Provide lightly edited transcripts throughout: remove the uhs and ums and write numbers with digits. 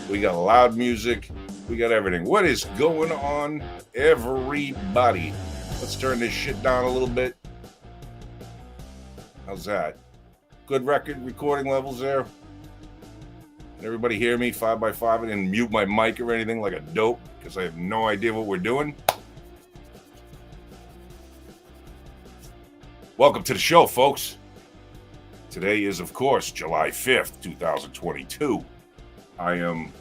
We got loud music. We got everything. What is going on, everybody? Let's turn this shit down a little bit. How's that? Good recording levels there. Can everybody hear me 5x5? I didn't mute my mic or anything like a dope because I have no idea what we're doing. Welcome to the show, folks. Today is, of course, July 5th, 2022. I am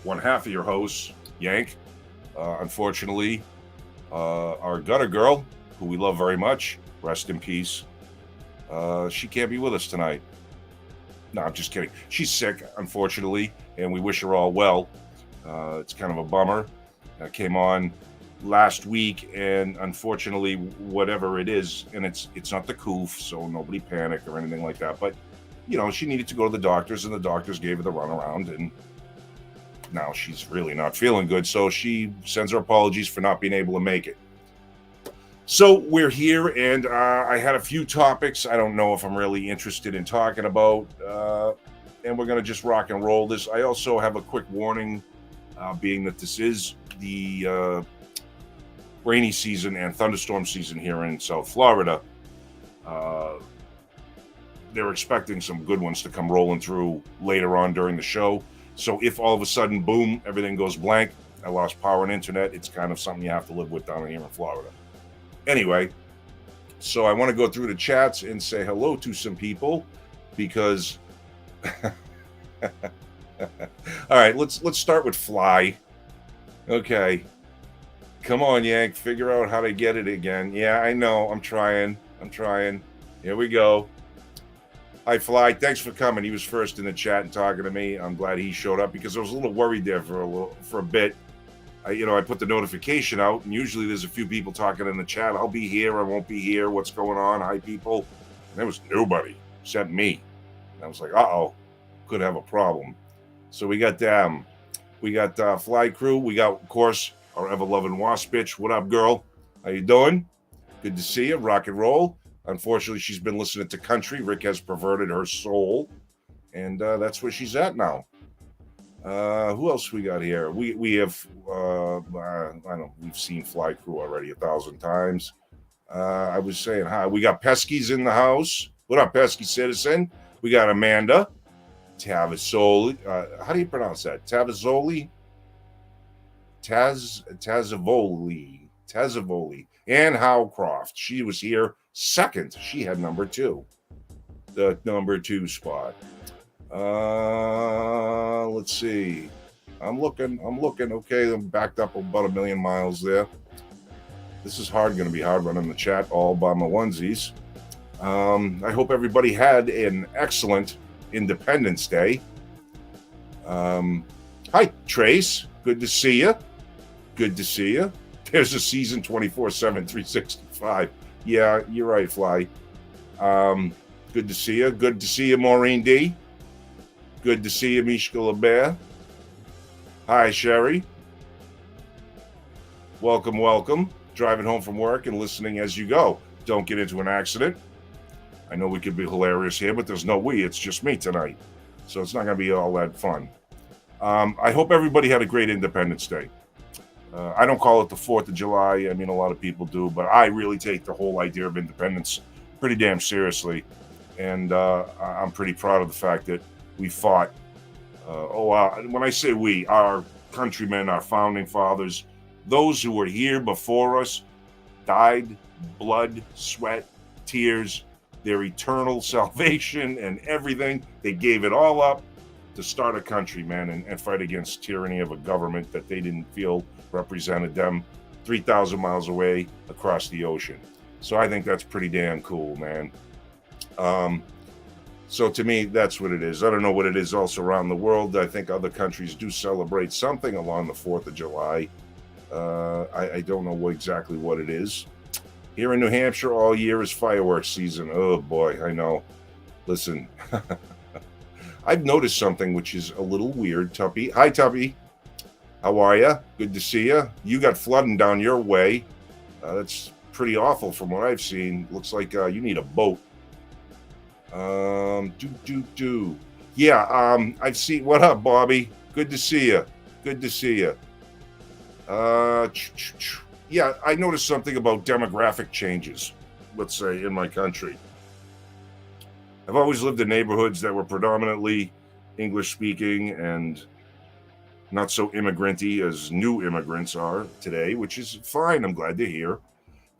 one half of your host, Yank. Unfortunately, our gutter girl, who we love very much, rest in peace, she can't be with us tonight. No, I'm just kidding. She's sick, unfortunately, and we wish her all well. It's kind of a bummer. I came on last week, and unfortunately, whatever it is, and it's not the coof, so nobody panic or anything like that, but, you know, she needed to go to the doctors, and the doctors gave her the runaround, and now she's really not feeling good, so she sends her apologies for not being able to make it. So we're here, and I had a few topics I don't know if I'm really interested in talking about, and we're going to just rock and roll this. I also have a quick warning, being that this is the rainy season and thunderstorm season here in South Florida. They're expecting some good ones to come rolling through later on during the show. So if all of a sudden, boom, everything goes blank, I lost power and internet, it's kind of something you have to live with down here in Florida. Anyway, so I want to go through the chats and say hello to some people because all right, let's start with Fly. Okay. Come on, Yank, figure out how to get it again. Yeah, I know. I'm trying. Here we go. Hi, Fly. Thanks for coming. He was first in the chat and talking to me. I'm glad he showed up because I was a little worried there for a bit. I put the notification out, and usually there's a few people talking in the chat. I'll be here. I won't be here. What's going on? Hi, people. And there was nobody except me. And I was like, uh-oh, could have a problem. So we got them. We got Fly Crew. We got, of course, our ever-loving Wasp bitch. What up, girl? How you doing? Good to see you. Rock and roll. Unfortunately, she's been listening to country. Rick has perverted her soul, and that's where she's at now. Who else we got here? We have I don't know. We've seen Fly Crew already 1,000 times. I was saying hi. We got Pesky's in the house. What up, Pesky citizen? We got Amanda Tavasoli. How do you pronounce that? Tavasoli. Tazavoli, and Howcroft. She was here second. She had number 2, the number 2 spot. Let's see. I'm looking. Okay, I'm backed up about 1 million miles there. This is going to be hard running the chat all by my onesies. I hope everybody had an excellent Independence Day. Hi, Trace. Good to see you. There's a season 24/7, 365. Yeah, you're right, Fly. Good to see you. Good to see you, Maureen D. Good to see you, Mishka LeBear. Hi, Sherry. Welcome. Driving home from work and listening as you go. Don't get into an accident. I know we could be hilarious here, but there's no we. It's just me tonight. So it's not going to be all that fun. I hope everybody had a great Independence Day. I don't call it the 4th of July. I mean, a lot of people do, but I really take the whole idea of independence pretty damn seriously. And I'm pretty proud of the fact that we fought. When I say we, our countrymen, our founding fathers, those who were here before us, died, blood, sweat, tears, their eternal salvation and everything. They gave it all up to start a country, man, and fight against tyranny of a government that they didn't feel represented them 3,000 miles away across the ocean. So I think that's pretty damn cool, man. So to me, that's what it is. I don't know what it is also around the world. I think other countries do celebrate something along the 4th of July. I don't know exactly what it is. Here in New Hampshire, all year is fireworks season. Oh boy, I know. Listen, I've noticed something which is a little weird, Tuppy. Hi, Tuppy. How are you? Good to see you. You got flooding down your way. That's pretty awful from what I've seen. Looks like you need a boat. Yeah, I've seen. What up, Bobby? Good to see you. Good to see you. Yeah, I noticed something about demographic changes, let's say, in my country. I've always lived in neighborhoods that were predominantly English-speaking and not so immigrant-y as new immigrants are today, which is fine, I'm glad to hear.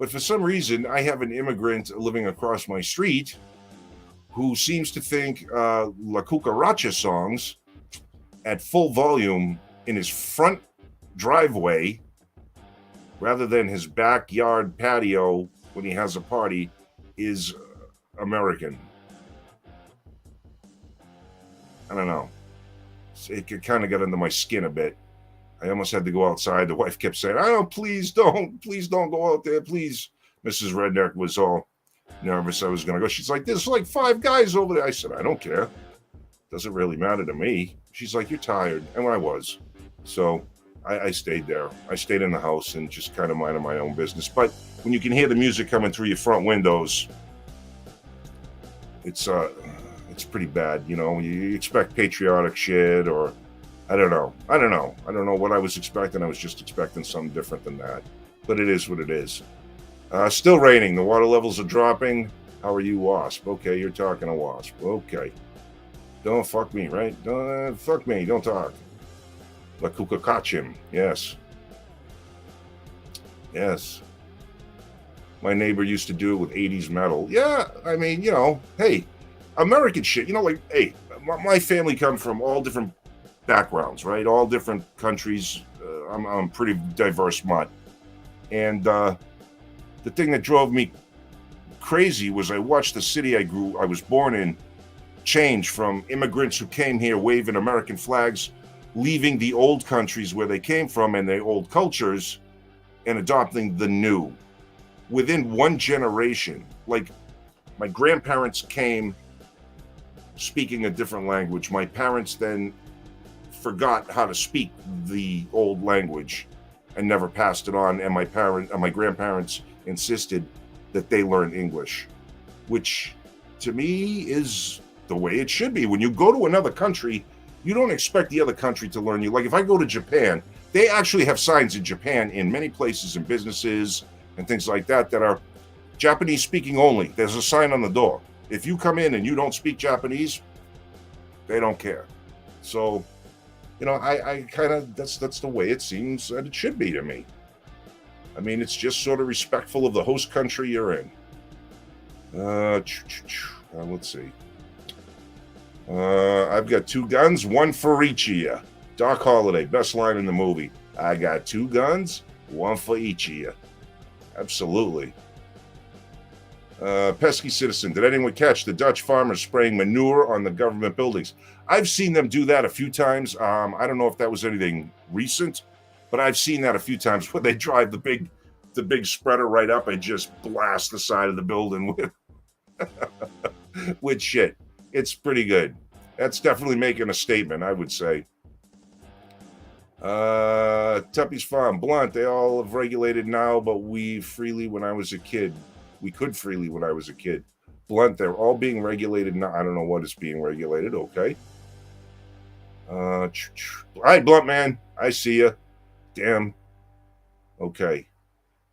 But for some reason, I have an immigrant living across my street who seems to think La Cucaracha songs at full volume in his front driveway rather than his backyard patio when he has a party is American. I don't know. It kind of got under my skin a bit. I almost had to go outside. The wife kept saying, "Oh, please don't go out there, please." Mrs. Redneck was all nervous I was going to go. She's like, "There's like 5 guys over there." I said, "I don't care. Doesn't really matter to me." She's like, "You're tired." And I was. So I stayed there. I stayed in the house and just kind of minded my own business. But when you can hear the music coming through your front windows, it's pretty bad. You know, you expect patriotic shit, or I don't know what I was expecting. I was just expecting something different than that. But it is what it is. Still raining. The water levels are dropping. How are you, Wasp? Okay, you're talking to Wasp. Okay. Don't fuck me, right? Don't fuck me. Don't talk. La Cucacachim. Yes. Yes. My neighbor used to do it with 80s metal. Yeah, I mean, you know, hey, American shit. You know, like, hey, my family come from all different backgrounds, right? All different countries. I'm pretty diverse mutt. And the thing that drove me crazy was I watched the city I was born in change from immigrants who came here waving American flags, leaving the old countries where they came from and their old cultures, and adopting the new. Within one generation, like my grandparents came speaking a different language. My parents then forgot how to speak the old language and never passed it on. And my grandparents insisted that they learn English, which to me is the way it should be. When you go to another country, you don't expect the other country to learn you. Like if I go to Japan, they actually have signs in Japan in many places and businesses and things like that that are Japanese speaking only. There's a sign on the door. If you come in and you don't speak Japanese, they don't care. So, you know, I kind of, that's the way it seems that it should be to me. I mean, it's just sort of respectful of the host country you're in. Let's see. I've got 2 guns, 1 for each of you. Doc Holliday, best line in the movie. I got 2 guns, 1 for each of you. Absolutely. Pesky Citizen, did anyone catch the Dutch farmers spraying manure on the government buildings? I've seen them do that a few times. I don't know if that was anything recent, but I've seen that a few times where they drive the big spreader right up and just blast the side of the building with with shit. It's pretty good. That's definitely making a statement, I would say. Tuppy's Farm, Blunt, they all have regulated now, but we freely when I was a kid. We could freely when I was a kid. Blunt, they're all being regulated now. I don't know what is being regulated. Okay. All right, Blunt man. I see ya. Damn. Okay.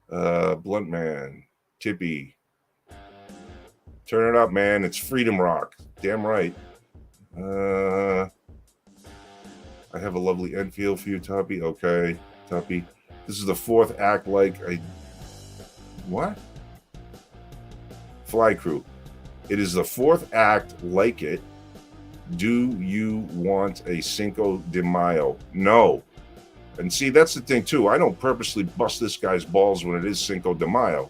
Blunt man. Tippy. Turn it up, man. It's Freedom Rock. Damn right. I have a lovely Enfield for you, Tuppy. Okay, Tuppy. This is the 4th act like a... What? Fly Crew. It is the 4th act like it. Do you want a Cinco de Mayo? No. And see, that's the thing, too. I don't purposely bust this guy's balls when it is Cinco de Mayo.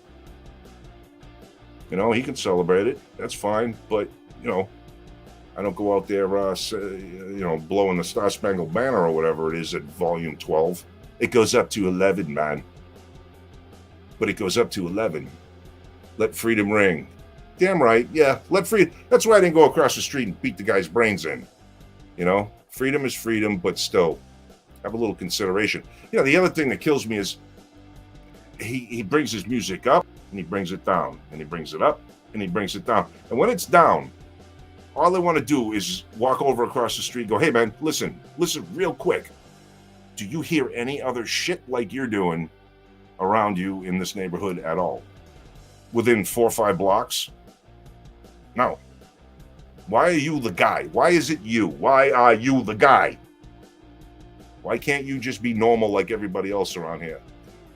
You know, he can celebrate it. That's fine. But, you know, I don't go out there, blowing the Star Spangled Banner or whatever it is at volume 12. It goes up to 11, man. But it goes up to 11. Let freedom ring. Damn right. Yeah, let freedom. That's why I didn't go across the street and beat the guy's brains in. You know, freedom is freedom, but still have a little consideration. You know, the other thing that kills me is he brings his music up and he brings it down, and he brings it up and he brings it down. And when it's down, all they want to do is walk over across the street and go, hey, man, listen real quick. Do you hear any other shit like you're doing around you in this neighborhood at all? Within 4 or 5 blocks? No. Why are you the guy? Why is it you? Why are you the guy? Why can't you just be normal like everybody else around here?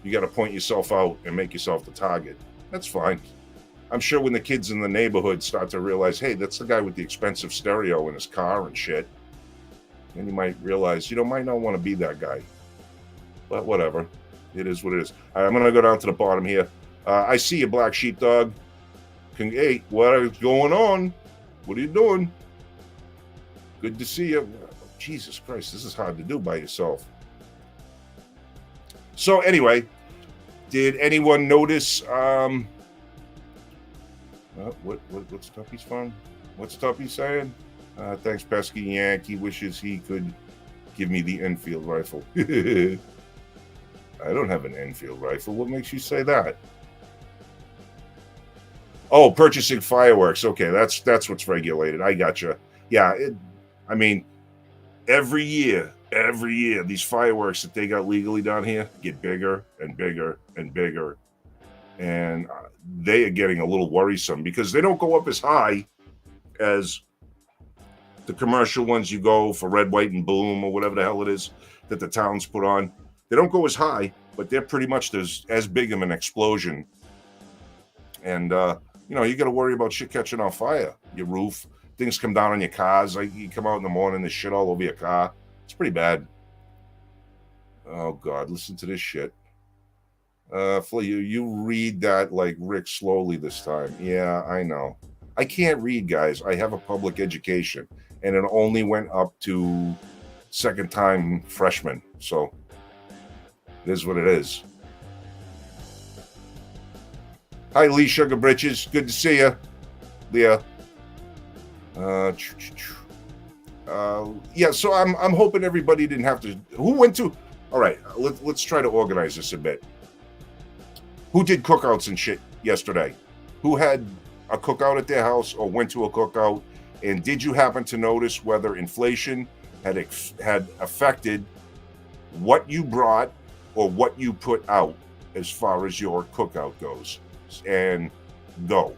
You got to point yourself out and make yourself the target. That's fine. I'm sure when the kids in the neighborhood start to realize, hey, that's the guy with the expensive stereo in his car and shit, then you might realize, might not want to be that guy. But whatever. It is what it is. All right, I'm going to go down to the bottom here. I see you, Black Sheepdog. Hey, what is going on? What are you doing? Good to see you. Jesus Christ, this is hard to do by yourself. So anyway, did anyone notice... what's Tuppy's phone? What's Tuppy saying? Thanks, Pesky Yank. He wishes he could give me the Enfield rifle. I don't have an Enfield rifle. What makes you say that? Oh, purchasing fireworks. Okay, that's what's regulated. I gotcha. Yeah, every year, these fireworks that they got legally down here get bigger and bigger and bigger. And they are getting a little worrisome because they don't go up as high as the commercial ones you go for Red, White, and Boom or whatever the hell it is that the towns put on. They don't go as high, but they're pretty much as big of an explosion. And, you got to worry about shit catching on fire. Your roof, things come down on your cars. Like you come out in the morning, there's shit all over your car. It's pretty bad. Oh, God, listen to this shit. You read that like Rick slowly this time. Yeah, I know. I can't read, guys. I have a public education, and it only went up to second-time freshman. So it is what it is. Hi, Lee Sugar Britches. Good to see you, Leah. Yeah. So I'm hoping everybody didn't have to. Who went to? All right. Let's try to organize this a bit. Who did cookouts and shit yesterday? Who had a cookout at their house or went to a cookout? And did you happen to notice whether inflation had affected what you brought or what you put out as far as your cookout goes? And go.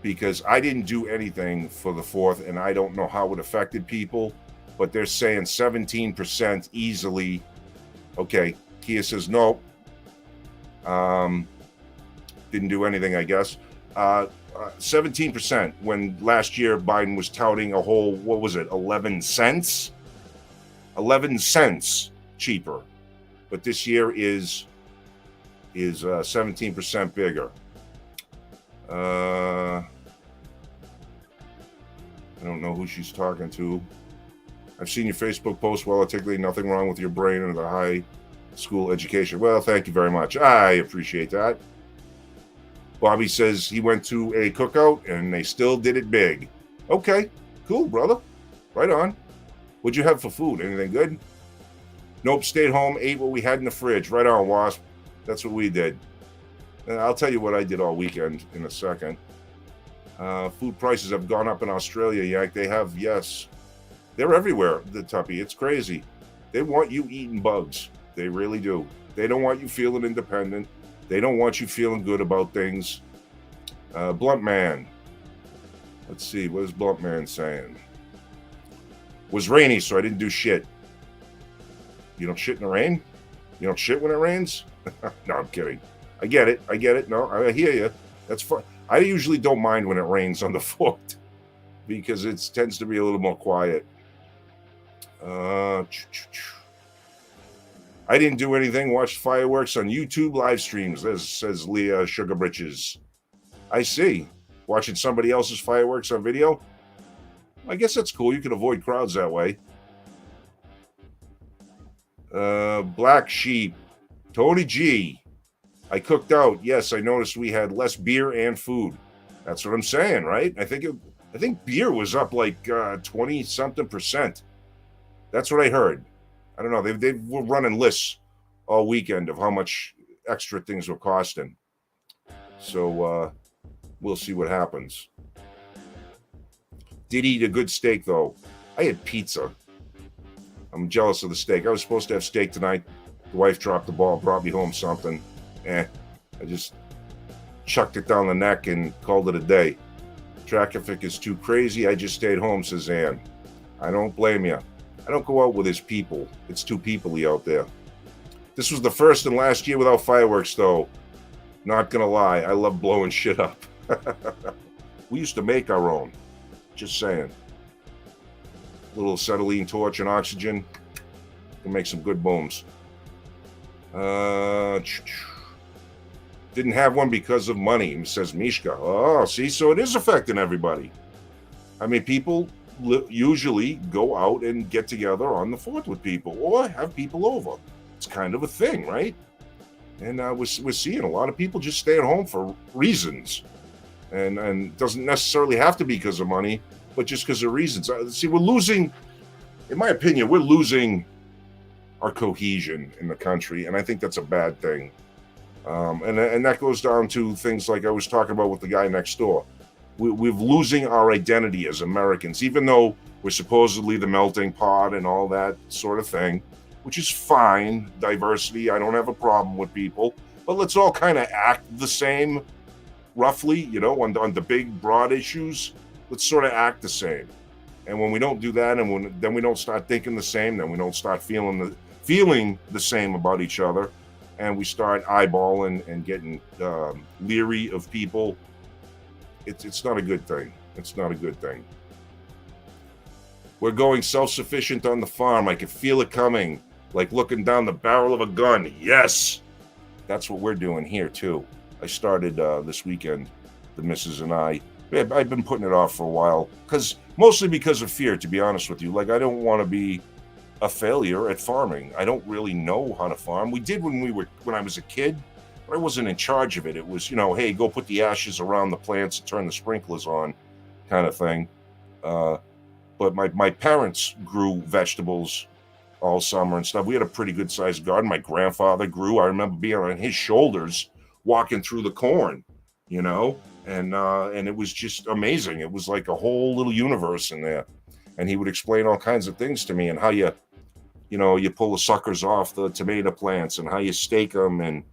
Because I didn't do anything for the 4th, and I don't know how it affected people, but they're saying 17% easily. Okay, Kia says no. Didn't do anything, I guess. 17% when last year Biden was touting a whole, what was it, 11 cents? 11 cents cheaper. But this year is 17% bigger. I don't know who she's talking to. I've seen your Facebook post, well articulated, nothing wrong with your brain or the high school education. Well, thank you very much. I appreciate that. Bobby says he went to a cookout and they still did it big. Okay, cool, brother. Right on. What'd you have for food? Anything good? Nope, stayed home, ate what we had in the fridge. Right on, Wasp. That's what we did. And I'll tell you what I did all weekend in a second. Food prices have gone up in Australia, Yank. They have, yes. They're everywhere, the Tuppy. It's crazy. They want you eating bugs. They really do. They don't want you feeling independent. They don't want you feeling good about things. Blunt Man. Let's see. What is Blunt Man saying? Was rainy, so I didn't do shit. You don't shit in the rain? You don't shit when it rains? No, I'm kidding. I get it. No, I hear you. That's fine. I usually don't mind when it rains on the 4th because it tends to be a little more quiet. I didn't do anything. Watched fireworks on YouTube live streams, says Leah Sugar Britches. I see. Watching somebody else's fireworks on video? I guess that's cool. You can avoid crowds that way. Black Sheep. Tony G. I cooked out. Yes, I noticed we had less beer and food. That's what I'm saying, right? I think beer was up like 20-something%. That's what I heard. I don't know. They were running lists all weekend of how much extra things were costing. So we'll see what happens. Did eat a good steak, though. I had pizza. I'm jealous of the steak. I was supposed to have steak tonight. The wife dropped the ball, brought me home something. I just chucked it down the neck and called it a day. Traffic is too crazy. I just stayed home, says Ann. I don't blame you. I don't go out with his people. It's too peoply out there. This was the first and last year without fireworks, though. Not gonna lie, I love blowing shit up. We used to make our own. Just saying. Little acetylene torch and oxygen can make some good booms. Didn't have one because of money, says Mishka. Oh, see, so it is affecting everybody. I mean, people usually go out and get together on the 4th with people or have people over. It's kind of a thing, right? And we're seeing a lot of people just stay at home for reasons. And doesn't necessarily have to be because of money, but just because of reasons. See, we're losing, in my opinion, we're losing our cohesion in the country, and I think that's a bad thing. And that goes down to things like I was talking about with the guy next door. We're losing our identity as Americans, even though we're supposedly the melting pot and all that sort of thing, which is fine. Diversity, I don't have a problem with people, but let's all kind of act the same, roughly, you know, on the big, broad issues. Let's sort of act the same. And when we don't do that, and then we don't start thinking the same, then we don't start feeling the same about each other, and we start eyeballing and getting leery of people, it's not a good thing. It's not a good thing. We're going self-sufficient on the farm. I can feel it coming, like looking down the barrel of a gun. Yes! That's what we're doing here, too. I started this weekend, the missus and I. I've been putting it off for a while, mostly because of fear, to be honest with you. Like, I don't want to be a failure at farming. I don't really know how to farm. We did when I was a kid, but I wasn't in charge of it. It was, hey, go put the ashes around the plants and turn the sprinklers on, kind of thing. But my parents grew vegetables all summer and stuff. We had a pretty good sized garden. My grandfather grew. I remember being on his shoulders walking through the corn, and it was just amazing. It was like a whole little universe in there. And he would explain all kinds of things to me, and how you pull the suckers off the tomato plants, and how you stake them and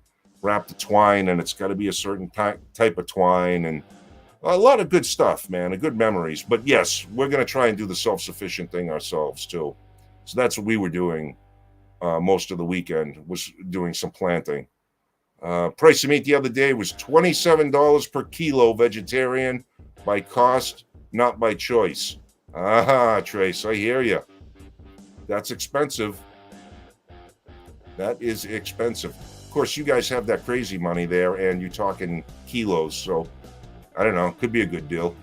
wrap the twine, and it's got to be a certain type of twine, and a lot of good stuff, man, and good memories. But yes, we're going to try and do the self-sufficient thing ourselves too. So that's what we were doing most of the weekend, was doing some planting. Price of meat the other day was $27 per kilo vegetarian by cost, not by choice. Trace, I hear you. That's expensive. That is expensive. Of course, you guys have that crazy money there, and you're talking kilos, so I don't know. Could be a good deal.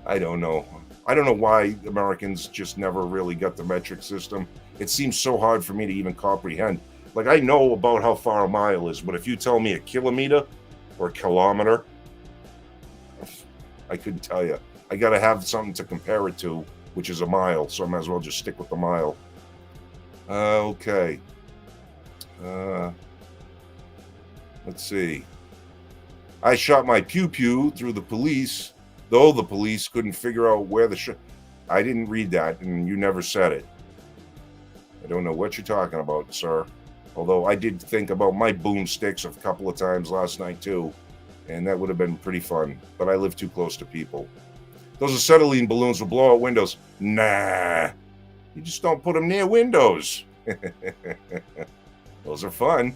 I don't know. I don't know why Americans just never really got the metric system. It seems so hard for me to even comprehend. Like, I know about how far a mile is, but if you tell me a kilometer or a kilometer, I couldn't tell you. I got to have something to compare it to, which is a mile, so I might as well just stick with the mile. Okay. Let's see. I shot my pew-pew through the police, though the police couldn't figure out where the I didn't read that, and you never said it. I don't know what you're talking about, sir. Although I did think about my boomsticks a couple of times last night, too. And that would have been pretty fun. But I live too close to people. Those acetylene balloons will blow out windows. Nah. You just don't put them near windows. Those are fun.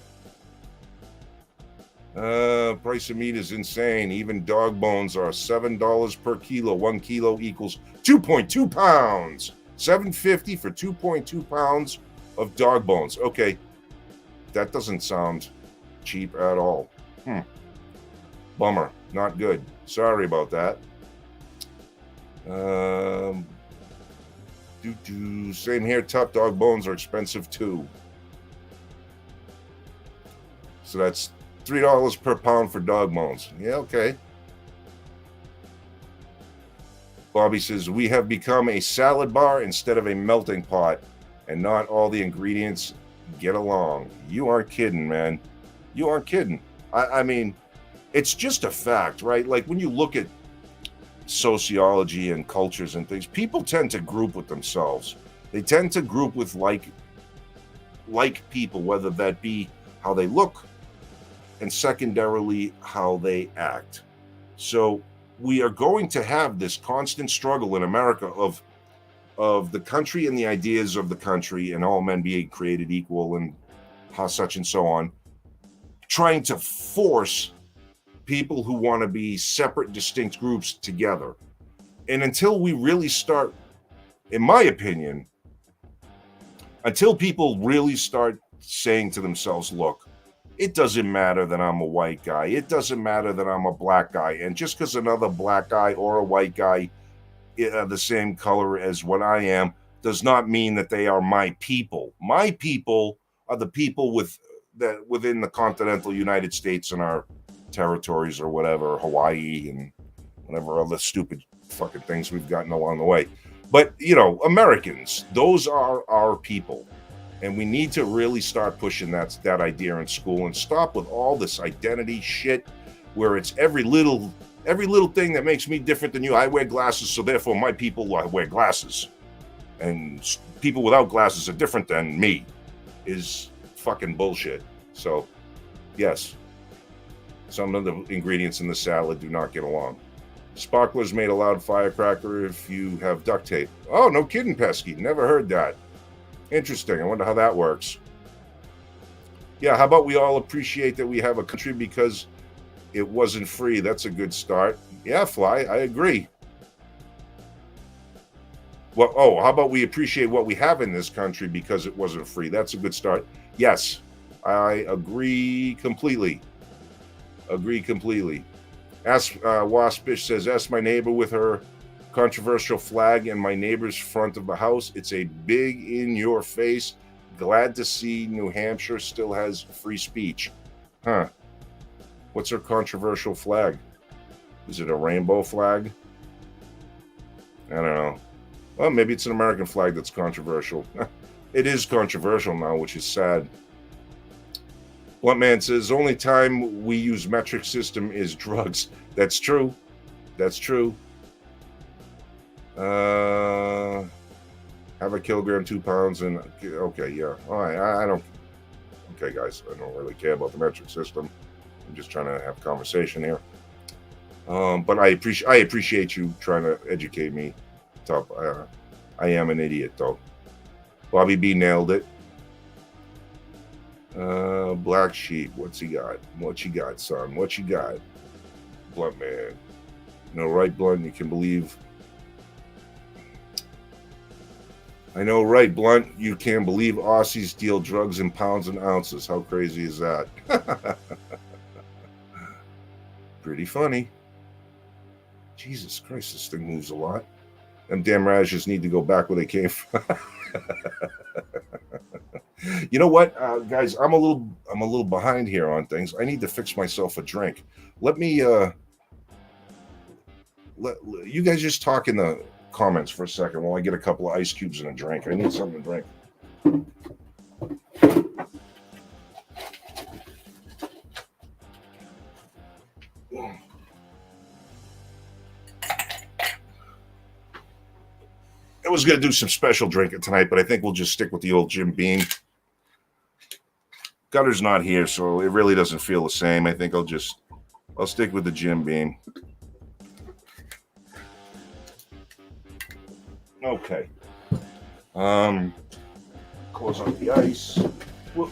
Price of meat is insane. Even dog bones are $7 per kilo. 1 kilo equals 2.2 pounds. $7.50 for 2.2 pounds of dog bones. Okay. That doesn't sound cheap at all. Bummer. Not good. Sorry about that. Same here. Tough dog bones are expensive too. So that's $3 per pound for dog bones. Yeah, okay. Bobby says, we have become a salad bar instead of a melting pot, and not all the ingredients get along. You aren't kidding, man. You aren't kidding. I mean, it's just a fact, right? Like, when you look at sociology and cultures and things, people tend to group with themselves. They tend to group with like people, whether that be how they look and secondarily how they act. So we are going to have this constant struggle in America of the country and the ideas of the country and all men being created equal and how such and so on, trying to force people who want to be separate, distinct groups together. And until we really start, in my opinion, until people really start saying to themselves, look, it doesn't matter that I'm a white guy. It doesn't matter that I'm a black guy. And just because another black guy or a white guy the same color as what I am does not mean that they are my people. My people are the people within the continental United States and our territories or whatever, Hawaii and whatever other stupid fucking things we've gotten along the way. But, you know, Americans, those are our people. And we need to really start pushing that idea in school and stop with all this identity shit where it's every little thing that makes me different than you. I wear glasses, so therefore my people wear glasses. And people without glasses are different than me is fucking bullshit. So, yes, some of the ingredients in the salad do not get along. Sparklers made a loud firecracker if you have duct tape. Oh, no kidding, Pesky. Never heard that. Interesting. I wonder how that works. Yeah, how about we all appreciate that we have a country because it wasn't free? That's a good start. Yeah, Fly, I agree. Well, how about we appreciate what we have in this country because it wasn't free? That's a good start. Yes, I agree completely. Waspish says, ask my neighbor with her controversial flag in my neighbor's front of the house. It's a big in your face. Glad to see New Hampshire still has free speech. Huh. What's her controversial flag? Is it a rainbow flag? I don't know. Well, maybe it's an American flag that's controversial. It is controversial now, which is sad. Blunt Man says, only time we use metric system is drugs. That's true. That's true. Have a kilogram, 2 pounds, and okay, yeah. All right, I don't. Okay, guys, I don't really care about the metric system. I'm just trying to have a conversation here. But I appreciate you trying to educate me. Tough. I am an idiot, though. Bobby B nailed it. Black Sheep, what's he got? What you got, son? What you got? Blunt Man. No, right, Blunt? You can believe. I know, right, Blunt? You can't believe Aussies deal drugs in pounds and ounces. How crazy is that? Pretty funny. Jesus Christ, this thing moves a lot. Them damn Rajas need to go back where they came from. You know what, guys? I'm a little behind here on things. I need to fix myself a drink. Let me let you guys just talk in the comments for a second while I get a couple of ice cubes and a drink. I need something to drink. I was going to do some special drinking tonight, but I think we'll just stick with the old Jim Beam. Gutter's not here, so it really doesn't feel the same. I think I'll stick with the Jim Beam. Okay. Close on the ice. What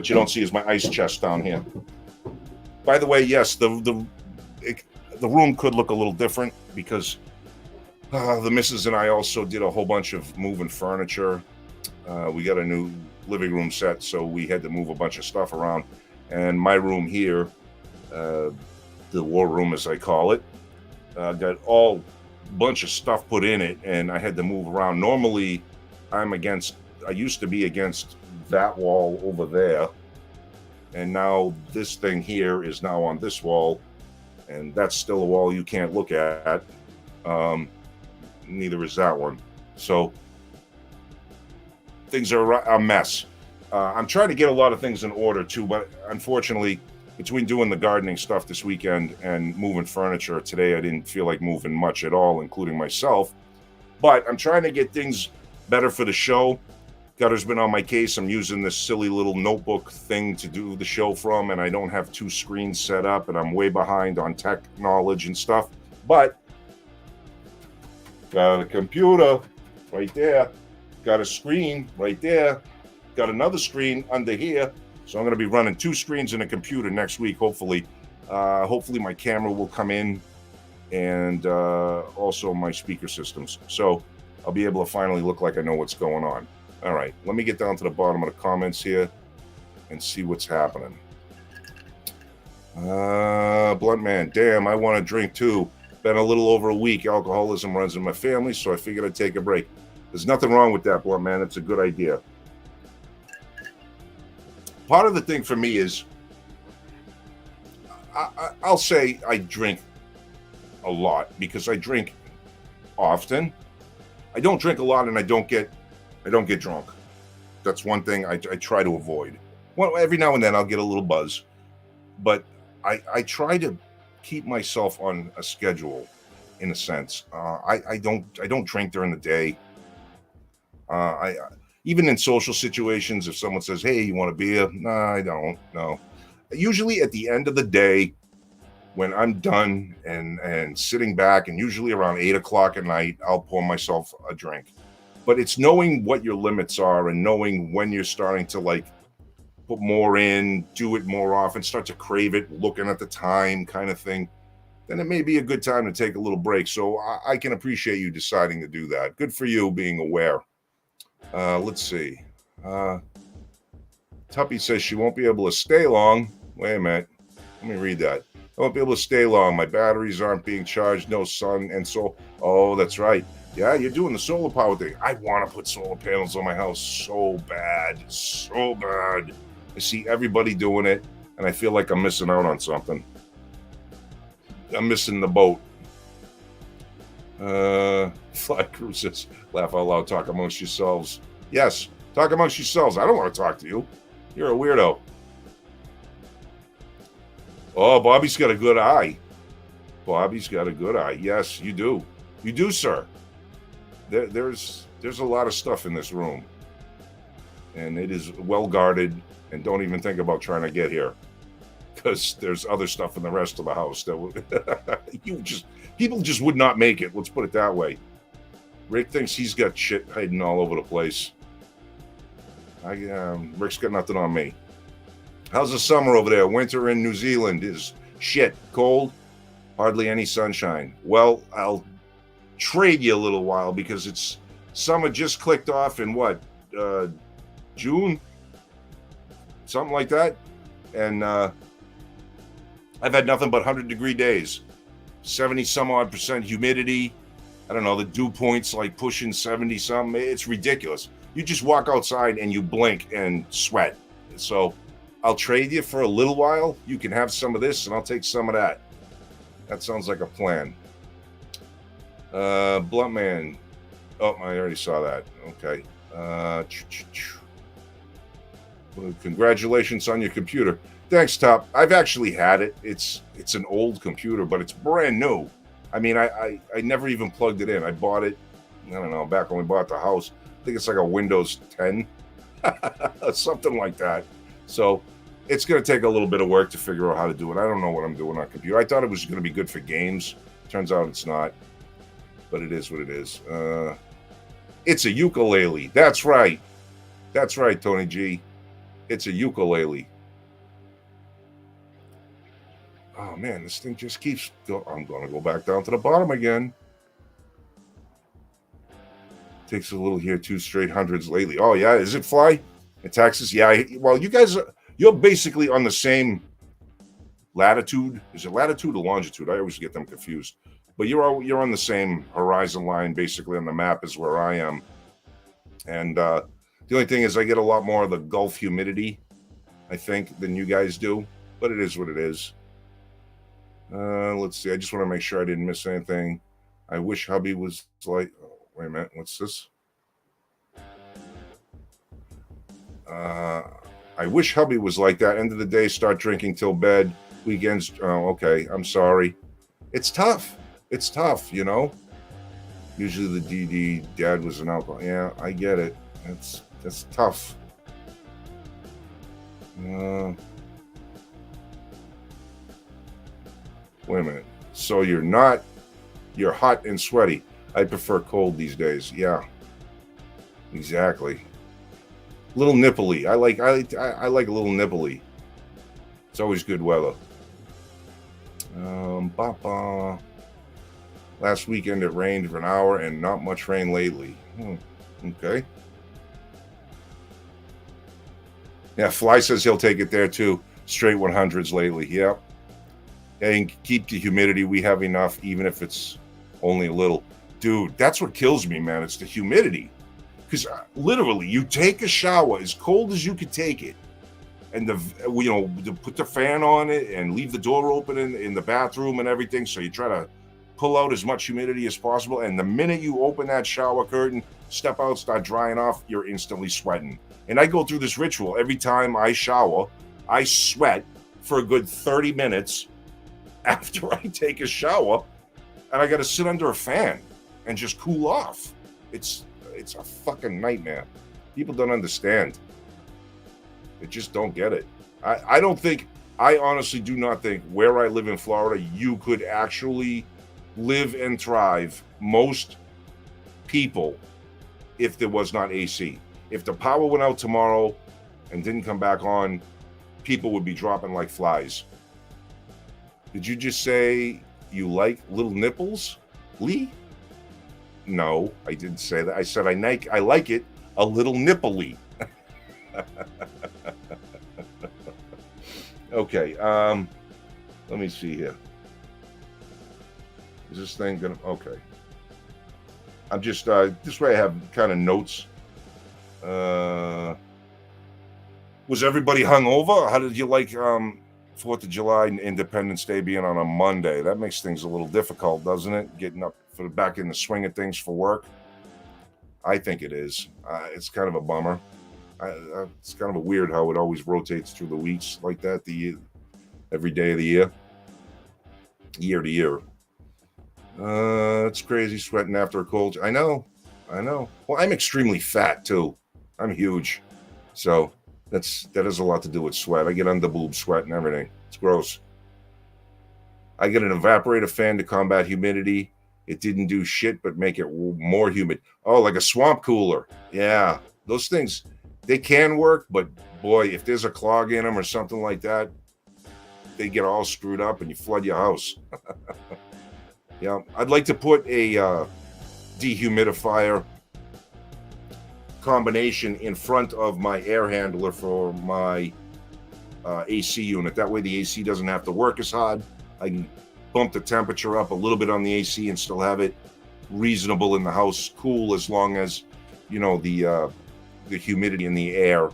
you don't see is my ice chest down here. By the way, yes, the room could look a little different because the missus and I also did a whole bunch of moving furniture. We got a new living room set, so we had to move a bunch of stuff around. And my room here, the war room as I call it, got all bunch of stuff put in it, and I had to move around. Normally, I used to be against that wall over there, and now this thing here is now on this wall, and that's still a wall you can't look at. Neither is that one. So things are a mess. I'm trying to get a lot of things in order too, but unfortunately, between doing the gardening stuff this weekend and moving furniture today, I didn't feel like moving much at all, including myself. But I'm trying to get things better for the show. Gutter's been on my case. I'm using this silly little notebook thing to do the show from, and I don't have 2 screens set up, and I'm way behind on tech knowledge and stuff. But got a computer right there. Got a screen right there. Got another screen under here. So I'm going to be running 2 screens and a computer next week, hopefully. Hopefully my camera will come in, and also my speaker systems. So I'll be able to finally look like I know what's going on. All right, let me get down to the bottom of the comments here and see what's happening. Blunt man, damn, I want to drink too. Been a little over a week. Alcoholism runs in my family, so I figured I'd take a break. There's nothing wrong with that, Blunt man. It's a good idea. Part of the thing for me is, I'll say I drink a lot because I drink often. I don't drink a lot, and I don't get drunk. That's one thing I try to avoid. Well, every now and then I'll get a little buzz, but I try to keep myself on a schedule, in a sense. I don't drink during the day. Even in social situations, if someone says, "Hey, you want a beer?" Nah, I don't. No. Usually at the end of the day, when I'm done and sitting back, and usually around 8 o'clock at night, I'll pour myself a drink. But it's knowing what your limits are and knowing when you're starting to like put more in, do it more often, start to crave it, looking at the time kind of thing. Then it may be a good time to take a little break. So I can appreciate you deciding to do that. Good for you being aware. Let's see. Tuppy says she won't be able to stay long. Wait a minute. Let me read that. I won't be able to stay long. My batteries aren't being charged. No sun. And so, oh, that's right. Yeah, you're doing the solar power thing. I want to put solar panels on my house so bad. So bad. I see everybody doing it, and I feel like I'm missing out on something. I'm missing the boat. Fly Cruises. Laugh out loud. Talk amongst yourselves. Yes, talk amongst yourselves. I don't want to talk to you. You're a weirdo. Oh, Bobby's got a good eye. Bobby's got a good eye. Yes, you do. You do, sir. There's a lot of stuff in this room, and it is well guarded. And don't even think about trying to get here, because there's other stuff in the rest of the house that would people just would not make it. Let's put it that way. Rick thinks he's got shit hiding all over the place. Rick's got nothing on me. How's the summer over there? Winter in New Zealand is shit. Cold. Hardly any sunshine. Well, I'll trade you a little while because it's summer just clicked off in what, June? Something like that. And I've had nothing but 100-degree days. 70 some odd percent humidity. I don't know, the dew point's like pushing 70 something. It's ridiculous. You just walk outside and you blink and sweat. So I'll trade you for a little while. You can have some of this and I'll take some of that. That sounds like a plan. Blunt man. Oh, I already saw that. Okay. Congratulations on your computer. Thanks, Top. I've actually had it. It's an old computer, but it's brand new. I mean, I never even plugged it in. I bought it, I don't know, back when we bought the house. I think it's like a Windows 10, something like that. So it's going to take a little bit of work to figure out how to do it. I don't know what I'm doing on computer. I thought it was going to be good for games. Turns out it's not, but it is what it is. It's a ukulele. That's right. That's right, Tony G. It's a ukulele. Oh, man, this thing just keeps going. I'm going to go back down to the bottom again. Takes a little here, 2 straight hundreds lately. Oh, yeah, is it Fly? In Texas? Yeah, well, you guys, you're basically on the same latitude. Is it latitude or longitude? I always get them confused. But you're on the same horizon line, basically, on the map as where I am. And the only thing is I get a lot more of the Gulf humidity, I think, than you guys do. But it is what it is. Let's see. I just want to make sure I didn't miss anything. I wish hubby was like... Oh, wait a minute. What's this? I wish hubby was like that. End of the day, start drinking till bed. Weekends, oh, okay, I'm sorry. It's tough. It's tough, you know? Usually the DD, dad was an alcohol. Yeah, I get it. That's tough. Wait a minute. So you're hot and sweaty. I prefer cold these days. Yeah, exactly. Little nipply. I like a little nipply. It's always good weather. Last weekend it rained for an hour and not much rain lately. Okay. Yeah, Fly says he'll take it there too. Straight 100s lately. Yep. And keep the humidity. We have enough, even if it's only a little. Dude, that's what kills me, man. It's the humidity. Because literally, you take a shower as cold as you could take it, and put the fan on it and leave the door open in the bathroom and everything. So you try to pull out as much humidity as possible. And the minute you open that shower curtain, step out, start drying off, you're instantly sweating. And I go through this ritual every time I shower. I sweat for a good 30 minutes after I take a shower, and I got to sit under a fan and just cool off. It's a fucking nightmare. People don't understand. They just don't get it. I honestly do not think where I live in Florida, you could actually live and thrive, most people, if there was not AC. If the power went out tomorrow and didn't come back on, people would be dropping like flies. Did you just say you like little nipples, Lee? No, I didn't say that. I said I like it a little nipply. Okay, let me see here. Is this thing gonna, okay. I'm just, this way I have kind of notes. Was everybody hungover? How did you like 4th of July and Independence Day being on a Monday? That makes things a little difficult, doesn't it? Getting up back in the swing of things for work. I think it is. It's kind of a bummer. It's kind of a weird how it always rotates through the weeks like that, every day of the year to year. It's crazy sweating after a cold. I know. Well, I'm extremely fat too. I'm huge, so that has a lot to do with sweat. I get under boob sweat and everything. It's gross. I get an evaporator fan to combat humidity. It didn't do shit but make it more humid. Oh, like a swamp cooler. Yeah, those things, they can work, but boy, if there's a clog in them or something like that, they get all screwed up and you flood your house. Yeah, I'd like to put a dehumidifier combination in front of my air handler for my AC unit. That way the AC doesn't have to work as hard. I can bump the temperature up a little bit on the AC and still have it reasonable in the house, cool, as long as, you know, the humidity in the air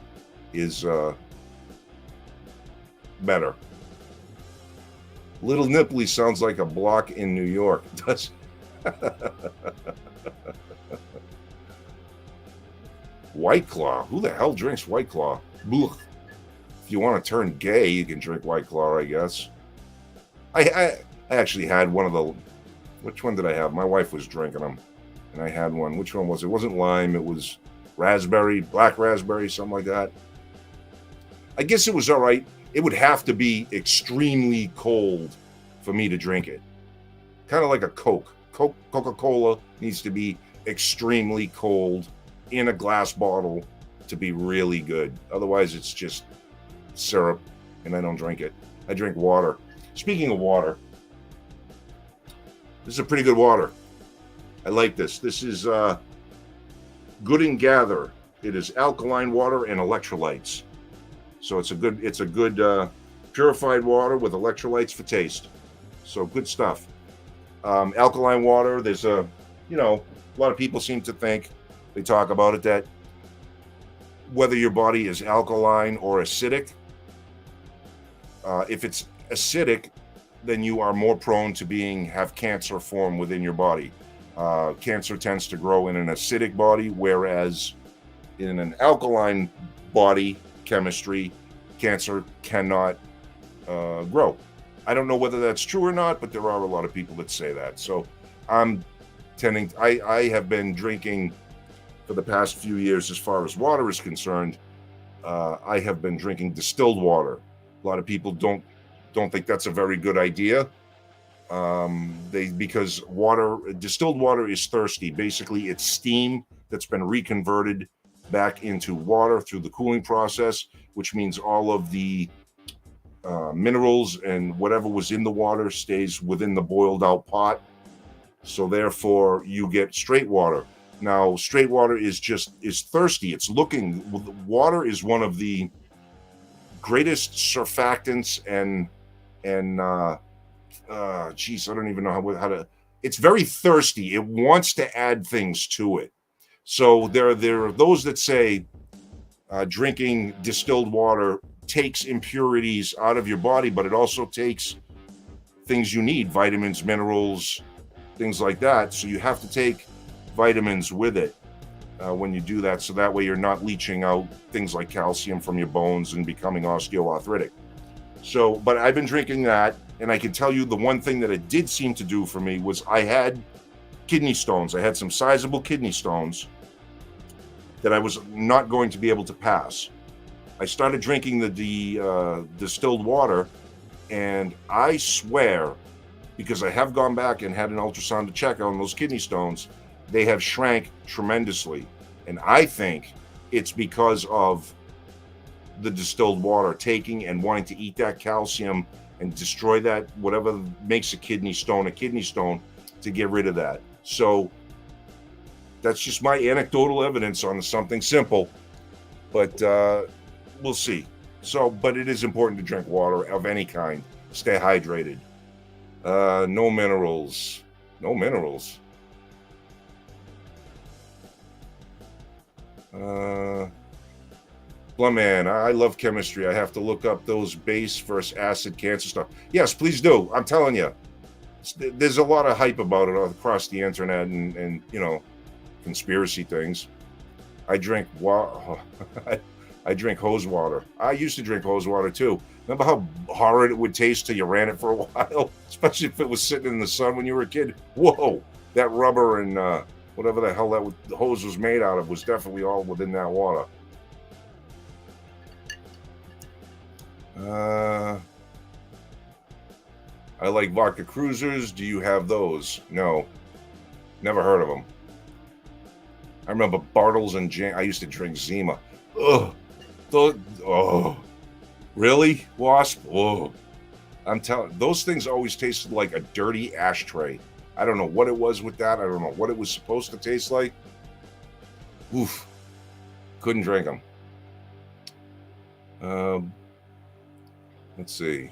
is better. Little Nipply sounds like a block in New York. Does White Claw? Who the hell drinks White Claw? Blech. If you want to turn gay, you can drink White Claw, I guess. I actually had one of the... Which one did I have? My wife was drinking them, and I had one. Which one was it? It wasn't lime. It was raspberry, black raspberry, something like that. I guess it was all right. It would have to be extremely cold for me to drink it. Kind of like a Coke. Coca-Cola needs to be extremely cold in a glass bottle to be really good. Otherwise, it's just syrup, and I don't drink it. I drink water. Speaking of water, this is a pretty good water. I like this. This is Good and Gather. It is alkaline water and electrolytes. So it's a good purified water with electrolytes for taste. So good stuff. Alkaline water, there's a lot of people seem to think, they talk about it, that whether your body is alkaline or acidic, if it's acidic, then you are more prone to have cancer form within your body. Cancer tends to grow in an acidic body, whereas in an alkaline body, chemistry, cancer cannot grow. I don't know whether that's true or not, but there are a lot of people that say that. So I'm I have been drinking for the past few years, as far as water is concerned. I have been drinking distilled water. A lot of people don't think that's a very good idea. Because distilled water is thirsty. Basically, it's steam that's been reconverted back into water through the cooling process, which means all of the minerals and whatever was in the water stays within the boiled out pot. So therefore, you get straight water. Now, straight water is thirsty. Water is one of the greatest surfactants and geez, I don't even know how to. It's very thirsty. It wants to add things to it. So there are those that say drinking distilled water takes impurities out of your body, but it also takes things you need, vitamins, minerals, things like that. So you have to take vitamins with it when you do that. So that way you're not leaching out things like calcium from your bones and becoming osteoarthritic. So, but I've been drinking that, and I can tell you the one thing that it did seem to do for me was I had kidney stones. I had some sizable kidney stones that I was not going to be able to pass. I started drinking the distilled water, and I swear, because I have gone back and had an ultrasound to check on those kidney stones, they have shrank tremendously. And I think it's because of the distilled water taking and wanting to eat that calcium and destroy that, whatever makes a kidney stone, to get rid of that. So that's just my anecdotal evidence on something simple, but we'll see. So, but it is important to drink water of any kind. Stay hydrated. No minerals. Blumman, I love chemistry. I have to look up those base versus acid cancer stuff. Yes, please do. I'm telling you, there's a lot of hype about it across the internet and conspiracy things. I drink I drink hose water. I used to drink hose water too. Remember how horrid it would taste till you ran it for a while, especially if it was sitting in the sun when you were a kid. Whoa, that rubber and whatever the hell the hose was made out of was definitely all within that water. I like vodka cruisers. Do you have those? No, never heard of them. I remember Bartles and Jane. I used to drink Zima. Ugh. Really, Wasp? Oh, I'm telling. Those things always tasted like a dirty ashtray. I don't know what it was with that. I don't know what it was supposed to taste like. Oof. Couldn't drink them. Let's see.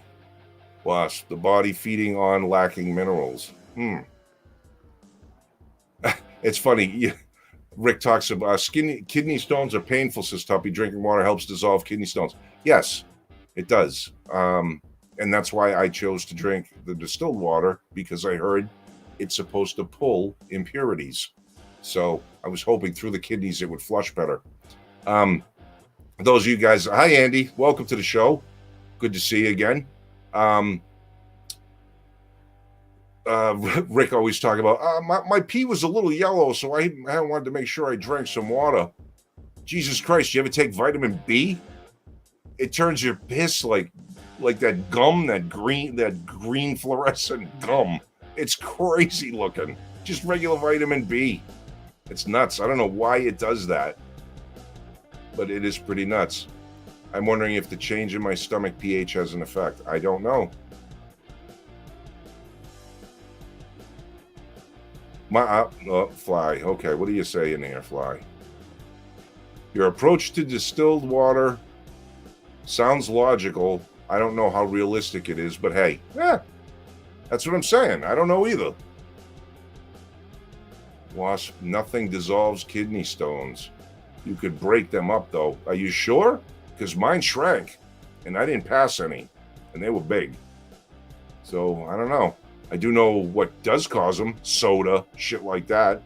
Wasp, the body feeding on lacking minerals. It's funny. Rick talks about kidney stones are painful, says Tuppy. Drinking water helps dissolve kidney stones. Yes, it does. And that's why I chose to drink the distilled water, because I heard it's supposed to pull impurities. So I was hoping through the kidneys it would flush better. Those of you guys, hi Andy, welcome to the show. Good to see you again. Rick always talking about my pee was a little yellow, so I wanted to make sure I drank some water. Jesus Christ, you ever take vitamin B? It turns your piss like that gum, that green fluorescent gum. It's crazy looking. Just regular vitamin B. It's nuts. I don't know why it does that, but it is pretty nuts. I'm wondering if the change in my stomach pH has an effect. I don't know. Fly. Okay, what do you say in here, Fly? Your approach to distilled water sounds logical. I don't know how realistic it is, but hey, that's what I'm saying. I don't know either. Wasp, nothing dissolves kidney stones. You could break them up, though. Are you sure? Because mine shrank, and I didn't pass any, and they were big. So, I don't know. I do know what does cause them. Soda, shit like that.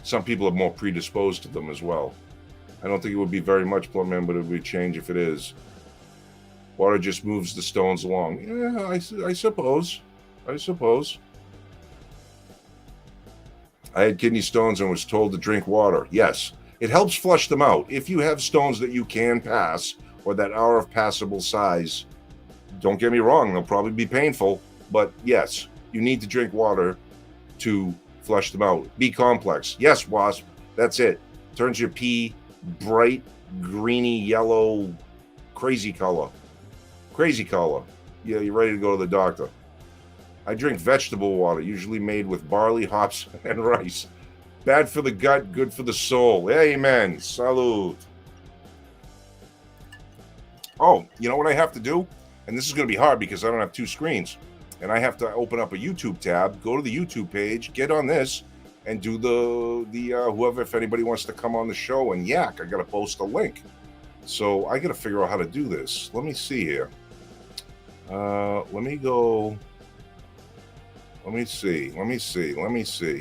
Some people are more predisposed to them as well. I don't think it would be very much, Plumman, but it would be change if it is. Water just moves the stones along. Yeah, I suppose. I suppose. I had kidney stones and was told to drink water. Yes, it helps flush them out. If you have stones that you can pass or that are of passable size, don't get me wrong, they'll probably be painful, but yes, you need to drink water to flush them out. B complex. Yes, Wasp, that's it. Turns your pee bright, greeny, yellow, crazy color. Crazy color. Yeah, you're ready to go to the doctor. I drink vegetable water, usually made with barley, hops, and rice. Bad for the gut, good for the soul. Amen. Salud. Oh, you know what I have to do? And this is going to be hard because I don't have two screens. And I have to open up a YouTube tab, go to the YouTube page, get on this, and do the whoever, if anybody wants to come on the show and yak, I got to post a link. So I got to figure out how to do this. Let me see here. Let me go. Let me see.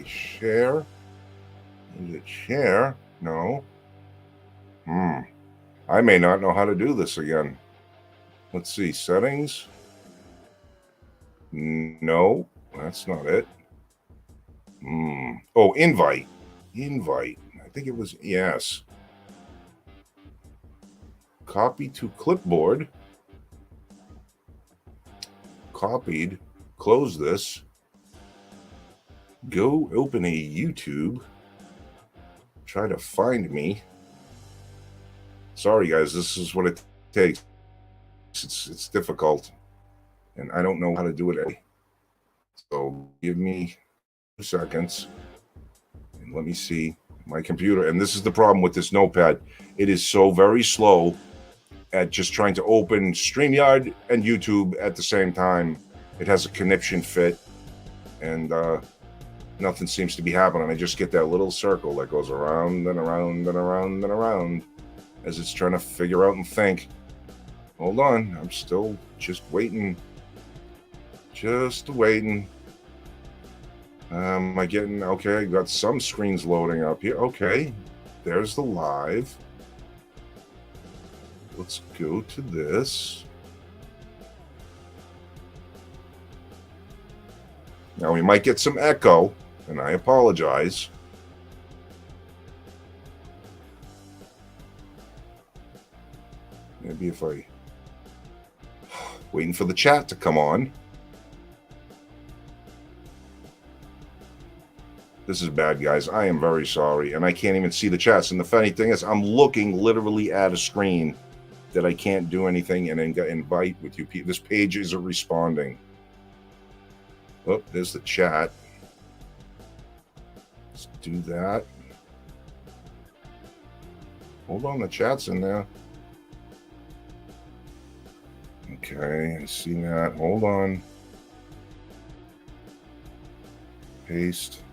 Share. Is it share? No. I may not know how to do this again. Let's see. Settings. No, that's not it. Oh, invite. I think it was, yes. Copy to clipboard. Copied. Close this. Go open a YouTube. Try to find me. Sorry, guys. This is what it takes. It's difficult. And I don't know how to do it. So give me 2 seconds. And let me see my computer. And this is the problem with this notepad. It is so very slow at just trying to open StreamYard and YouTube at the same time. It has a connection fit. And nothing seems to be happening. I just get that little circle that goes around and around and around and around as it's trying to figure out and think. Hold on. I'm still just waiting. Just waiting. Am I getting... Okay, I got some screens loading up here. Okay. There's the live. Let's go to this. Now we might get some echo, and I apologize. Maybe if I... Waiting for the chat to come on. This is bad, guys. I am very sorry, and I can't even see the chats. And the funny thing is, I'm looking literally at a screen that I can't do anything and then invite with you people. This page isn't responding. Oh, there's the chat. Let's do that. Hold on, the chat's in there. Okay, I see that. Hold on. Paste.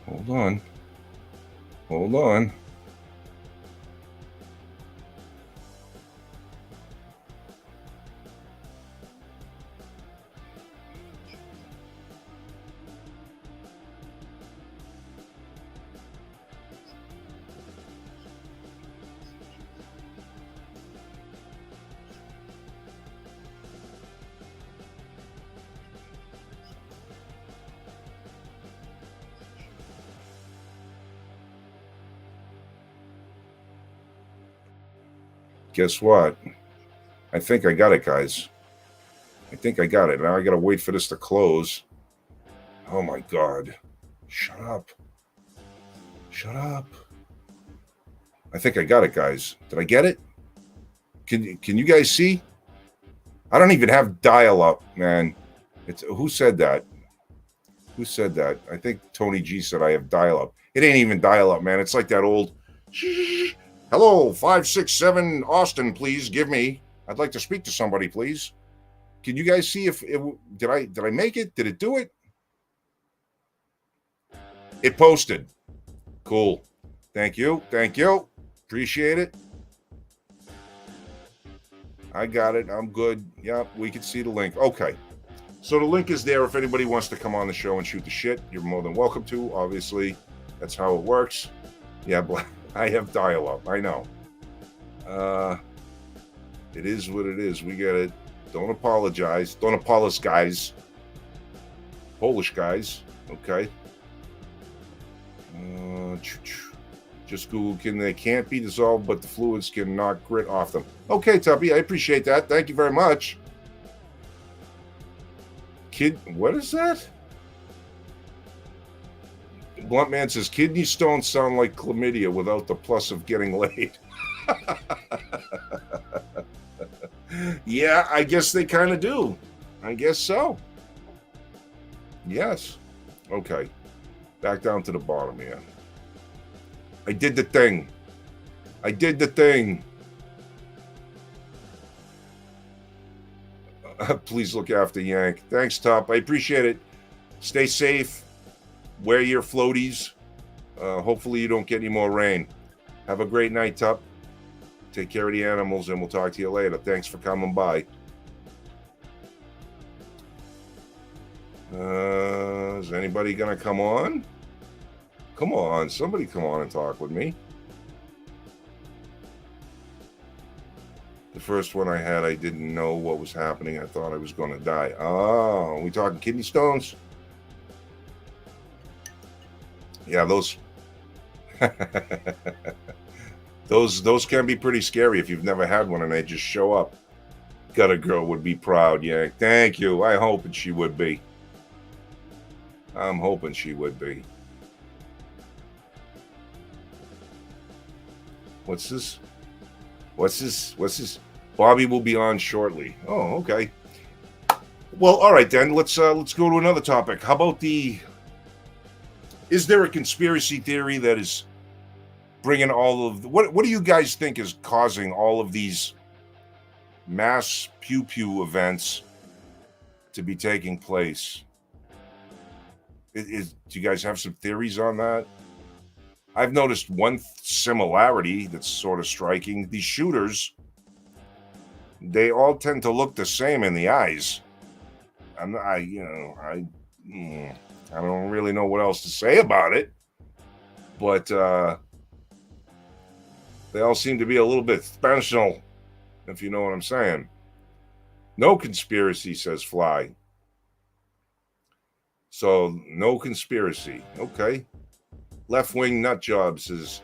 Hold on. Hold on. Guess what? I think I got it, guys. I think I got it. Now I got to wait for this to close. Oh, my God. Shut up. Shut up. I think I got it, guys. Did I get it? Can you guys see? I don't even have dial-up, man. Who said that? Who said that? I think Tony G said I have dial-up. It ain't even dial-up, man. It's like that old... Hello, 567 Austin, please give me. I'd like to speak to somebody, please. Can you guys see if it did I make it? Did it do it? It posted. Cool. Thank you. Thank you. Appreciate it. I got it. I'm good. Yep, we can see the link. Okay. So the link is there. If anybody wants to come on the show and shoot the shit, you're more than welcome to. Obviously, that's how it works. Yeah, I have dial-up. I know. It is what it is. We get it. Don't apologize. Don't apologize. Polish guys. Okay. Just Google, they can't be dissolved, but the fluids can knock grit off them. Okay, Tuppy, I appreciate that. Thank you very much. What is that? Bluntman says, kidney stones sound like chlamydia without the plus of getting laid. Yeah, I guess they kind of do. I guess so. Yes. Okay. Back down to the bottom here. I did the thing. Please look after Yank. Thanks, Top. I appreciate it. Stay safe. Wear your floaties. Hopefully you don't get any more rain. Have a great night, Top. Take care of the animals, and we'll talk to you later. Thanks for coming by. Is anybody going to come on? Come on. Somebody come on and talk with me. The first one I had, I didn't know what was happening. I thought I was going to die. Oh, we talking kidney stones? Yeah, those... Those can be pretty scary if you've never had one and they just show up. Gutter girl would be proud, yeah. Thank you. I'm hoping she would be. What's this? Bobby will be on shortly. Oh, okay. Well, all right then. Let's go to another topic. How about is there a conspiracy theory that is bringing all of what do you guys think is causing all of these mass pew events to be taking place? Do you guys have some theories on that? I've noticed one similarity that's sort of striking. These shooters, they all tend to look the same in the eyes. I don't really know what else to say about it, but they all seem to be a little bit special, if you know what I'm saying. No conspiracy, says Fly. So, no conspiracy. Okay. Left-wing nut job, says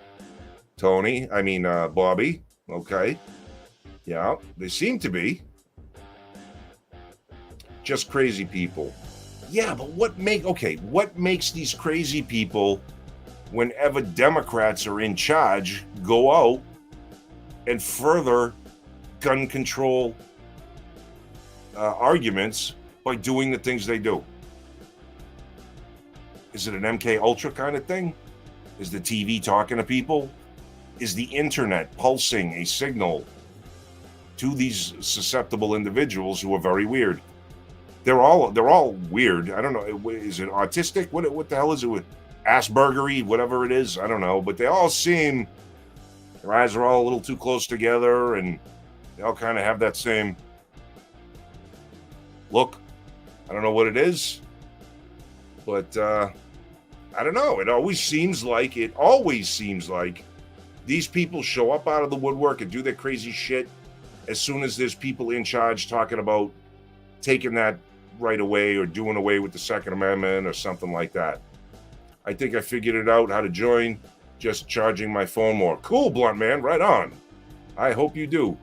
Tony. Bobby. Okay. Yeah, they seem to be. Just crazy people. Yeah, but what makes these crazy people, whenever Democrats are in charge, go out and further gun control arguments by doing the things they do? Is it an MK Ultra kind of thing? Is the TV talking to people? Is the internet pulsing a signal to these susceptible individuals who are very weird? They're all weird. I don't know. Is it autistic? What the hell is it with Aspergery? Whatever it is, I don't know. But they all seem, their eyes are all a little too close together, and they all kind of have that same look. I don't know what it is, but I don't know. It always seems like these people show up out of the woodwork and do their crazy shit as soon as there's people in charge talking about taking that right away or doing away with the Second Amendment or something like that. I think I figured it out how to join, just charging my phone more. Cool, Blunt Man, right on. I hope you do.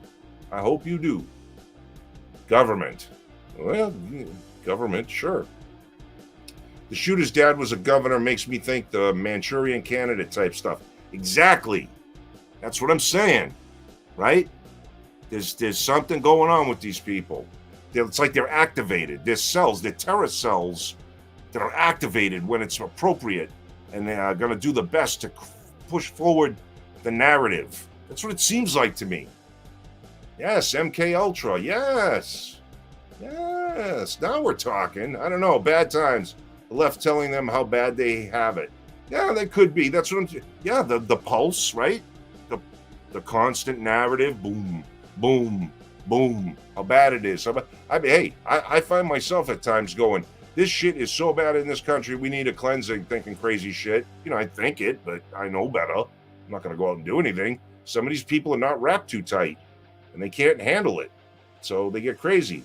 Government. Well, government, sure. The shooter's dad was a governor, makes me think the Manchurian candidate type stuff. Exactly. That's what I'm saying, right? There's something going on with these people. It's like they're activated. There's cells, they're terror cells that are activated when it's appropriate, and they are going to do the best to push forward the narrative. That's what it seems like to me. Yes, MK Ultra. Yes. Now we're talking. I don't know. Bad times. The left telling them how bad they have it. Yeah, they could be. That's what I'm. Yeah, the pulse, right? The constant narrative. Boom, boom, Boom, how bad it is. I mean, hey, I find myself at times going, this shit is so bad in this country, we need a cleansing, thinking crazy shit. You know, I think it, but I know better. I'm not going to go out and do anything. Some of these people are not wrapped too tight, and they can't handle it, so they get crazy.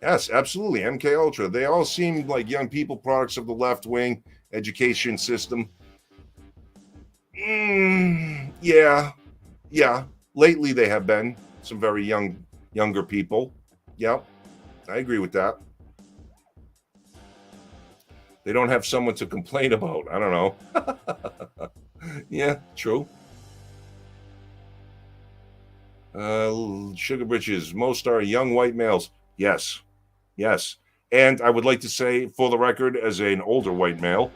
Yes, absolutely. MK Ultra. They all seem like young people, products of the left wing education system. Yeah. Lately, they have been some very younger people. Yep, I agree with that. They don't have someone to complain about. I don't know. Yeah, true. Sugar Britches. Most are young white males. Yes. And I would like to say, for the record, as an older white male,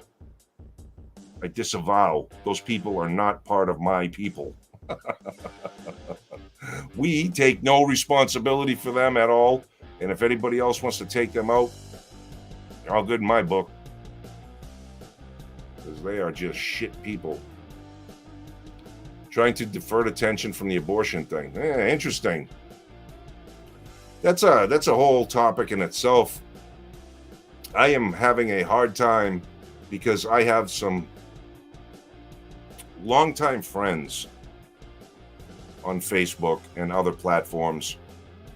I disavow. Those people are not part of my people. We take no responsibility for them at all. And if anybody else wants to take them out, they're all good in my book. Because they are just shit people. Trying to divert attention from the abortion thing. Interesting. That's a whole topic in itself. I am having a hard time because I have some longtime friends on Facebook and other platforms,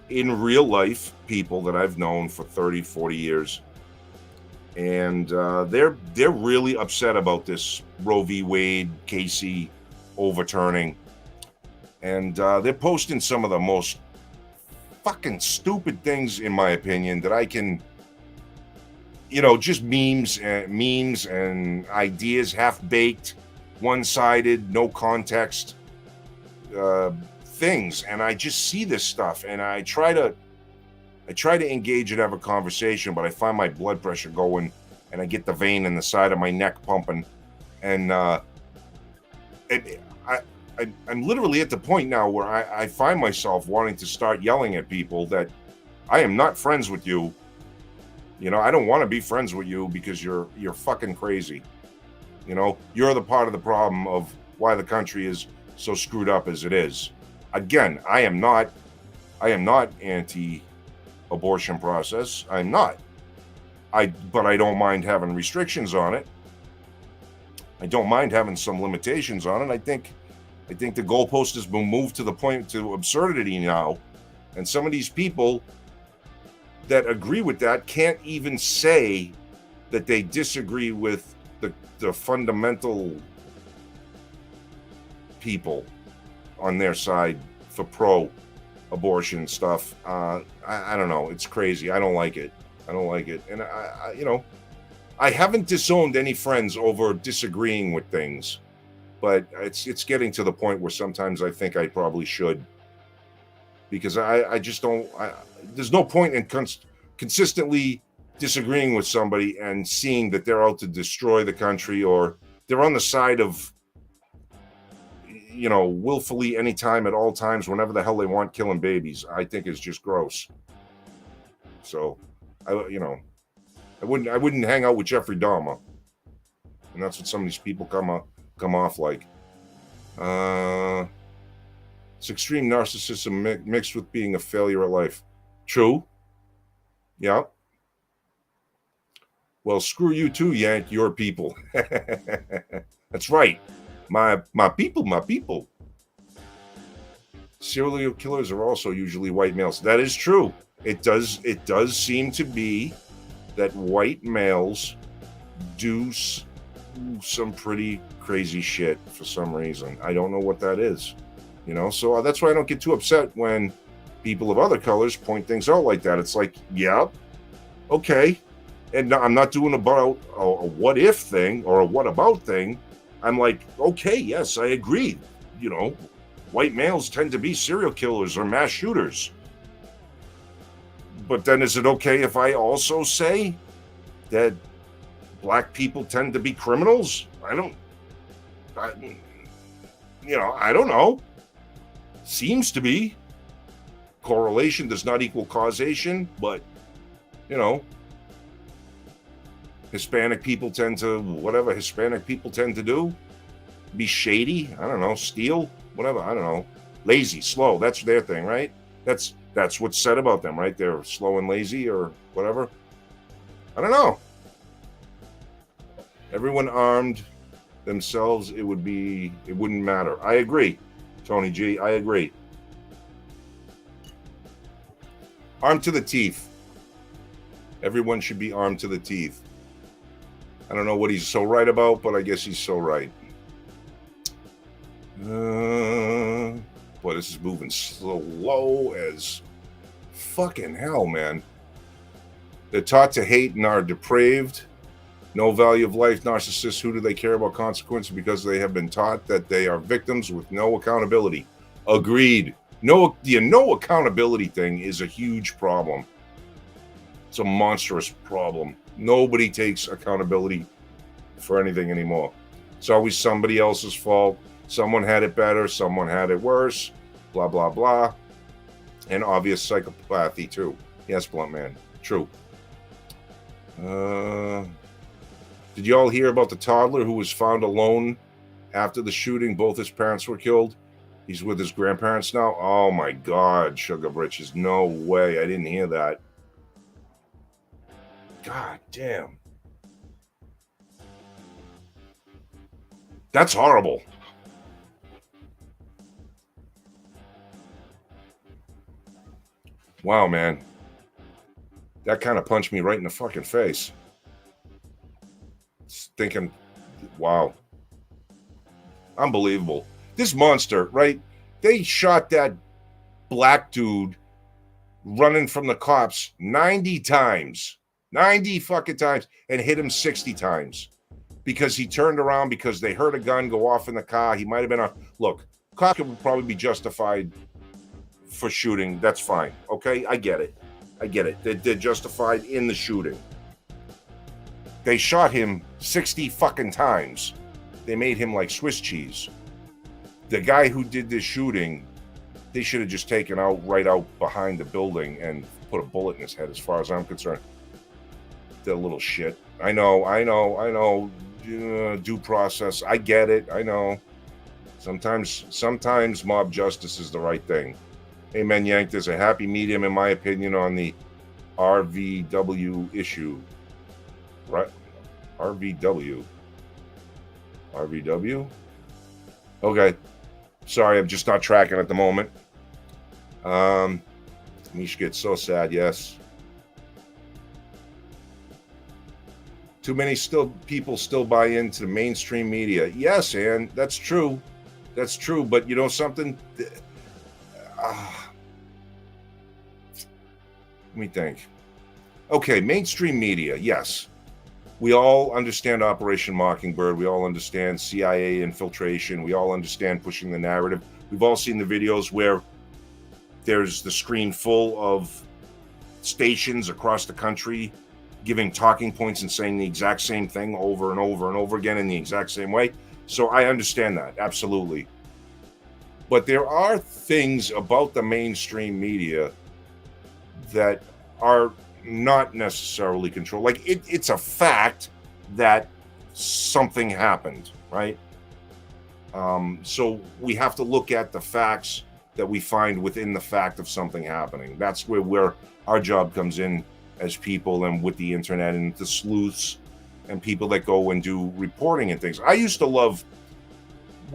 in real life, people that I've known for 30, 40 years. And they're really upset about this Roe v. Wade, Casey overturning. And they're posting some of the most fucking stupid things, in my opinion, that I can, just memes and ideas, half-baked, one-sided, no context things. And I just see this stuff, and I try to engage and have a conversation, but I find my blood pressure going, and I get the vein in the side of my neck pumping, and I'm literally at the point now where I find myself wanting to start yelling at people that I am not friends with you. I don't want to be friends with you because you're fucking crazy. You're the part of the problem of why the country is so screwed up as it is. Again, I am not anti-abortion process. I'm not. But I don't mind having restrictions on it. I don't mind having some limitations on it. I think the goalpost has been moved to the point to absurdity now. And some of these people that agree with that can't even say that they disagree with the fundamental people on their side for pro-abortion stuff. I don't know. It's crazy. I don't like it. And I haven't disowned any friends over disagreeing with things. But it's getting to the point where sometimes I think I probably should, because I just don't. There's no point in consistently disagreeing with somebody and seeing that they're out to destroy the country, or they're on the side of, willfully, anytime, at all times, whenever the hell they want, killing babies. I think it's just gross. So, I wouldn't hang out with Jeffrey Dahmer, and that's what some of these people come off like. It's extreme narcissism mixed with being a failure at life. True. Yeah. Well, screw you too, Yank. Your people. That's right. My people. Serial killers are also usually white males. That is true. It does seem to be that white males do some pretty crazy shit for some reason. I don't know what that is, so that's why I don't get too upset when people of other colors point things out like that. It's like, yeah, okay. And I'm not doing about a what if thing or a what about thing. I'm like, okay, yes, I agree. White males tend to be serial killers or mass shooters. But then is it okay if I also say that black people tend to be criminals? I don't know. Seems to be. Correlation does not equal causation, but, Hispanic people tend to, whatever Hispanic people tend to do, be shady, I don't know, steal, whatever, I don't know. Lazy, slow, that's their thing, right? That's what's said about them, right? They're slow and lazy or whatever. I don't know. Everyone armed themselves, it wouldn't matter. I agree, Tony G. I agree. Armed to the teeth. Everyone should be armed to the teeth. I don't know what he's so right about, but I guess he's so right. Boy, this is moving slow as fucking hell, man. They're taught to hate and are depraved. No value of life, narcissists. Who do they care about consequences? Because they have been taught that they are victims with no accountability. Agreed. No accountability thing is a huge problem. It's a monstrous problem. Nobody takes accountability for anything anymore. It's always somebody else's fault. Someone had it better. Someone had it worse. Blah, blah, blah. And obvious psychopathy, too. Yes, Blunt Man. True. Did you all hear about the toddler who was found alone after the shooting? Both his parents were killed. He's with his grandparents now. Oh, my God, Sugar Britches. No way. I didn't hear that. God damn. That's horrible. Wow, man. That kind of punched me right in the fucking face. Thinking, wow. Unbelievable. This monster, right? They shot that black dude running from the cops 90 times. 90 fucking times, and hit him 60 times because he turned around because they heard a gun go off in the car. He might have been look, cops would probably be justified for shooting. That's fine. Okay, I get it. They're justified in the shooting. They shot him 60 fucking times. They made him like Swiss cheese. The guy who did this shooting, they should have just taken right out behind the building and put a bullet in his head, as far as I'm concerned. They're a little shit. I know. Due process. I get it. I know. Sometimes mob justice is the right thing. Amen, Yank. There's a happy medium, in my opinion, on the RVW issue. Right? RVW? Okay. Sorry, I'm just not tracking at the moment. Mish gets so sad, yes. Too many people still buy into the mainstream media. Yes, and that's true. That's true. But you know something? Let me think. Okay, mainstream media. Yes, we all understand Operation Mockingbird. We all understand CIA infiltration. We all understand pushing the narrative. We've all seen the videos where there's the screen full of stations across the country giving talking points and saying the exact same thing over and over and over again in the exact same way. So I understand that, absolutely. But there are things about the mainstream media that are not necessarily controlled. Like it's a fact that something happened, right? So we have to look at the facts that we find within the fact of something happening. That's where our job comes in as people, and with the internet and the sleuths and people that go and do reporting and things. I used to love,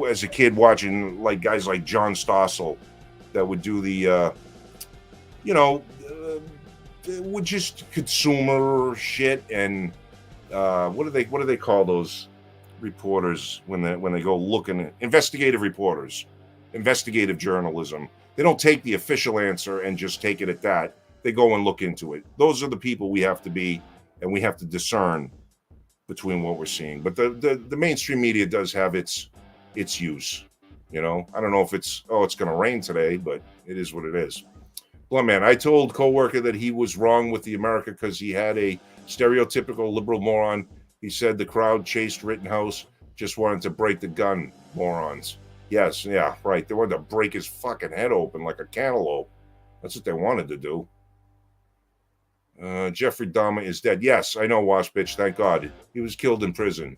as a kid, watching like guys like John Stossel that would do the, would just consumer shit and what do they call those reporters when they go looking at investigative reporters, investigative journalism. They don't take the official answer and just take it at that. They go and look into it. Those are the people we have to be, and we have to discern between what we're seeing. But the mainstream media does have its use. I don't know if it's going to rain today, but it is what it is. Blunt Man, I told coworker that he was wrong with the America because he had a stereotypical liberal moron. He said the crowd chased Rittenhouse, just wanted to break the gun, morons. Yes, yeah, right. They wanted to break his fucking head open like a cantaloupe. That's what they wanted to do. Jeffrey Dahmer is dead. Yes, I know, Wash Bitch. Thank God. He was killed in prison.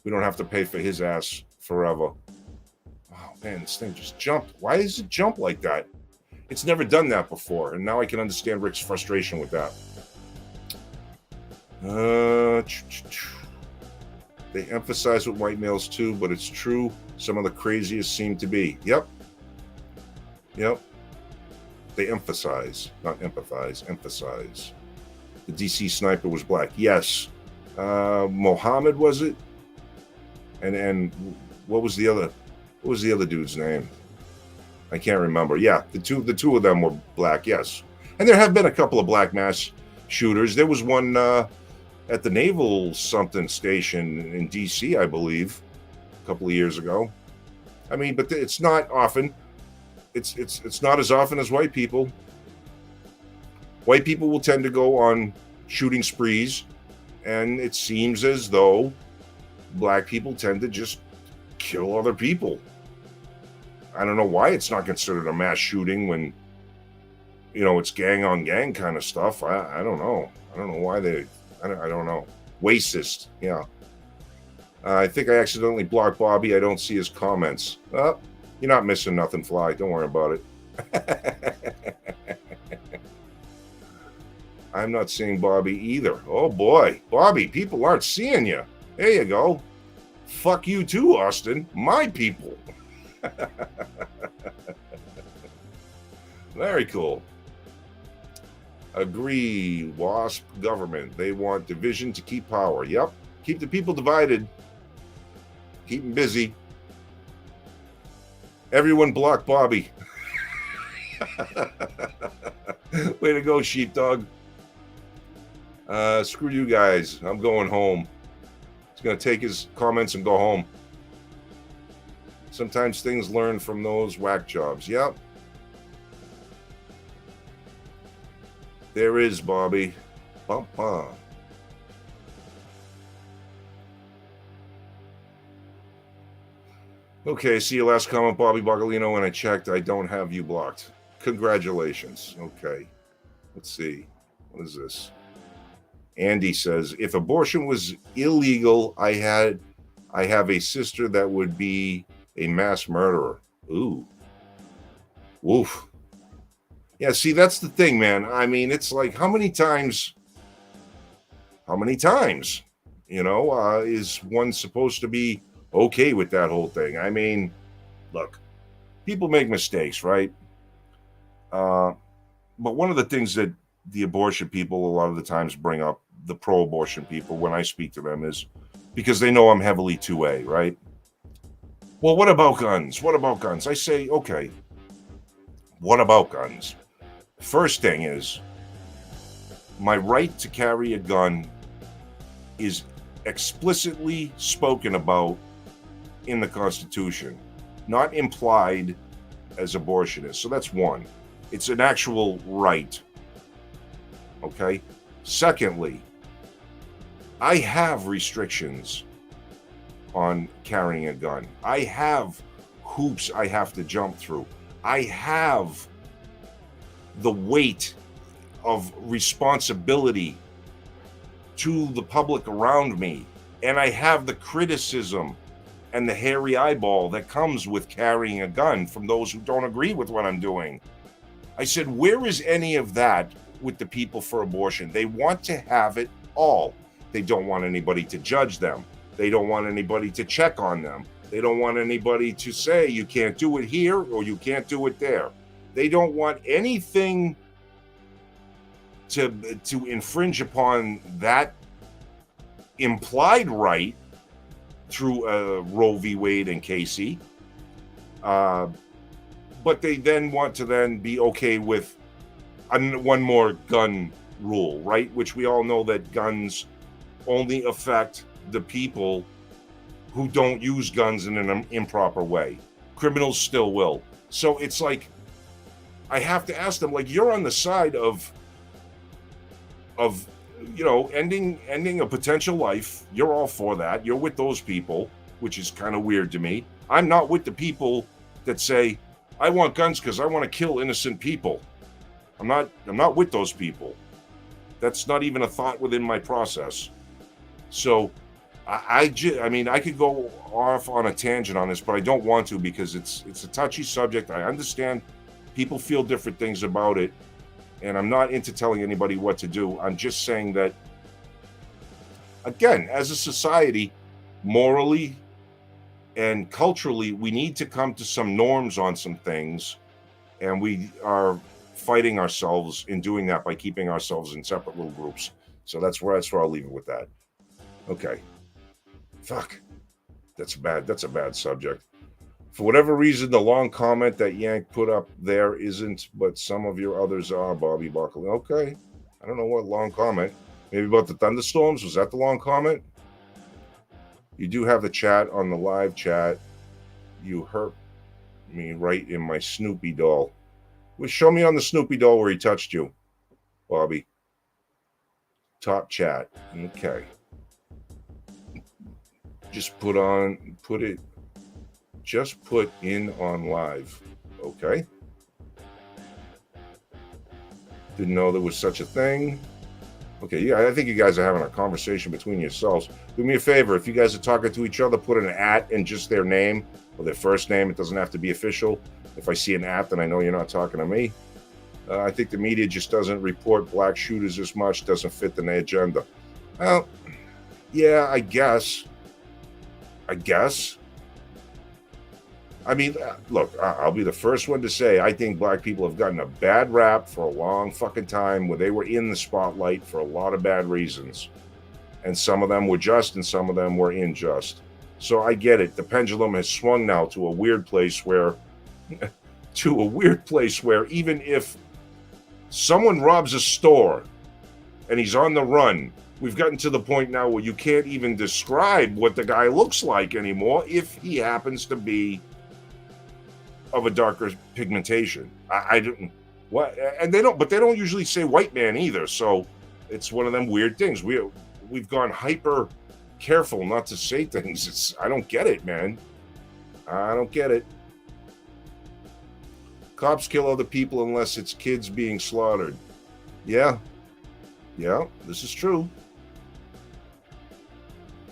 We don't have to pay for his ass forever. Oh, man, this thing just jumped. Why does it jump like that? It's never done that before, and now I can understand Rick's frustration with that. They emphasize with white males too, but it's true. Some of the craziest seem to be. Yep. They emphasize, not empathize, emphasize. The DC sniper was black. Yes. Mohammed, was it? And what was the other dude's name? I can't remember. Yeah, the two of them were black, yes. And there have been a couple of black mass shooters. There was one at the Naval something station in DC, I believe, a couple of years ago. I mean, but it's not often. It's not as often as white people. White people will tend to go on shooting sprees, and it seems as though black people tend to just kill other people. I don't know why it's not considered a mass shooting when, it's gang on gang kind of stuff. I don't know. I don't know why I don't know. Racist. Yeah. I think I accidentally blocked Bobby. I don't see his comments. You're not missing nothing, Fly. Don't worry about it. I'm not seeing Bobby either. Oh boy. Bobby, people aren't seeing you. There you go. Fuck you too, Austin. My people. Very cool. Agree. WASP government. They want division to keep power. Yep. Keep the people divided. Keep them busy. Everyone block Bobby. Way to go, sheepdog. Screw you guys. I'm going home. He's going to take his comments and go home. Sometimes things learn from those whack jobs. Yep. There is Bobby. Bum, bum. Okay, see your last comment, Bobby Bogolino. When I checked, I don't have you blocked. Congratulations. Okay. Let's see. What is this? Andy says, if abortion was illegal, I have a sister that would be a mass murderer. Ooh. Woof. Yeah, see, that's the thing, man. I mean, it's like, how many times, is one supposed to be okay with that whole thing? I mean, look, people make mistakes, right? But one of the things that the abortion people a lot of the times bring up, the pro-abortion people, when I speak to them, is because they know I'm heavily 2A, right? Well, what about guns? What about guns? I say, okay, what about guns? First thing is, my right to carry a gun is explicitly spoken about in the Constitution, not implied as abortion is. So that's one. It's an actual right. Okay? Secondly, I have restrictions on carrying a gun. I have hoops I have to jump through. I have the weight of responsibility to the public around me. And I have the criticism and the hairy eyeball that comes with carrying a gun from those who don't agree with what I'm doing. I said, where is any of that with the people for abortion? They want to have it all. They don't want anybody to judge them. They don't want anybody to check on them. They don't want anybody to say you can't do it here or you can't do it there. They don't want anything to infringe upon that implied right through Roe v. Wade and Casey. But they then want to then be okay with one more gun rule, right? Which we all know that guns only affect the people who don't use guns in an improper way. Criminals still will. So it's like, I have to ask them, like, you're on the side of ending a potential life. You're all for that. You're with those people, which is kind of weird to me. I'm not with the people that say, I want guns because I want to kill innocent people. I'm not with those people. That's not even a thought within my process. So I mean, I could go off on a tangent on this, but I don't want to because it's a touchy subject. I understand People feel different things about it. And I'm not into telling anybody what to do. I'm just saying that, again, as a society, morally and culturally, we need to come to some norms on some things. And we are fighting ourselves in doing that by keeping ourselves in separate little groups. So that's where I'll leave it with that. Okay. Fuck. That's a bad subject. For whatever reason, the long comment that Yank put up there isn't, but some of your others are, Bobby Buckley. Okay. I don't know what long comment. Maybe about the thunderstorms? Was that the long comment? You do have the chat on the live chat. You hurt me right in my Snoopy doll. Well, show me on the Snoopy doll where he touched you, Bobby. Top chat. Okay. Just put in on live. Okay. Didn't know there was such a thing. Okay, yeah, I think you guys are having a conversation between yourselves. Do me a favor, if you guys are talking to each other, put an @ and just their name or their first name. It doesn't have to be official. If I see an @ then I know you're not talking to me. I think the media just doesn't report black shooters as much, doesn't fit in their agenda. Well, yeah, I guess. I mean, look, I'll be the first one to say I think black people have gotten a bad rap for a long fucking time where they were in the spotlight for a lot of bad reasons. And some of them were just and some of them were unjust. So I get it. The pendulum has swung now to a weird place where even if someone robs a store and he's on the run, we've gotten to the point now where you can't even describe what the guy looks like anymore if he happens to be of a darker pigmentation. I don't what, and they don't usually say white man either. So it's one of them weird things. We've gone hyper careful not to say things. I don't get it, man. I don't get it. Cops kill other people unless it's kids being slaughtered. Yeah, this is true.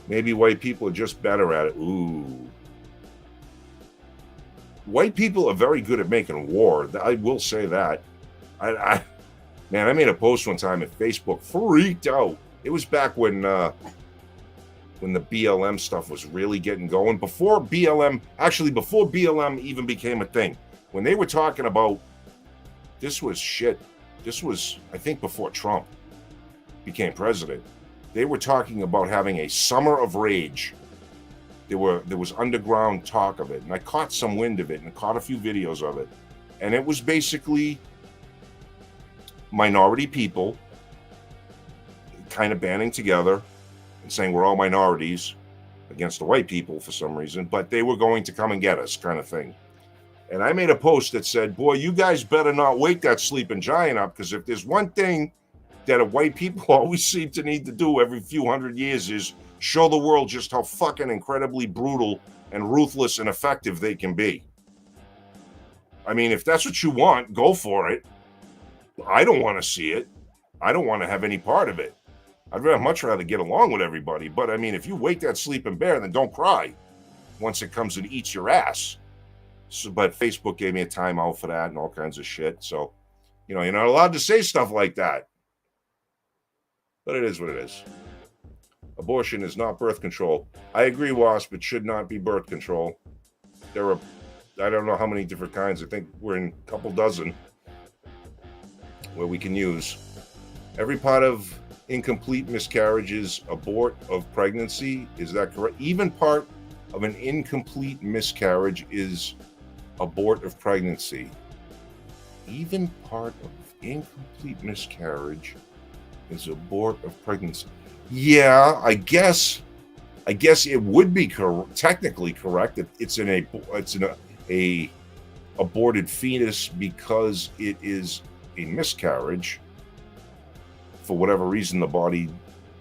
Maybe white people are just better at it. Ooh. White people are very good at making war. I will say that. I made a post one time and Facebook freaked out. It was back when the BLM stuff was really getting going. Before BLM even became a thing. When they were talking about, this was, I think before Trump became president. They were talking about having a summer of rage. There was underground talk of it, and I caught some wind of it and caught a few videos of it. And it was basically minority people kind of banding together and saying we're all minorities against the white people for some reason, but they were going to come and get us kind of thing. And I made a post that said, boy, you guys better not wake that sleeping giant up, because if there's one thing that white people always seem to need to do every few hundred years is show the world just how fucking incredibly brutal and ruthless and effective they can be. I mean, if that's what you want, go for it. I don't want to see it. I don't want to have any part of it. I'd much rather get along with everybody. But I mean, if you wake that sleeping bear, then don't cry once it comes and eats your ass. So, but Facebook gave me a timeout for that and all kinds of shit. So, you're not allowed to say stuff like that. But it is what it is. Abortion is not birth control. I agree, Wasp. It should not be birth control. There are, I don't know how many different kinds. I think we're in a couple dozen where we can use. Every part of incomplete miscarriage is abort of pregnancy. Is that correct? Even part of an incomplete miscarriage is abort of pregnancy. Even part of incomplete miscarriage is abort of pregnancy. Yeah, I guess it would be technically correct. It's an aborted fetus because it is a miscarriage. For whatever reason, the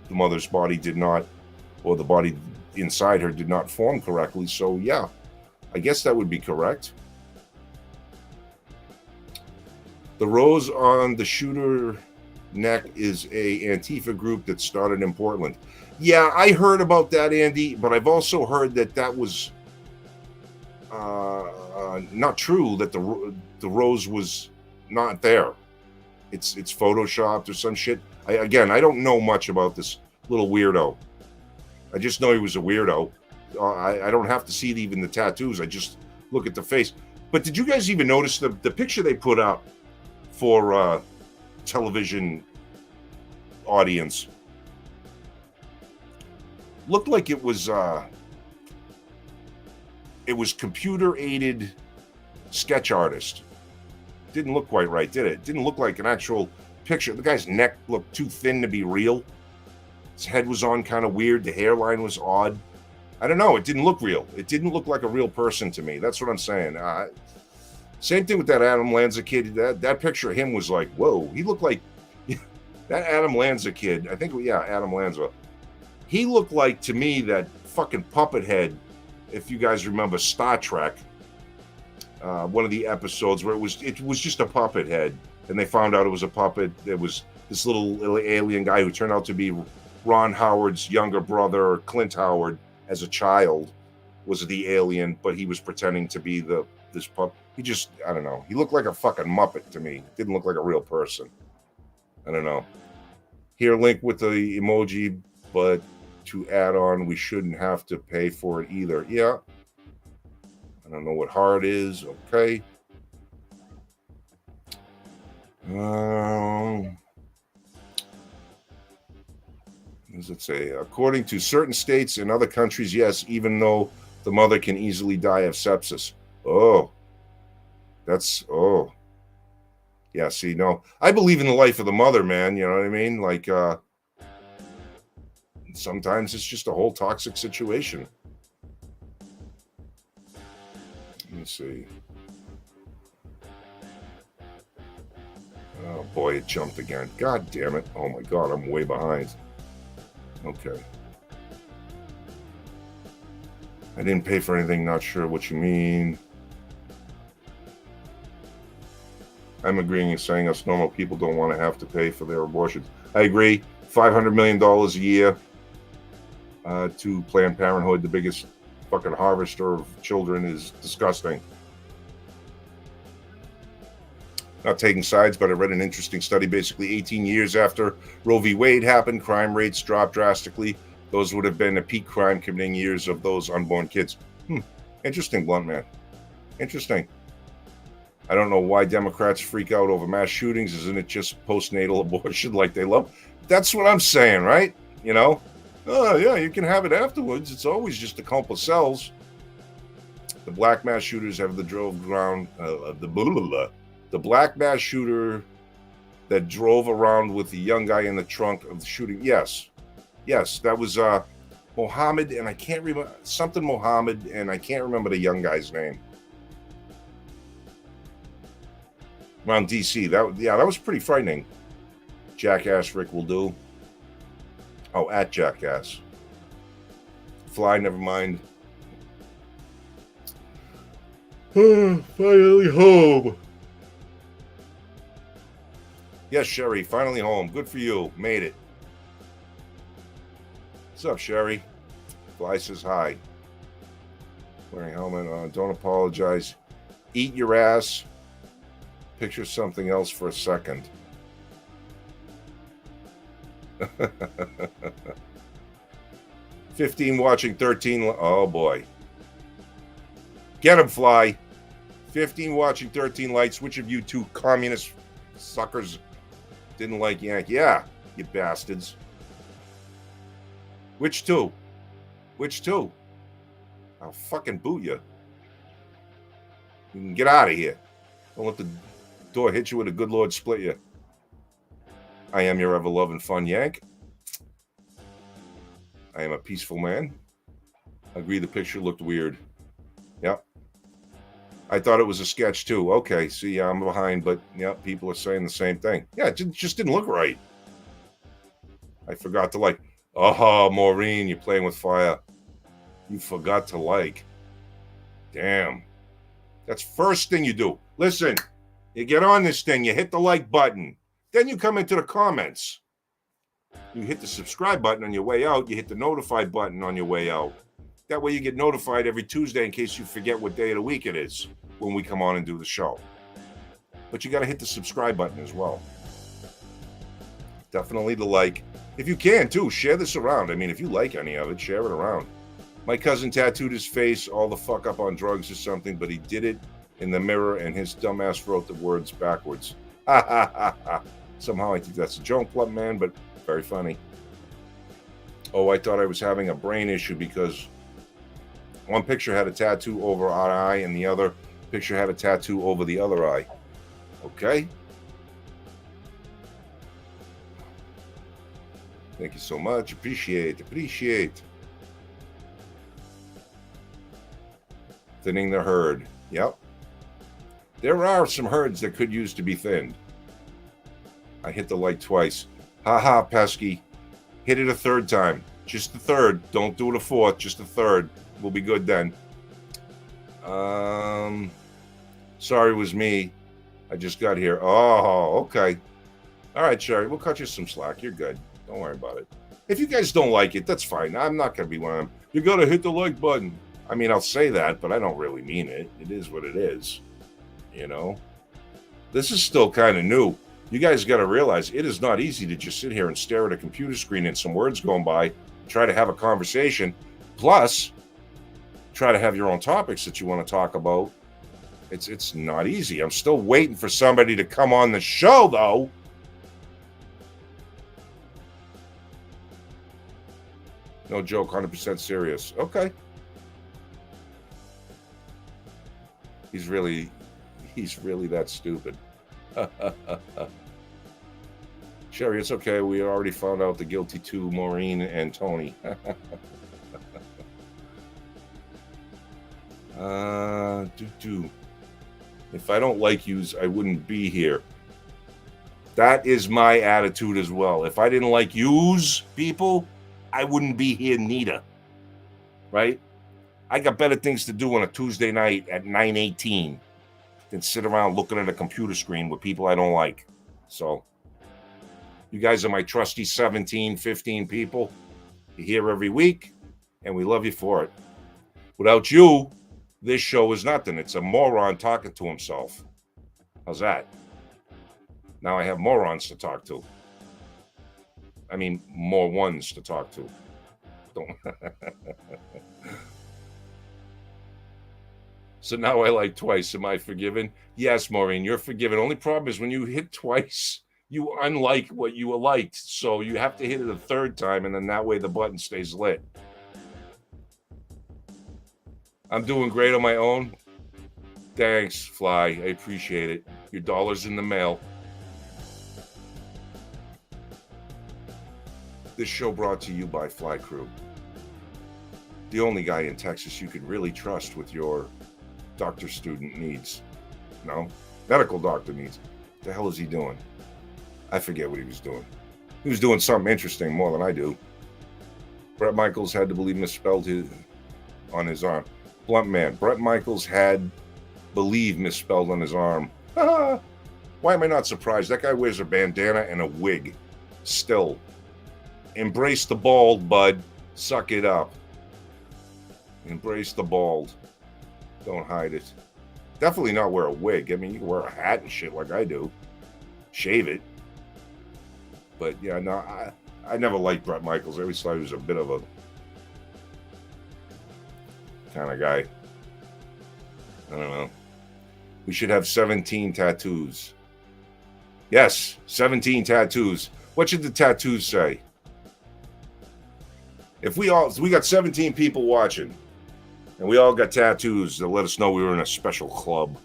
mother's body did not, or the body inside her did not form correctly. So yeah, I guess that would be correct. The rose on the shooter neck is a Antifa group that started in Portland. Yeah, I heard about that, Andy, but I've also heard that was not true that the rose was not there. It's photoshopped or some shit. I don't know much about this little weirdo. I just know he was a weirdo. I don't have to see even the tattoos. I just look at the face. But did you guys even notice the picture they put up for television audience? Looked like it was computer aided sketch artist. Didn't look quite right, did it? Didn't look like an actual picture. The guy's neck looked too thin to be real. His head was on kind of weird. The hairline was odd. I don't know. It didn't look real. It didn't look like a real person to me. That's what I'm saying. Same thing with that Adam Lanza kid. That picture of him was like, whoa. He looked like that Adam Lanza kid. I think, yeah, Adam Lanza. He looked like, to me, that fucking puppet head. If you guys remember Star Trek, one of the episodes where it was just a puppet head, and they found out it was a puppet. There was this little alien guy who turned out to be Ron Howard's younger brother, Clint Howard, as a child, was the alien, but he was pretending to be this puppet. He just, I don't know. He looked like a fucking Muppet to me. Didn't look like a real person. I don't know. Here, link with the emoji, but to add on, we shouldn't have to pay for it either. Yeah. I don't know what hard is. Okay. What does it say? According to certain states and other countries, yes, even though the mother can easily die of sepsis. Oh. Yeah, see, no. I believe in the life of the mother, man. You know what I mean? Like, sometimes it's just a whole toxic situation. Let me see. Oh, boy, it jumped again. God damn it. Oh, my God, I'm way behind. Okay. I didn't pay for anything. Not sure what you mean. I'm agreeing and saying us normal people don't want to have to pay for their abortions. I agree. $500 million a year to Planned Parenthood, the biggest fucking harvester of children, is disgusting. Not taking sides, but I read an interesting study. Basically, 18 years after Roe v. Wade happened, crime rates dropped drastically. Those would have been the peak crime committing years of those unborn kids. Interesting, Blunt Man. Interesting. I don't know why Democrats freak out over mass shootings. Isn't it just postnatal abortion like they love? That's what I'm saying, right? You know? Oh, yeah, you can have it afterwards. It's always just a couple of cells. The black mass shooters have the black mass shooter that drove around with the young guy in the trunk of the shooting. Yes, that was Mohammed, and I can't remember something Mohammed, and I can't remember the young guy's name. Around DC, that was pretty frightening. Jackass Rick will do. Oh, at Jackass. Fly, never mind. Finally home. Yes, Sherry, finally home. Good for you. Made it. What's up, Sherry? Fly says hi. Wearing helmet on. Don't apologize. Eat your ass. Picture something else for a second. 15 watching, 13. Oh boy. Get him, Fly. 15 watching, 13 likes. Which of you two communist suckers didn't like Yank? Yeah, you bastards. Which two? I'll fucking boot you. You can get out of here. Don't let the door hit you with a good Lord split you. I am your ever-loving fun Yank. I am a peaceful man. I agree the picture looked weird. Yep. I thought it was a sketch too. Okay, see, I'm behind, but yeah, people are saying the same thing. Yeah, it just didn't look right. I forgot to like. Oh, Maureen, you're playing with fire. You forgot to like. Damn. That's first thing you do. Listen, you get on this thing, you hit the like button. Then you come into the comments. You hit the subscribe button on your way out. You hit the notify button on your way out. That way you get notified every Tuesday in case you forget what day of the week it is when we come on and do the show. But you got to hit the subscribe button as well. Definitely the like. If you can, too, share this around. I mean, if you like any of it, share it around. My cousin tattooed his face all the fuck up on drugs or something, but he did it in the mirror and his dumbass wrote the words backwards. Ha ha ha ha. Somehow I think that's a joke, Club Man, but very funny. Oh, I thought I was having a brain issue because one picture had a tattoo over one eye and the other picture had a tattoo over the other eye. Okay. Thank you so much. Appreciate. Thinning the herd. Yep. There are some herds that could use to be thinned. I hit the like twice. Ha, pesky. Hit it a third time. Just the third. Don't do it a fourth. Just the third. We'll be good then. Sorry it was me. I just got here. Oh, okay. All right, Sherry. We'll cut you some slack. You're good. Don't worry about it. If you guys don't like it, that's fine. I'm not going to be one of them. You got to hit the like button. I mean, I'll say that, but I don't really mean it. It is what it is. You know? This is still kind of new. You guys got to realize it is not easy to just sit here and stare at a computer screen and some words going by, try to have a conversation, plus try to have your own topics that you want to talk about. It's not easy. I'm still waiting for somebody to come on the show, though. No joke, 100% serious. Okay. He's really that stupid. Sherry, it's okay. We already found out the guilty two, Maureen and Tony. If I don't like yous, I wouldn't be here. That is my attitude as well. If I didn't like yous, people, I wouldn't be here neither. Right? I got better things to do on a Tuesday night at 9:18 than sit around looking at a computer screen with people I don't like. So, you guys are my trusty 17, 15 people. You're here every week, and we love you for it. Without you, this show is nothing. It's a moron talking to himself. How's that? Now I have morons to talk to. I mean, more ones to talk to. Don't. So now I like twice. Am I forgiven? Yes, Maureen, you're forgiven. Only problem is when you hit twice, you unlike what you liked. So you have to hit it a third time, and then that way the button stays lit. I'm doing great on my own. Thanks, Fly. I appreciate it. Your $1's in the mail. This show brought to you by Fly Crew. The only guy in Texas you could really trust with your doctor-student needs. No? Medical doctor needs. What the hell is he doing? I forget what he was doing. He was doing something interesting more than I do. Bret Michaels had to believe misspelled on his arm. Blunt man. Bret Michaels had believe misspelled on his arm. Why am I not surprised? That guy wears a bandana and a wig. Still. Embrace the bald, bud. Suck it up. Embrace the bald. Don't hide it. Definitely not wear a wig. I mean, you can wear a hat and shit like I do. Shave it. But yeah, no, I never liked Bret Michaels. I always thought he was a bit of a kind of guy. I don't know. We should have 17 tattoos. Yes, 17 tattoos. What should the tattoos say? If we got 17 people watching, and we all got tattoos that let us know we were in a special club.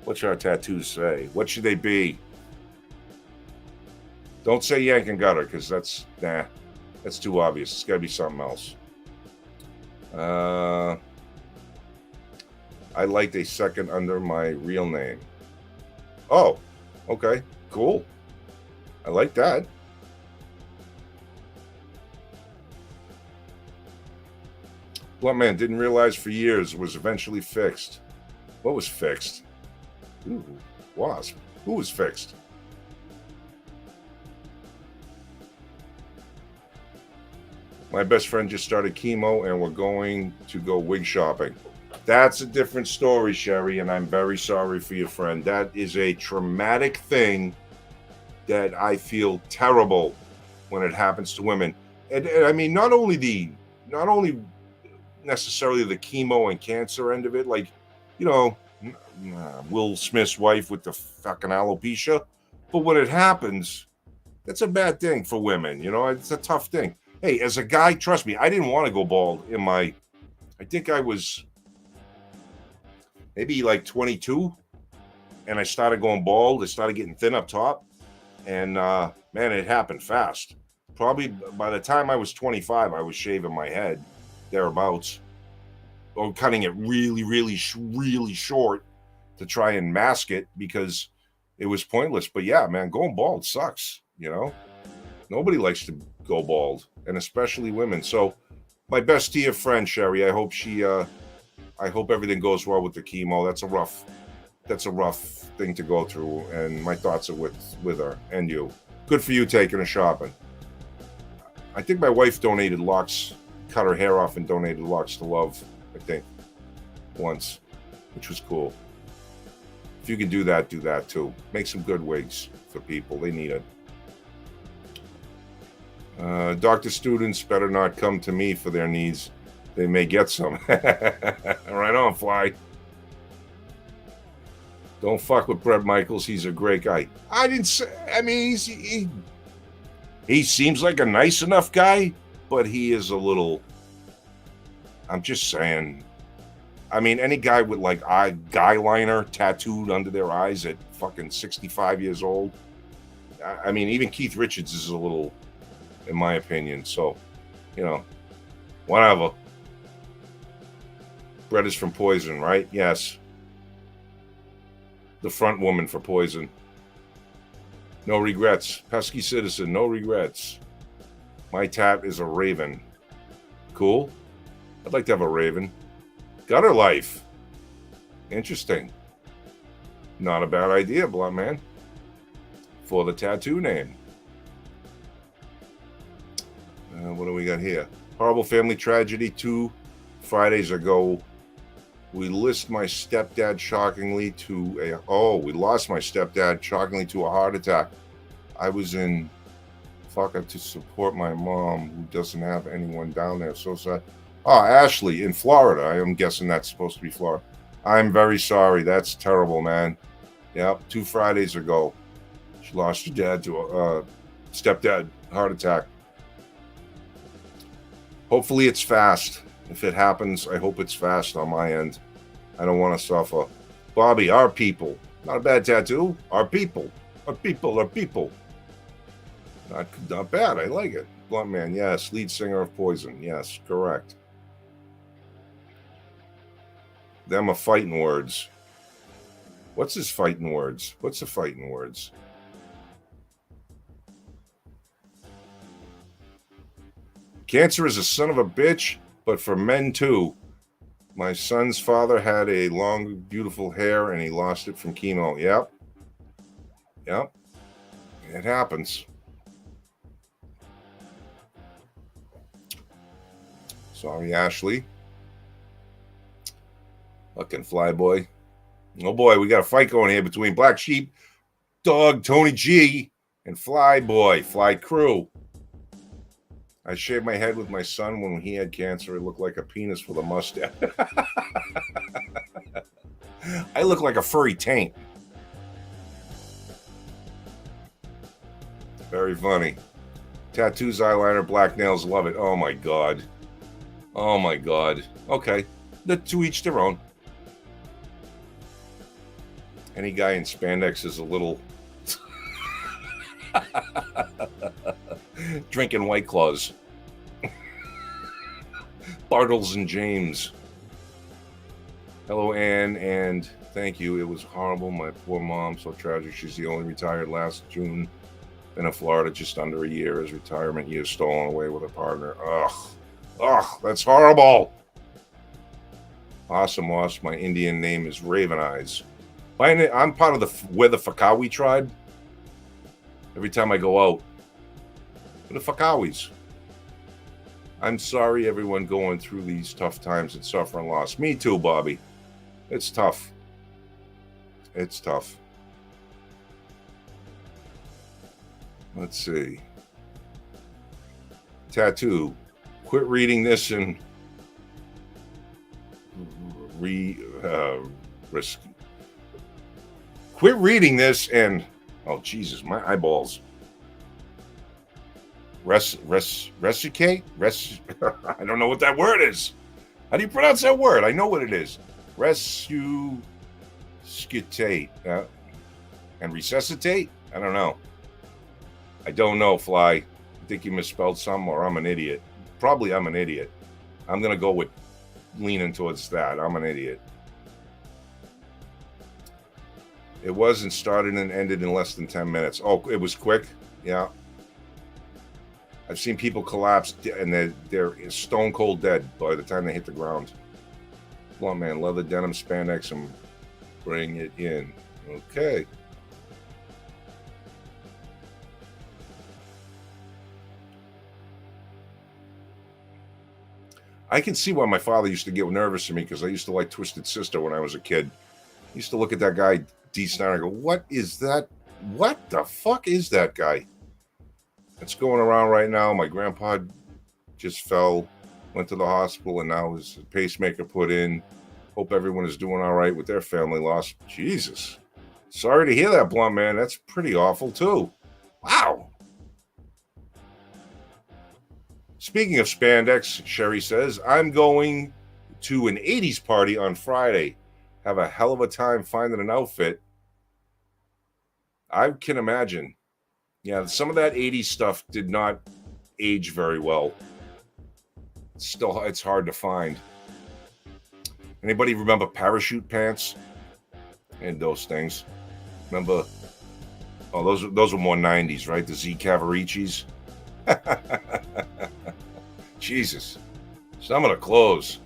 What should our tattoos say? What should they be? Don't say yank and gutter, because that's too obvious. It's got to be something else. I liked a second under my real name. Oh, okay, cool. I like that. Blunt man didn't realize for years was eventually fixed. What was fixed? Ooh, wasp. Who was fixed? My best friend just started chemo and we're going to go wig shopping. That's a different story, Sherry, and I'm very sorry for your friend. That is a traumatic thing that I feel terrible when it happens to women. And I mean, not only necessarily the chemo and cancer end of it, like, you know, Will Smith's wife with the fucking alopecia. But when it happens, that's a bad thing for women. You know, it's a tough thing. Hey, as a guy, trust me, I didn't want to go bald I think I was maybe like 22 and I started going bald. I started getting thin up top. And man, it happened fast. Probably by the time I was 25, I was shaving my head thereabouts, or cutting it really, really, really short to try and mask it because it was pointless. But yeah, man, going bald sucks. You know, nobody likes to go bald, and especially women. So my best to your friend, Sherry. I hope everything goes well with the chemo. That's a rough thing to go through, and my thoughts are with her and you. Good for you taking her shopping. I think my wife donated locks, cut her hair off and donated locks to Love, I think, once, which was cool. If you can do that too. Make some good wigs for people. They need it. Doctor students better not come to me for their needs. They may get some. Right on, Fly. Don't fuck with Brett Michaels. He's a great guy. I didn't say. I mean, he seems like a nice enough guy, but he is a little. I'm just saying. I mean, any guy with like guy liner tattooed under their eyes at fucking 65 years old. I mean, even Keith Richards is a little, in my opinion. So, you know, whatever. Brett is from Poison, right? Yes. The front woman for Poison. No regrets. Pesky Citizen, no regrets. My tat is a raven. Cool. I'd like to have a raven. Gutter Life. Interesting. Not a bad idea, Blunt Man. For the tattoo name. What do we got here? Horrible family tragedy 2 Fridays ago. We lost my stepdad shockingly to a heart attack. I was in fucker to support my mom who doesn't have anyone down there. So sad. Oh, Ashley in Florida. I am guessing that's supposed to be Florida. I'm very sorry. That's terrible, man. Yep, 2 Fridays ago. She lost her dad to a stepdad heart attack. Hopefully it's fast. If it happens, I hope it's fast on my end. I don't want to suffer. Bobby, our people. Not a bad tattoo. Our people. Our people. Our people. Not bad. I like it. Blunt Man, yes. Lead singer of Poison. Yes, correct. Them are fighting words. What's his fighting words? What's the fighting words? Cancer is a son of a bitch, but for men too. My son's father had a long, beautiful hair, and he lost it from chemo. Yep. Yep. It happens. Sorry, Ashley. Fucking Flyboy. Oh boy, we got a fight going here between Black Sheep, Dog, Tony G, and Flyboy, Fly Crew. I shaved my head with my son when he had cancer. It looked like a penis with a mustache. I look like a furry taint. Very funny. Tattoos, eyeliner, black nails, love it. Oh my God. Oh my God. Okay. To each their own. Any guy in spandex is a little drinking White Claws. Bartles and James. Hello, Ann, and thank you. It was horrible. My poor mom, so tragic. She's the only retired last June. Been in Florida just under a year. His retirement year stolen away with a partner. Ugh, that's horrible. Awesome Moss. My Indian name is Raven Eyes. I'm part of the Fakawi tribe. Every time I go out, the Fakawis. I'm sorry, everyone going through these tough times and suffering loss. Me too, Bobby. It's tough. It's tough. Let's see. Tattoo. Quit reading this and risk. Quit reading this and oh Jesus, my eyeballs. Resuscitate? I don't know what that word is. How do you pronounce that word? I know what it is. Resuscitate and resuscitate? I don't know. I don't know, Fly. I think you misspelled something, or I'm an idiot. Probably I'm an idiot. I'm going to go with leaning towards that. I'm an idiot. It wasn't started and ended in less than 10 minutes. Oh, it was quick? Yeah. I've seen people collapse and they're stone cold dead by the time they hit the ground. Come on, man. Leather, denim, spandex, and bring it in. Okay. I can see why my father used to get nervous of me, because I used to like Twisted Sister when I was a kid. I used to look at that guy, D. Snyder, and go, what is that? What the fuck is that guy? It's going around right now. My grandpa just fell, went to the hospital, and now his pacemaker put in. Hope everyone is doing all right with their family loss. Jesus. Sorry to hear that, Blunt Man. That's pretty awful, too. Wow. Speaking of spandex, Sherry says, I'm going to an 80s party on Friday. Have a hell of a time finding an outfit. I can imagine. Yeah, some of that 80s stuff did not age very well. Still, it's hard to find. Anybody remember parachute pants? And those things. Remember? Oh, those were more 90s, right? The Z Cavaricis. Jesus. Some of the clothes.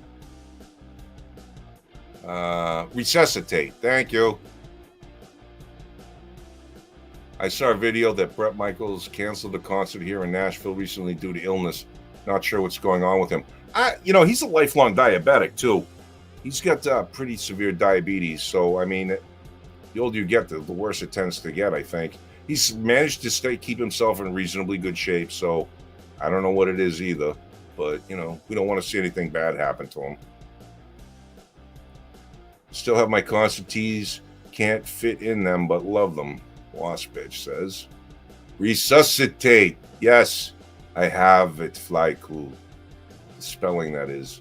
Resuscitate. Thank you. I saw a video that Bret Michaels canceled a concert here in Nashville recently due to illness. Not sure what's going on with him. He's a lifelong diabetic, too. He's got pretty severe diabetes. So, I mean, the older you get, the worse it tends to get, I think. He's managed to keep himself in reasonably good shape. So, I don't know what it is either. But, we don't want to see anything bad happen to him. Still have my concert tees. Can't fit in them, but love them. Wasp bitch says. Resuscitate. Yes, I have it. Fly cool. The spelling, that is.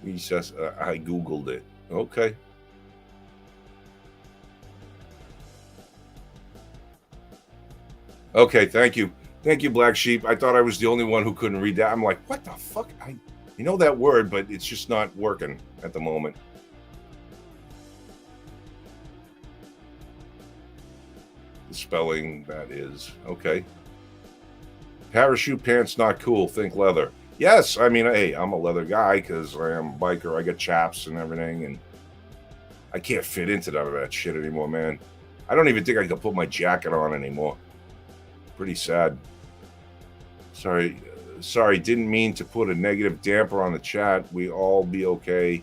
I Googled it. Okay. Okay, thank you. Thank you, Black Sheep. I thought I was the only one who couldn't read that. I'm like, what the fuck? You know that word, but it's just not working at the moment. The spelling, that is. Okay. Parachute pants, not cool. Think leather. Yes, I mean, hey, I'm a leather guy because I am a biker. I got chaps and everything, and I can't fit into none of that shit anymore, man. I don't even think I can put my jacket on anymore. Pretty sad. Sorry, didn't mean to put a negative damper on the chat. We all be okay,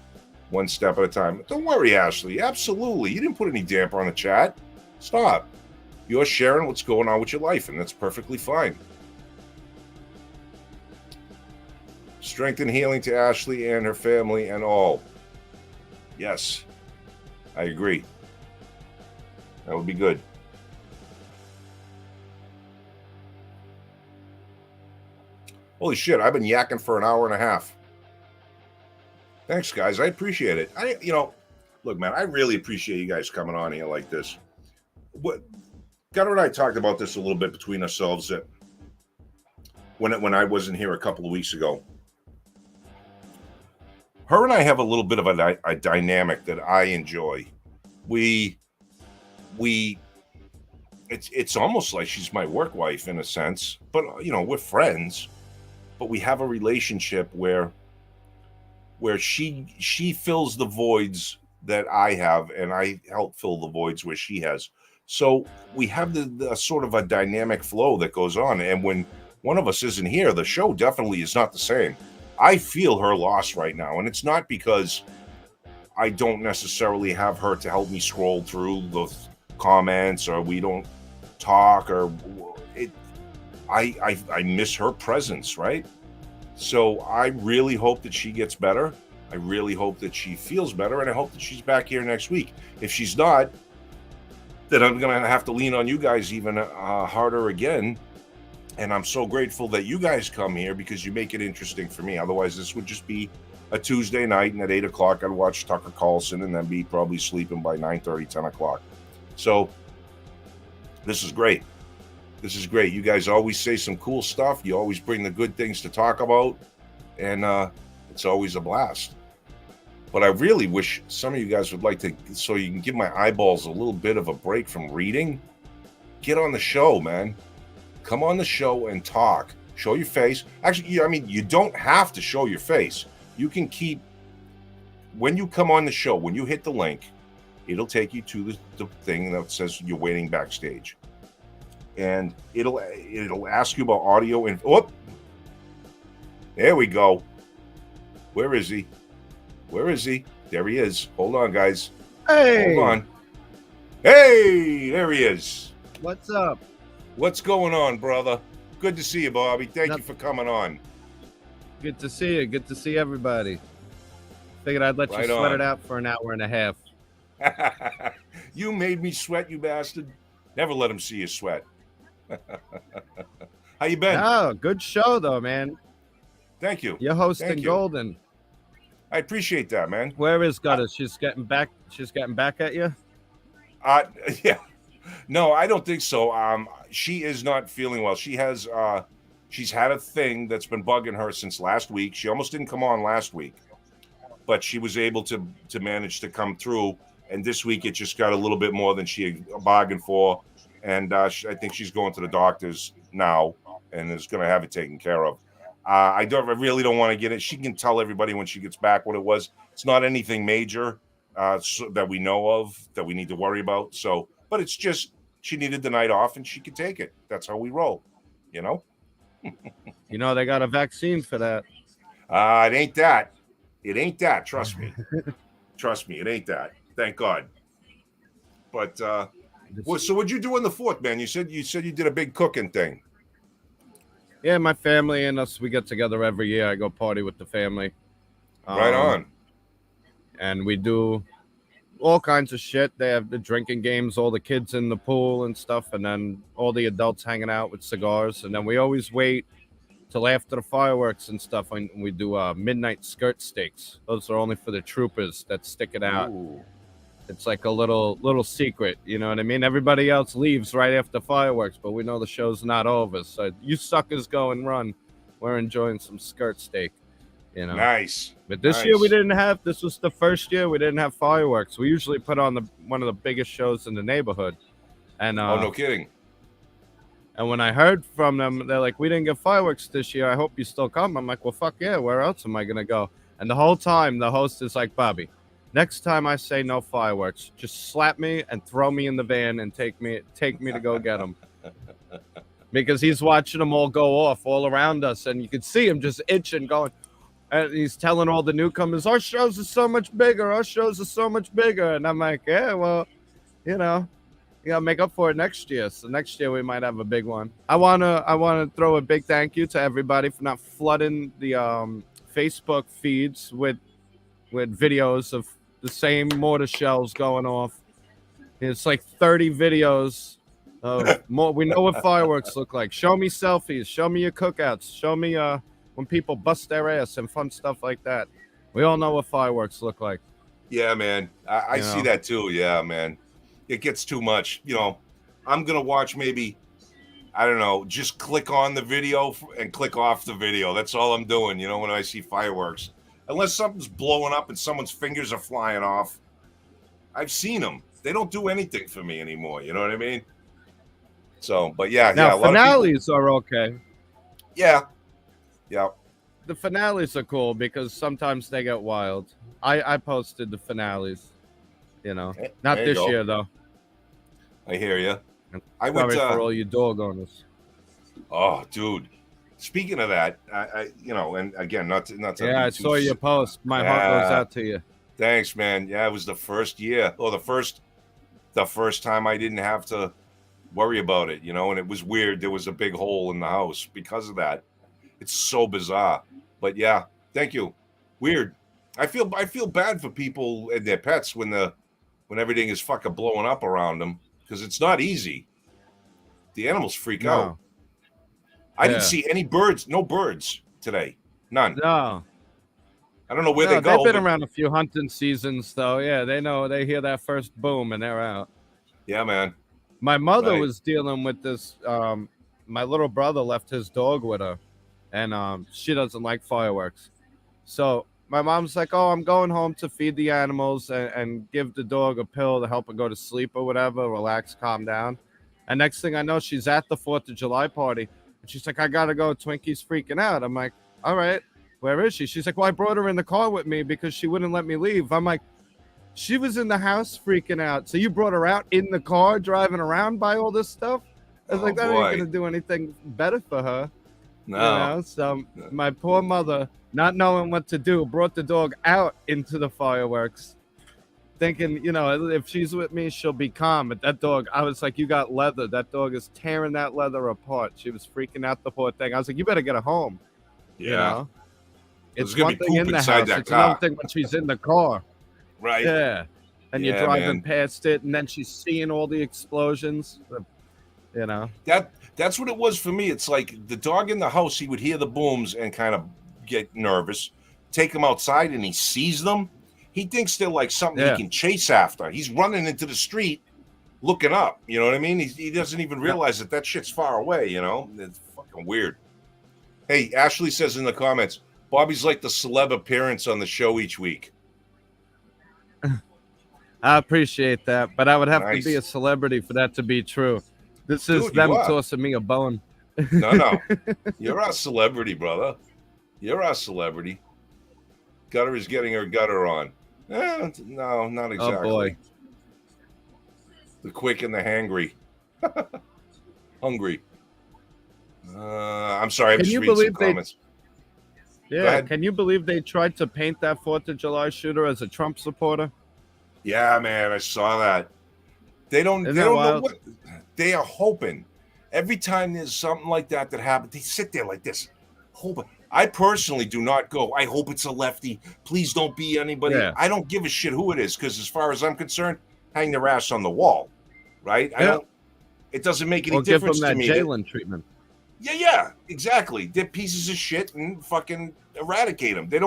one step at a time. Don't worry, Ashley. Absolutely. You didn't put any damper on the chat. Stop. You're sharing what's going on with your life, and that's perfectly fine. Strength and healing to Ashley and her family and all. Yes, I agree. That would be good. Holy shit, I've been yakking for an hour and a half. Thanks, guys. I appreciate it. Look, man, I really appreciate you guys coming on here like this. Gutter and I talked about this a little bit between ourselves that when I wasn't here a couple of weeks ago. Her and I have a little bit of a dynamic that I enjoy. It's almost like she's my work wife in a sense, but we're friends. But we have a relationship where she fills the voids that I have, and I help fill the voids where she has. So we have the sort of a dynamic flow that goes on. And when one of us isn't here, the show definitely is not the same. I feel her loss right now, and it's not because I don't necessarily have her to help me scroll through the comments, or we don't talk, or it. I miss her presence, right? So I really hope that she gets better. I really hope that she feels better, and I hope that she's back here next week. If she's not, then I'm going to have to lean on you guys even harder again. And I'm so grateful that you guys come here, because you make it interesting for me. Otherwise, this would just be a Tuesday night, and at 8 o'clock, I'd watch Tucker Carlson and then be probably sleeping by 9:30, 10 o'clock. So this is great. This is great. You guys always say some cool stuff. You always bring the good things to talk about, and it's always a blast. But I really wish some of you guys would like to, so you can give my eyeballs a little bit of a break from reading. Get on the show, man. Come on the show and talk. Show your face. Actually, I mean, you don't have to show your face. You can keep, when you come on the show, when you hit the link, it'll take you to the thing that says you're waiting backstage. And it'll ask you about audio and there we go. Where is he? Where is he? There he is. Hold on, guys. Hey. Hold on. Hey, there he is. What's up? What's going on, brother? Good to see you, Bobby. Thank you for coming on. Good to see you. Good to see everybody. Figured I'd let you sweat it out for an hour and a half. You made me sweat, you bastard. Never let him see you sweat. How you been? Oh, good show though, man. Thank you. You're hosting Golden. I appreciate that, man. Where is Gutter? She's getting back at you? Yeah. No, I don't think so. She is not feeling well. She has she's had a thing that's been bugging her since last week. She almost didn't come on last week, but she was able to manage to come through. And this week it just got a little bit more than she bargained for. And I think she's going to the doctors now and is going to have it taken care of. I really don't want to get it. She can tell everybody when she gets back what it was. It's not anything major that we know of that we need to worry about. So, but it's just she needed the night off and she could take it. That's how we roll, you know? You know, they got a vaccine for that. It ain't that. It ain't that. Trust me. Trust me. It ain't that. Thank God. But so what'd you do on the 4th, man? You said you did a big cooking thing. Yeah, my family and us, we get together every year. I go party with the family. Right on. And we do all kinds of shit. They have the drinking games, all the kids in the pool and stuff, and then all the adults hanging out with cigars. And then we always wait till after the fireworks and stuff, and we do midnight skirt steaks. Those are only for the troopers that stick it out. Ooh. It's like a little secret, you know what I mean? Everybody else leaves right after fireworks, but we know the show's not over. So you suckers go and run. We're enjoying some skirt steak, you know. Nice. But this year we didn't have. This was the first year we didn't have fireworks. We usually put on one of the biggest shows in the neighborhood. And oh, no kidding. And when I heard from them, they're like, "We didn't get fireworks this year. I hope you still come." I'm like, "Well, fuck yeah. Where else am I gonna go?" And the whole time, the host is like, "Bobby, next time I say no fireworks, just slap me and throw me in the van and take me to go get them." Because he's watching them all go off all around us, and you could see him just itching, going. And he's telling all the newcomers, "Our shows are so much bigger. Our shows are so much bigger." And I'm like, "Yeah, well, you know, you gotta make up for it next year. So next year we might have a big one." I wanna throw a big thank you to everybody for not flooding the Facebook feeds with videos of the same mortar shells going off. It's like 30 videos of more. We know what fireworks look like. Show me selfies. Show me your cookouts. Show me when people bust their ass and fun stuff like that. We all know what fireworks look like. Yeah, man. I see that too. Yeah, man. It gets too much. You know, I'm going to watch maybe, I don't know, just click on the video and click off the video. That's all I'm doing, you know, when I see fireworks. Unless something's blowing up and someone's fingers are flying off. I've seen them. They don't do anything for me anymore. You know what I mean? So, but yeah. Now, a lot finales are okay. Yeah. Yeah. The finales are cool because sometimes they get wild. I posted the finales, you know. Not this year, though. I hear you. Sorry for all you dog owners. Oh, dude. Speaking of that, and again, not to Yeah, I be saw your too. post. My heart goes out to you. Thanks, man. Yeah, it was the first year, or the first time I didn't have to worry about it, and it was weird. There was a big hole in the house because of that. It's so bizarre, but yeah, thank you. Weird. I feel bad for people and their pets when everything is fucking blowing up around them, because it's not easy. The animals freak out. No. I didn't see any birds. No birds today. None. No. I don't know where No, they go. they've been around a few hunting seasons, though. Yeah, they know. They hear that first boom and they're out. Yeah, man. My mother Right. was dealing with this. My little brother left his dog with her, and she doesn't like fireworks. So my mom's like, "Oh, I'm going home to feed the animals and give the dog a pill to help her go to sleep or whatever, relax, calm down." And next thing I know, she's at the 4th of July party, and she's like, "I gotta go. Twinkie's freaking out." I'm like, "All right, where is she?" She's like, "Well, I brought her in the car with me because she wouldn't let me leave." I'm like, "She was in the house freaking out. So you brought her out in the car, driving around by all this stuff?" I was like, "That ain't gonna do anything better for her." No. So my poor mother, not knowing what to do, brought the dog out into the fireworks, thinking, if she's with me, she'll be calm. But that dog, I was like, "You got leather." That dog is tearing that leather apart. She was freaking out, the poor thing. I was like, "You better get her home." Yeah. It's gonna one be thing in poop the inside house. that It's car. another thing when she's in the car. Right. Yeah. And you're Yeah, driving man. past it, and then she's seeing all the explosions. That's what it was for me. It's like the dog in the house, he would hear the booms and kind of get nervous. Take him outside and he sees them. He thinks they're like something he can chase after. He's running into the street looking up. You know what I mean? He doesn't even realize that shit's far away, It's fucking weird. Hey, Ashley says in the comments, Bobby's like the celeb appearance on the show each week. I appreciate that, but I would have Nice. to be a celebrity for that to be true. This is Dude, them you are. tossing me a bone. No. You're our celebrity, brother. You're our celebrity. Gutter is getting her gutter on. No, not exactly. Oh, boy. The quick and the hangry. Hungry. I'm sorry. I'm Can just you reading some believe they- comments. Yeah, can you believe they tried to paint that 4th of July shooter as a Trump supporter? Yeah, man, I saw that. They don't Isn't that know wild? what they are hoping. Every time there's something like that happens, they sit there like this, hoping. I personally do not go, "I hope it's a lefty. Please don't be anybody." Yeah. I don't give a shit who it is, because as far as I'm concerned, hang their ass on the wall, right? Yeah. It doesn't make any Or give them difference to that me. Jalen treatment. Yeah, exactly. They're pieces of shit, and fucking eradicate them. They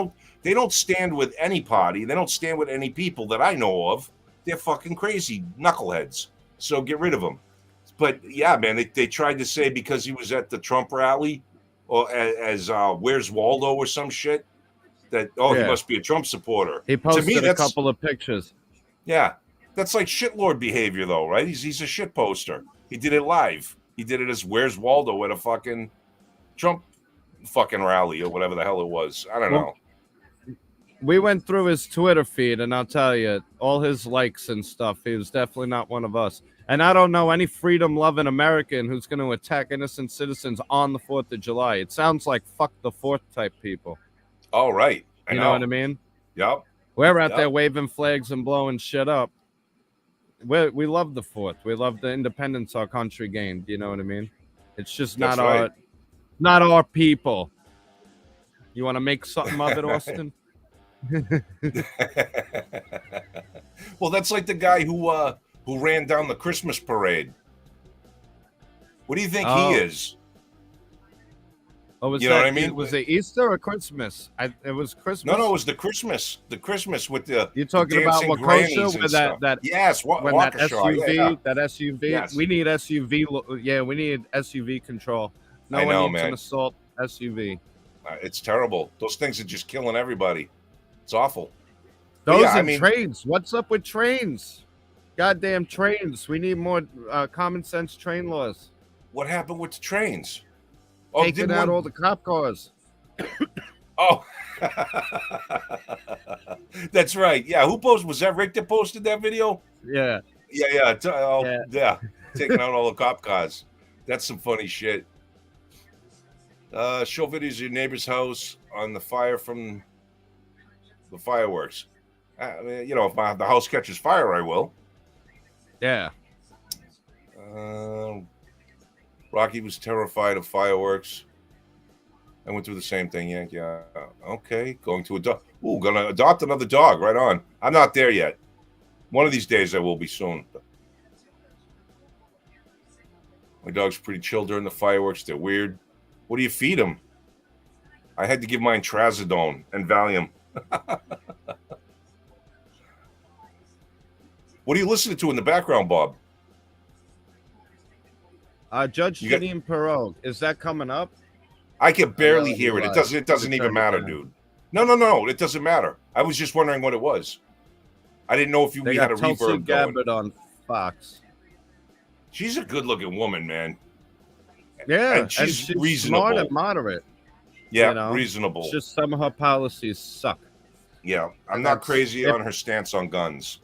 don't stand with any party. They don't stand with any people that I know of. They're fucking crazy knuckleheads. So get rid of them. But yeah, man, they tried to say because he was at the Trump rally, or as Where's Waldo or some shit, that he must be a Trump supporter. He posted to me, a couple of pictures. Yeah, that's like shitlord behavior, though, right? He's a shit poster. He did it live. He did it as Where's Waldo at a fucking Trump fucking rally or whatever the hell it was. I don't know. We went through his Twitter feed, and I'll tell you, all his likes and stuff, he was definitely not one of us. And I don't know any freedom-loving American who's going to attack innocent citizens on the 4th of July. It sounds like fuck the 4th type people. All right. You know what I mean? Yep. We're out there waving flags and blowing shit up. We love the 4th. We love the independence our country gained. You know what I mean? It's just not our people. You want to make something of it, Austin? Well, that's like the guy who ran down the Christmas parade. What do you think he is? Oh, was you know what I mean? Was it Easter or Christmas? It was Christmas. No, it was the Christmas. The Christmas with the You're talking about Waukesha with that yes, when that SUV, yeah. that SUV. Yes. We need SUV. Yeah, we need SUV control. No one needs an assault SUV. It's terrible. Those things are just killing everybody. It's awful. Those trains. What's up with trains? Goddamn trains. We need more common sense train laws. What happened with the trains? Taking out all the cop cars. Oh, that's right. Yeah, who posted? Was that Rick that posted that video? Yeah. Yeah. Taking out all the cop cars. That's some funny shit. Show videos of your neighbor's house on the fire from the fireworks. I mean, you know, if the house catches fire, I will. Yeah. Rocky was terrified of fireworks. I went through the same thing. Yeah. Okay, going to adopt. Ooh, gonna adopt another dog. Right on. I'm not there yet. One of these days I will be soon. My dog's pretty chill during the fireworks. They're weird. What do you feed him? I had to give mine Trazodone and Valium. What are you listening to in the background, Bob? Judge Janine Perot. Is that coming up? I can barely hear it. It doesn't even matter, dude. No. It doesn't matter. I was just wondering what it was. I didn't know if we had a reverb going. On Fox. She's a good-looking woman, man. Yeah, and she's reasonable. Smart and moderate. Yeah, you know? Reasonable. It's just some of her policies suck. Yeah, I'm not crazy on her stance on guns.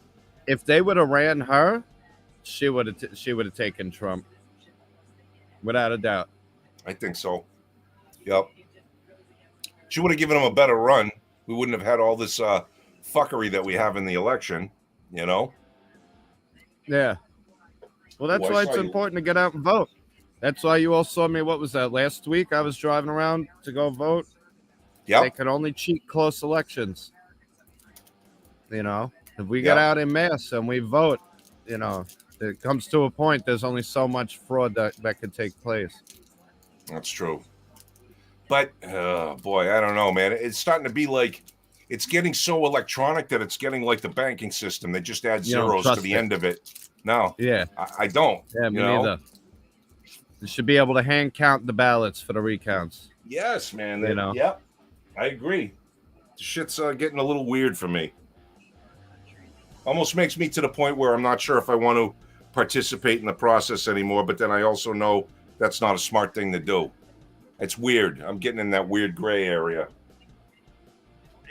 If they would have ran her, she would have taken Trump, without a doubt. I think so. Yep. She would have given him a better run. We wouldn't have had all this fuckery that we have in the election, you know? Yeah. Well, that's why it's important to get out and vote. That's why you all saw me, what was that, last week? I was driving around to go vote. Yeah. They can only cheat close elections. You know? If we get out in mass and we vote, you know, it comes to a point, there's only so much fraud that could take place. That's true. But, boy, I don't know, man. It's starting to be like, it's getting so electronic that it's getting like the banking system. They just add zeros to the end of it. No. Yeah. I don't. Yeah, me neither. You should be able to hand count the ballots for the recounts. Yes, man. You know? Yep. I agree. The shit's getting a little weird for me. Almost makes me to the point where I'm not sure if I want to participate in the process anymore, but then I also know that's not a smart thing to do. It's weird. I'm getting in that weird gray area.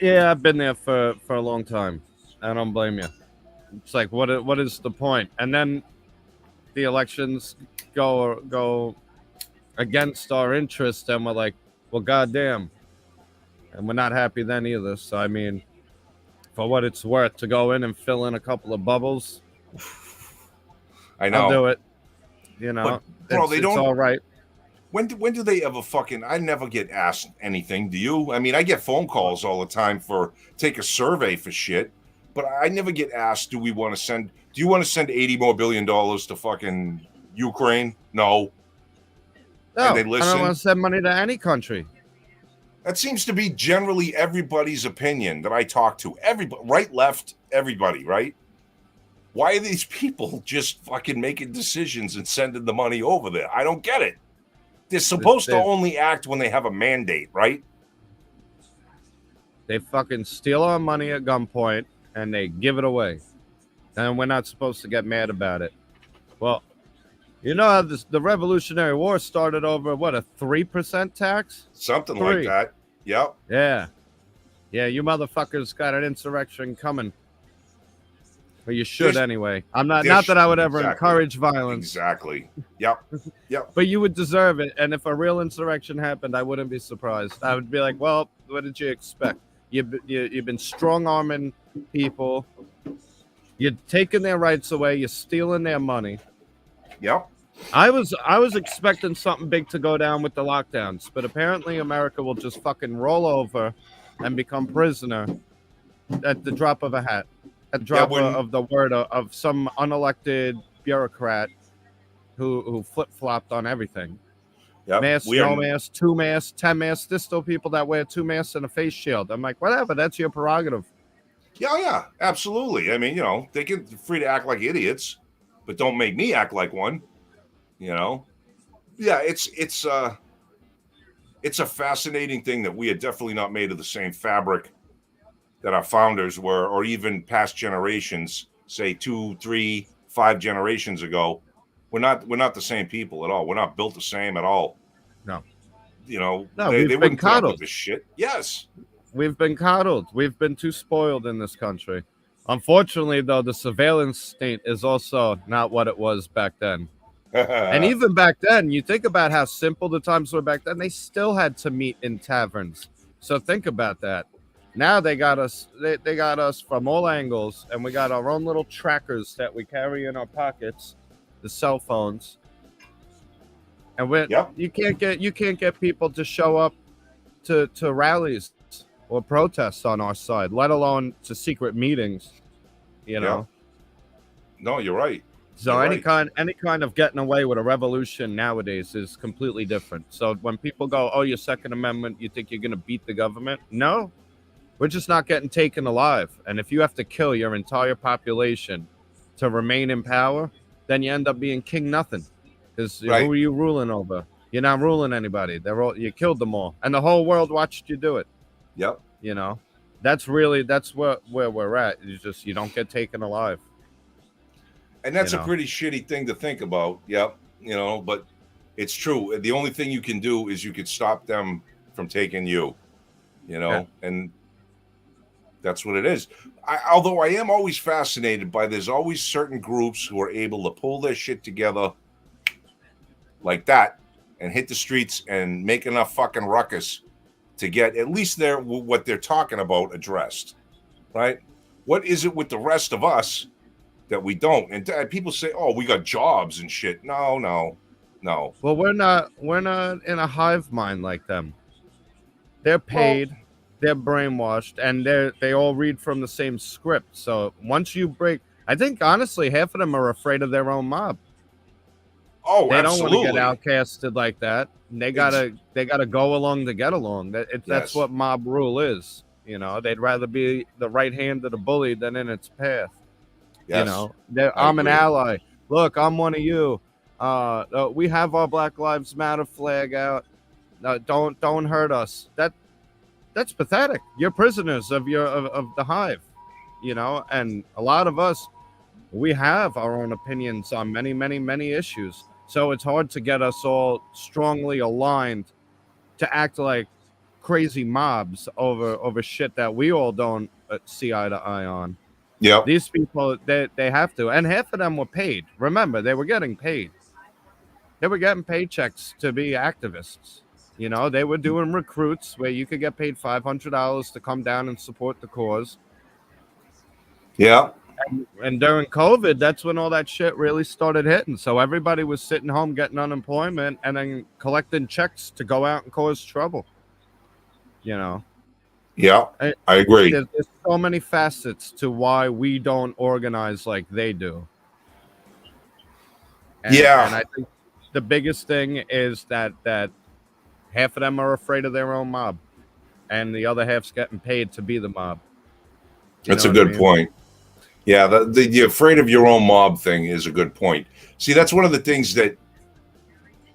Yeah, I've been there for a long time. I don't blame you. It's like, what is the point? And then the elections go against our interest, and we're like, well, goddamn. And we're not happy then either. So, I mean, for what it's worth, to go in and fill in a couple of bubbles, I know. I'll do it. You know, but, bro, it's all right. When do they ever fucking? I never get asked anything. Do you? I mean, I get phone calls all the time take a survey for shit, but I never get asked. Do you want to send $80 more billion to fucking Ukraine? No. No, they listen? I don't want to send money to any country. That seems to be generally everybody's opinion that I talk to. Everybody, right, left, everybody, right? Why are these people just fucking making decisions and sending the money over there? I don't get it. They're supposed to only act when they have a mandate, right? They fucking steal our money at gunpoint and they give it away. And we're not supposed to get mad about it. Well, you know how the Revolutionary War started over, what, a 3% tax? Something like that. Yep. Yeah. Yeah, you motherfuckers got an insurrection coming. Well, you should anyway. I'm not that I would ever encourage violence. Exactly. Yep. But you would deserve it. And if a real insurrection happened, I wouldn't be surprised. I would be like, well, what did you expect? You've been strong-arming people. You're taking their rights away. You're stealing their money. Yep. I was expecting something big to go down with the lockdowns, but apparently America will just fucking roll over and become prisoner at the drop of a hat. A drop of the word of some unelected bureaucrat who flip-flopped on everything. Yep. Mask, no mask, 2 masks, 10 masks. There's still people that wear 2 masks and a face shield. I'm like, whatever, that's your prerogative. Yeah, absolutely. I mean, you know, they can free to act like idiots, but don't make me act like one. You know? Yeah, it's a fascinating thing that we are definitely not made of the same fabric that our founders were, or even past generations, say 2, 3, 5 generations ago. We're not the same people at all. We're not built the same at all. No. You know, no, they wouldn't put up with this shit. Yes. We've been coddled. We've been too spoiled in this country. Unfortunately, though, the surveillance state is also not what it was back then. And even back then, you think about how simple the times were back then, they still had to meet in taverns. So think about that. Now they got us they got us from all angles, and we got our own little trackers that we carry in our pockets, the cell phones. And when Yep. you can't get people to show up to rallies or protests on our side, let alone to secret meetings, you know. No, you're right. So You're any right. kind of getting away with a revolution nowadays is completely different. So when people go, "Oh, your Second Amendment, you think you're going to beat the government?" No, we're just not getting taken alive. And if you have to kill your entire population to remain in power, then you end up being king nothing. Because Right. who are you ruling over? You're not ruling anybody. You killed them all, and the whole world watched you do it. Yep. You know, that's where we're at. It's just you don't get taken alive. And that's You a know? pretty shitty thing to think about. Yep. But it's true. The only thing you can do is you could stop them from taking you, Yeah. and that's what it is. Although I am always fascinated by there's always certain groups who are able to pull their shit together like that and hit the streets and make enough fucking ruckus to get at least what they're talking about addressed, right? What is it with the rest of us that we don't? And people say, "Oh, we got jobs and shit." No. Well, we're not in a hive mind like them. They're Well, paid, they're brainwashed, and they all read from the same script. So once you break, I think honestly, half of them are afraid of their own mob. oh, They don't want to get absolutely. outcasted like that. They gotta go along to get along. That's Yes. what mob rule is. They'd rather be the right hand of the bully than in its path. Yes. I I'm an agree. ally. Look, I'm one of you. We have our Black Lives Matter flag out. Don't hurt us. That's pathetic. You're prisoners of the hive, and a lot of us, we have our own opinions on many, many, many issues. So it's hard to get us all strongly aligned to act like crazy mobs over shit that we all don't see eye to eye on. Yep. These people, they have to, and half of them were paid. Remember, they were getting paid. They were getting paychecks to be activists. They were doing recruits where you could get paid $500 to come down and support the cause. Yeah. And during COVID, that's when all that shit really started hitting. So everybody was sitting home getting unemployment and then collecting checks to go out and cause trouble. Yeah. And I agree. there's so many facets to why we don't organize like they do. And I think the biggest thing is that half of them are afraid of their own mob, and the other half's getting paid to be the mob. That's a good point. Yeah, the afraid of your own mob thing is a good point. See, that's one of the things that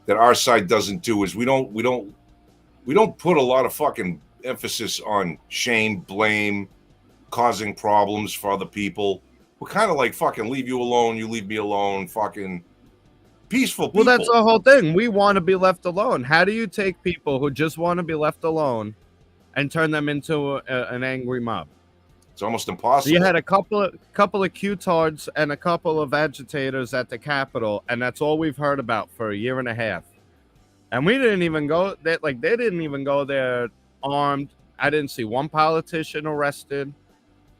our side doesn't do is we don't put a lot of fucking emphasis on shame, blame, causing problems for other people. We're kind of like fucking leave you alone, you leave me alone, fucking peaceful people. Well, that's the whole thing. We want to be left alone. How do you take people who just want to be left alone and turn them into an angry mob? It's almost impossible. You had a couple of Q-tards and a couple of agitators at the Capitol, and that's all we've heard about for a year and a half. And we didn't even go there. They didn't even go there armed. I didn't see one politician arrested.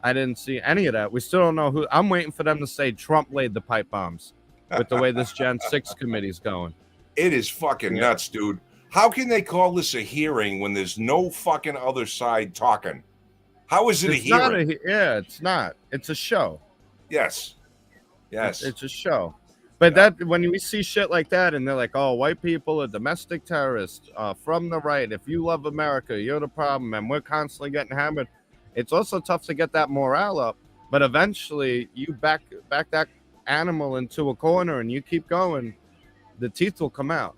I didn't see any of that. We still don't know who. I'm waiting for them to say Trump laid the pipe bombs with the way this Gen 6 committee's going. It is fucking nuts, dude. How can they call this a hearing when there's no fucking other side talking? How is it a hearing? It's not. It's a show. Yes. It's a show. But that when we see shit like that and they're like, "Oh, white people are domestic terrorists from the right. If you love America, you're the problem," and we're constantly getting hammered. It's also tough to get that morale up. But eventually, you back that animal into a corner and you keep going, the teeth will come out.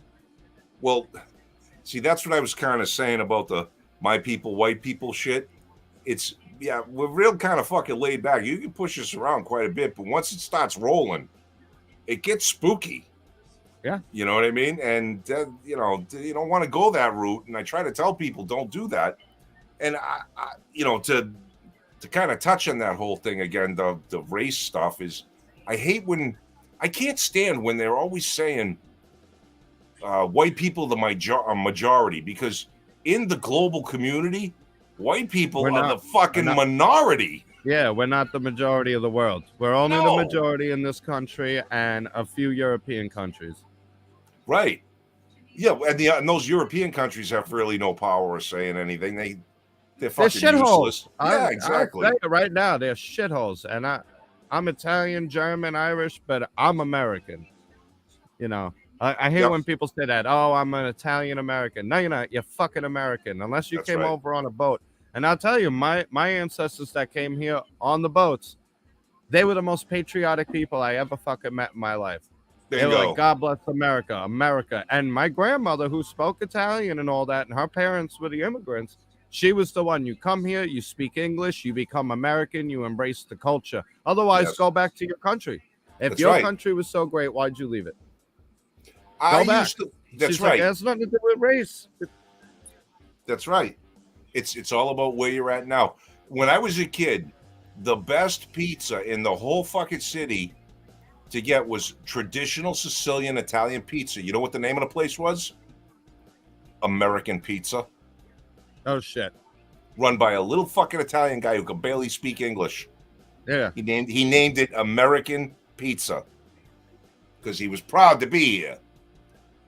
Well, see, that's what I was kind of saying about the my people, white people shit. It's we're real kind of fucking laid back. You can push us around quite a bit, but once it starts rolling, it gets spooky. Yeah. You know what I mean? And, you don't want to go that route. And I try to tell people don't do that. And, to kind of touch on that whole thing again, the race stuff is, I hate when I can't stand when they're always saying white people the majority, because in the global community, white people are the fucking minority. Yeah, we're not the majority of the world. We're only the majority in this country and a few European countries. Right. Yeah, and those European countries have really no power or say in anything. They're fucking useless. Yeah, exactly. I'll tell you right now, they're shitholes. And I'm Italian, German, Irish, but I'm American. You know, I hear when people say that, oh, I'm an Italian American. No, you're not. You're fucking American, unless you came over on a boat. And I'll tell you, my ancestors that came here on the boats, they were the most patriotic people I ever fucking met in my life. They were like, God bless America, America. And my grandmother, who spoke Italian and all that, and her parents were the immigrants, she was the one. You come here, you speak English, you become American, you embrace the culture. Otherwise, go back to your country. If your country was so great, why'd you leave it? Go back. That's right. Like, it has nothing to do with race. That's right. It's all about where you're at now. When I was a kid, the best pizza in the whole fucking city to get was traditional Sicilian Italian pizza. You know what the name of the place was? American Pizza. Oh shit. Run by a little fucking Italian guy who could barely speak English. Yeah. He named it American Pizza because he was proud to be here.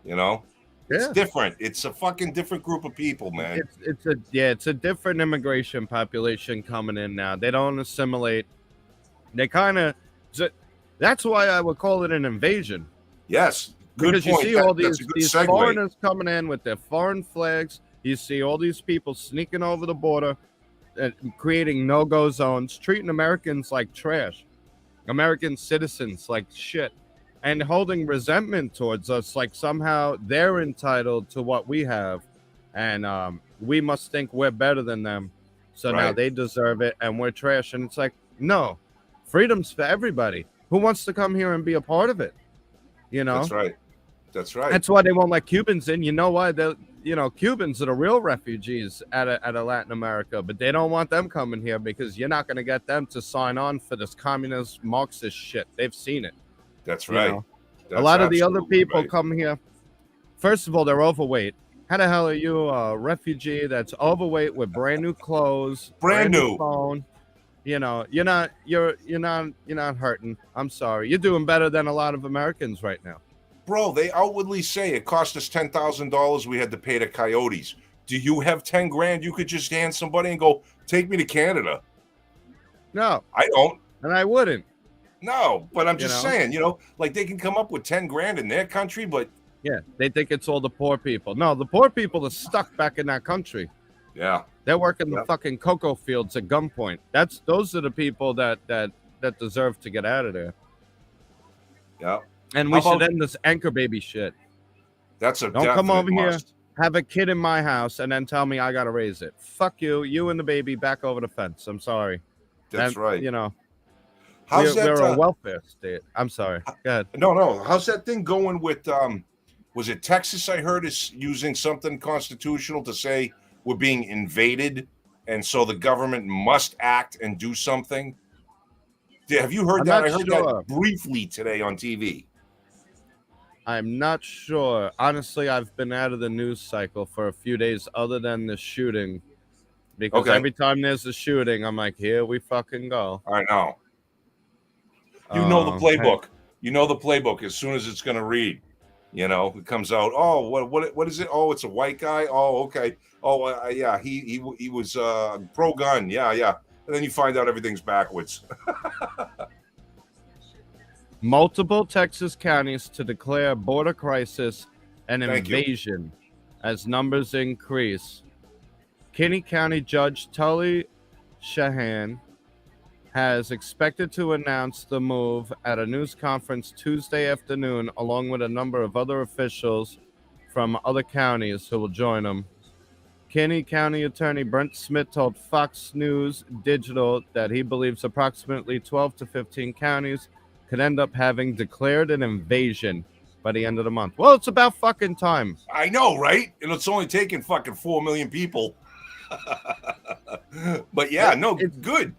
You know? It's different. It's a fucking different group of people, man. It's a different immigration population coming in now. They don't assimilate. They kind of. That's why I would call it an invasion. Yes, good because point. You see all these foreigners coming in with their foreign flags. You see all these people sneaking over the border, and creating no-go zones, treating Americans like trash, American citizens like shit, and holding resentment towards us like somehow they're entitled to what we have, and we must think we're better than them. So now they deserve it, and we're trash. And it's like, no, freedom's for everybody. Who wants to come here and be a part of it? You know? That's right. That's right. That's why they won't let Cubans in. You know why? Cubans are the real refugees out of Latin America, but they don't want them coming here because you're not going to get them to sign on for this communist Marxist shit. They've seen it. That's right. A lot of the other people come here. First of all, they're overweight. How the hell are you a refugee that's overweight with brand new clothes, brand new phone? You know, you're not hurting. I'm sorry. You're doing better than a lot of Americans right now. Bro, they outwardly say it cost us $10,000 we had to pay the coyotes. Do you have 10 grand you could just hand somebody and go, take me to Canada? No. I don't. And I wouldn't. No, but I'm just saying, like they can come up with 10 grand in their country, but yeah, they think it's all the poor people. No, the poor people are stuck back in that country. Yeah. They're working the fucking cocoa fields at gunpoint. Those are the people that deserve to get out of there. Yeah. And we should end this anchor baby shit. That's a don't come over here, have a kid in my house, and then tell me I gotta raise it. Fuck you, you and the baby back over the fence. I'm sorry. That's right. We're a welfare state. I'm sorry. Go ahead. No. How's that thing going with was it Texas? I heard is using something constitutional to say we're being invaded, and so the government must act and do something. Have you heard that? I heard that briefly today on TV. I'm not sure. Honestly, I've been out of the news cycle for a few days other than the shooting. Because every time there's a shooting, I'm like, here we fucking go. I know. You know the playbook. You know the playbook as soon as it's going to read. It comes out. Oh, what is it? Oh, it's a white guy. Oh, okay. Oh, yeah, he was pro-gun. Yeah. And then you find out everything's backwards. Multiple Texas counties to declare border crisis and invasion as numbers increase. Kinney County Judge Tully Shahan has expected to announce the move at a news conference Tuesday afternoon, along with a number of other officials from other counties who will join him. Kinney County Attorney Brent Smith told Fox News Digital that he believes approximately 12 to 15 counties could end up having declared an invasion by the end of the month. Well, it's about fucking time. I know, right? And it's only taken fucking 4 million people. But yeah, it's good.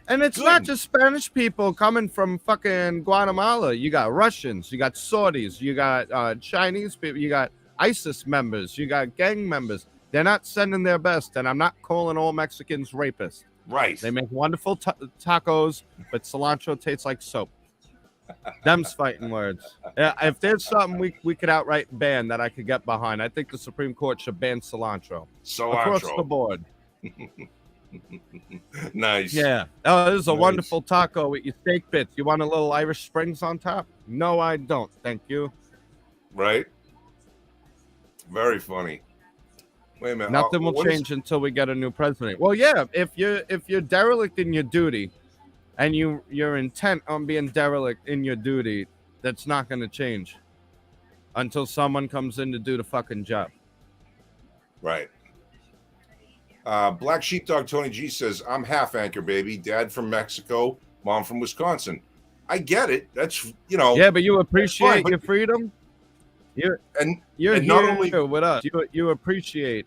And it's Good. not just Spanish people coming from fucking Guatemala. You got Russians, you got Saudis, you got Chinese people, you got ISIS members, you got gang members. They're not sending their best, and I'm not calling all Mexicans rapists. Right. They make wonderful tacos, but cilantro tastes like soap. Them's fighting words. If there's something we could outright ban that I could get behind, I think the Supreme Court should ban cilantro. Across the board. Nice. Yeah. Oh, this is a wonderful taco with your steak bits. You want a little Irish Springs on top? No, I don't. Thank you. Right. Very funny. Wait a minute. Nothing will change until we get a new president. Well, yeah. If you're derelict in your duty, and you're intent on being derelict in your duty, that's not going to change until someone comes in to do the fucking job. Right. Black Sheepdog Tony G says, I'm half anchor, baby. Dad from Mexico, mom from Wisconsin. I get it. That's, Yeah, but you appreciate your freedom. You're and here not only with us. You appreciate.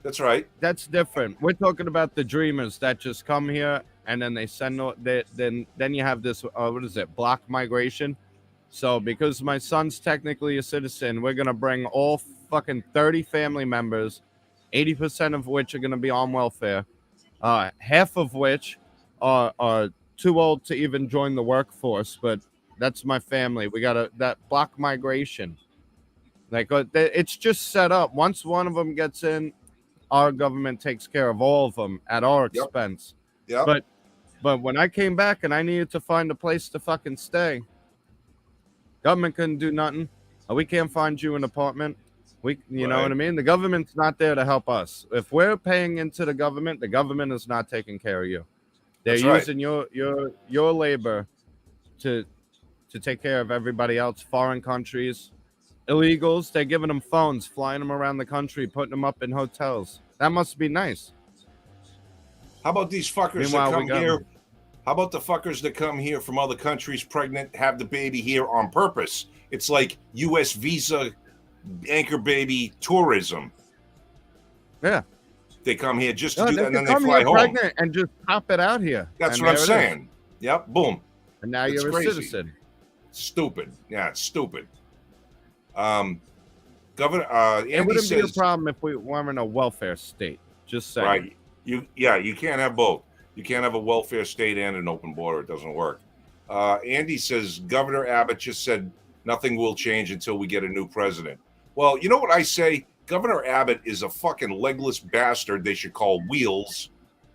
That's right. That's different. We're talking about the dreamers that just come here and then they send. Then you have this. What is it? Block migration. So because my son's technically a citizen, we're gonna bring all fucking 30 family members, 80% of which are gonna be on welfare, half of which are too old to even join the workforce. But that's my family. We got that block migration. Like it's just set up. Once one of them gets in, our government takes care of all of them at our expense. Yeah. But when I came back and I needed to find a place to fucking stay, government couldn't do nothing. We can't find you an apartment. You know what I mean? The government's not there to help us. If we're paying into the government is not taking care of you. They're using your labor to take care of everybody else, foreign countries. Illegals, they're giving them phones, flying them around the country, putting them up in hotels. That must be nice. How about these fuckers that come here? How about the fuckers that come here from other countries, pregnant, have the baby here on purpose? It's like U.S. visa, anchor baby tourism. Yeah. They come here just to do that, and then they come fly here home. Pregnant and just pop it out here. That's what I'm saying. Yep, boom. And now you're a citizen. Stupid. Yeah, it's stupid. Governor it Andy wouldn't says, be a problem if we weren't in a welfare state. Just saying. Right. You can't have both. You can't have a welfare state and an open border. It doesn't work. Andy says Governor Abbott just said nothing will change until we get a new president. Well, you know what I say? Governor Abbott is a fucking legless bastard they should call Wheels,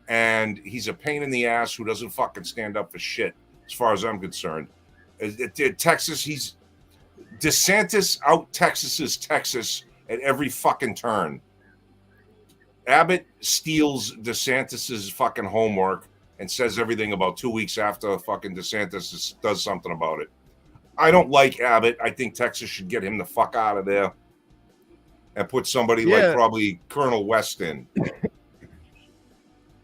and he's a pain in the ass who doesn't fucking stand up for shit, as far as I'm concerned. Texas, he's DeSantis out Texas's Texas at every fucking turn. Abbott steals DeSantis's fucking homework and says everything about 2 weeks after fucking DeSantis does something about it. I don't like Abbott. I think Texas should get him the fuck out of there and put somebody like probably Colonel West in.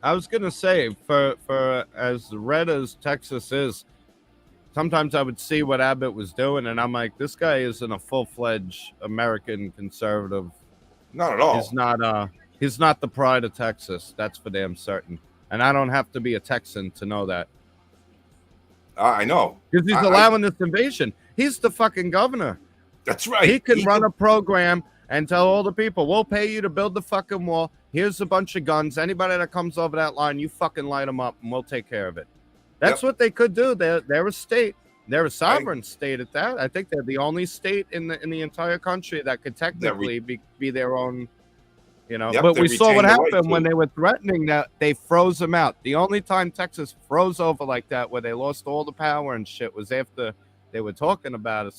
I was gonna say, for as red as Texas is, sometimes I would see what Abbott was doing, and I'm like, this guy isn't a full-fledged American conservative. Not at all. He's not the pride of Texas. That's for damn certain. And I don't have to be a Texan to know that. I know. Because he's allowing this invasion. He's the fucking governor. That's right. He can run a program and tell all the people, we'll pay you to build the fucking wall. Here's a bunch of guns. Anybody that comes over that line, you fucking light them up, and we'll take care of it. That's what they could do. They're a state. They're a sovereign state at that. I think they're the only state in the entire country that could technically be their own, but we saw what happened when they were threatening that. They froze them out. The only time Texas froze over like that, where they lost all the power and shit, was after they were talking about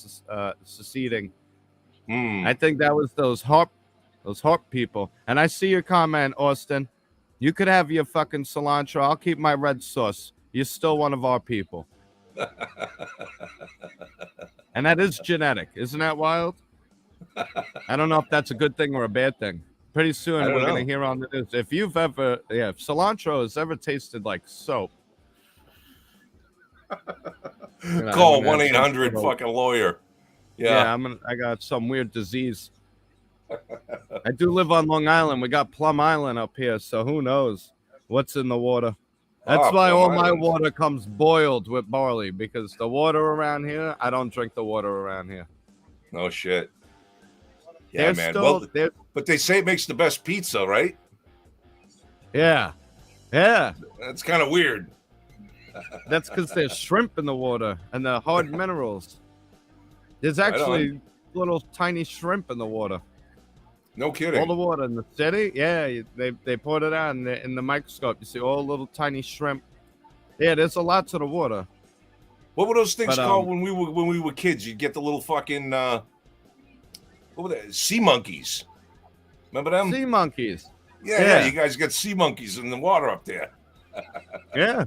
seceding. I think that was those harp people. And I see your comment, Austin. You could have your fucking cilantro. I'll keep my red sauce. You're still one of our people. And that is genetic. Isn't that wild? I don't know if that's a good thing or a bad thing. Pretty soon we're going to hear on the news. If you've ever, if cilantro has ever tasted like soap. Call 1-800 fucking lawyer. Yeah, I got some weird disease. I do live on Long Island. We got Plum Island up here, so who knows what's in the water. That's why Plum all my Island. water comes boiled with barley, because the water around here, I don't drink the water around here. No shit. Yeah, man. But they say it makes the best pizza, right? Yeah. Yeah. That's kind of weird. That's because there's shrimp in the water and the hard minerals. There's actually little tiny shrimp in the water. No kidding. All the water in the city, yeah, they poured it out in the microscope. You see all the little tiny shrimp. Yeah, there's a lot to the water. What were those things called when we were kids? You'd get the little fucking what were they? Sea monkeys. Remember them? Sea monkeys. Yeah, you guys got sea monkeys in the water up there. Yeah.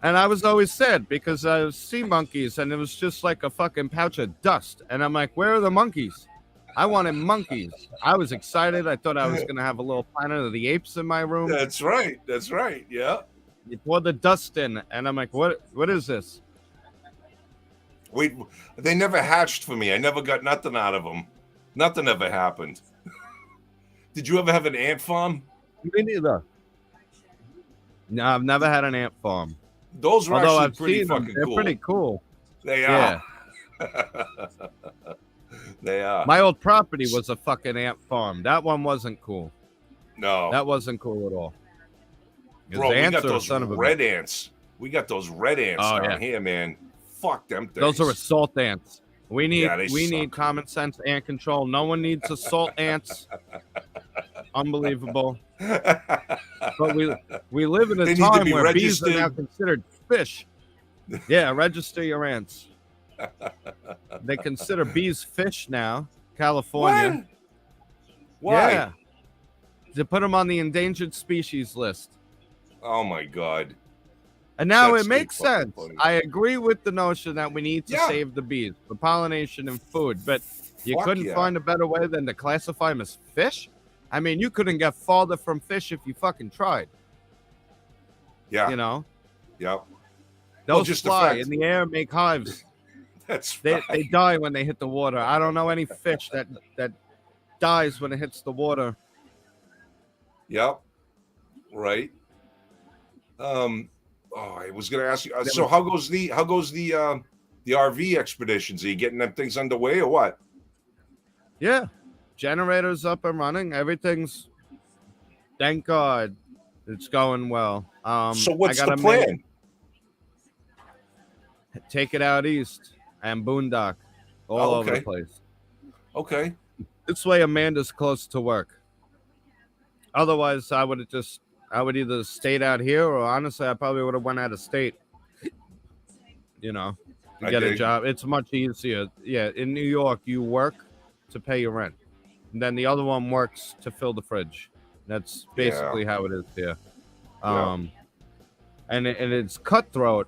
And I was always sad because I was sea monkeys and it was just like a fucking pouch of dust. And I'm like, where are the monkeys? I wanted monkeys. I was excited. I thought I was going to have a little Planet of the Apes in my room. That's right. That's right. Yeah. You pour the dust in, and I'm like, what is this? Wait, they never hatched for me. I never got nothing out of them. Nothing ever happened. Did you ever have an ant farm? Me neither. No, I've never had an ant farm. Those are Although actually I've pretty seen them. fucking They're cool. pretty cool. They are. Yeah. They are. My old property was a fucking ant farm. That one wasn't cool. No. That wasn't cool at all. Bro, we got those red ants. We got those red ants down here, man. Fuck them things. Those are assault ants. We need common sense ant control. No one needs assault ants. Unbelievable. But we live in a time where bees are now considered fish. Yeah, register your ants. They consider bees fish now, California. What? Why? Yeah. To put them on the endangered species list. Oh my God. And now it makes sense. I agree with the notion that we need to save the bees for pollination and food, but you couldn't find a better way than to classify them as fish? I mean, you couldn't get farther from fish if you fucking tried. Yeah. You know? Yep. Those fly in the air, make hives. They die when they hit the water. I don't know any fish that dies when it hits the water. Yep. Right. I was gonna ask you. So how goes the RV expeditions? Are you getting them things underway or what? Yeah, generators up and running. Everything's, thank God, it's going well. So what's the plan? Take it out east and boondock all over the place. Okay. This way, Amanda's close to work. Otherwise, I would either stayed out here, or honestly, I probably would have went out of state. You know, to get a job. It's much easier. Yeah, in New York, you work to pay your rent, and then the other one works to fill the fridge. That's basically how it is here. And it's cutthroat.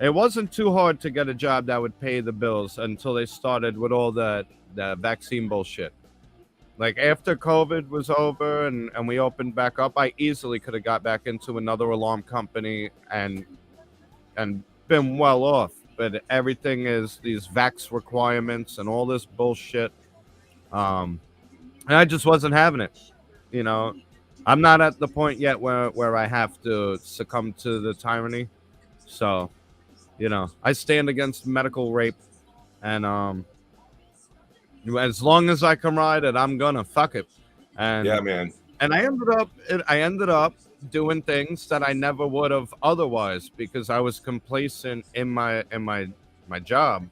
It wasn't too hard to get a job that would pay the bills until they started with all the vaccine bullshit. Like after COVID was over and we opened back up, I easily could have got back into another alarm company and been well off. But everything is these vax requirements and all this bullshit. And I just wasn't having it. You know, I'm not at the point yet where I have to succumb to the tyranny. So, you know, I stand against medical rape, and as long as I can ride it, I'm gonna fuck it. And yeah, man. And I ended up doing things that I never would have otherwise because I was complacent in my job,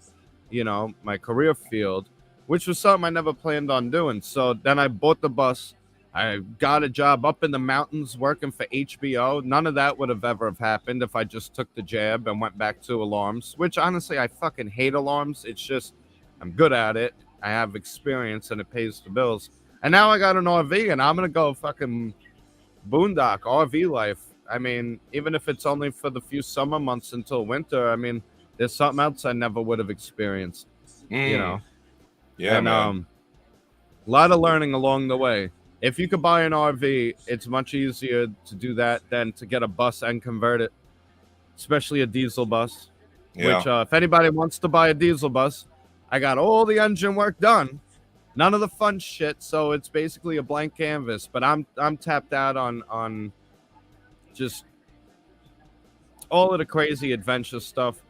you know, my career field, which was something I never planned on doing. So then I bought the bus. I got a job up in the mountains working for HBO. None of that would have ever happened if I just took the jab and went back to alarms, which honestly, I fucking hate alarms. It's just, I'm good at it. I have experience and it pays the bills. And now I got an RV and I'm going to go fucking boondock RV life. I mean, even if it's only for the few summer months until winter, I mean, there's something else I never would have experienced, you know? Yeah, and, man. A lot of learning along the way. If you could buy an RV, it's much easier to do that than to get a bus and convert it, especially a diesel bus, which if anybody wants to buy a diesel bus, I got all the engine work done, none of the fun shit. So it's basically a blank canvas, but I'm tapped out on just all of the crazy adventure stuff.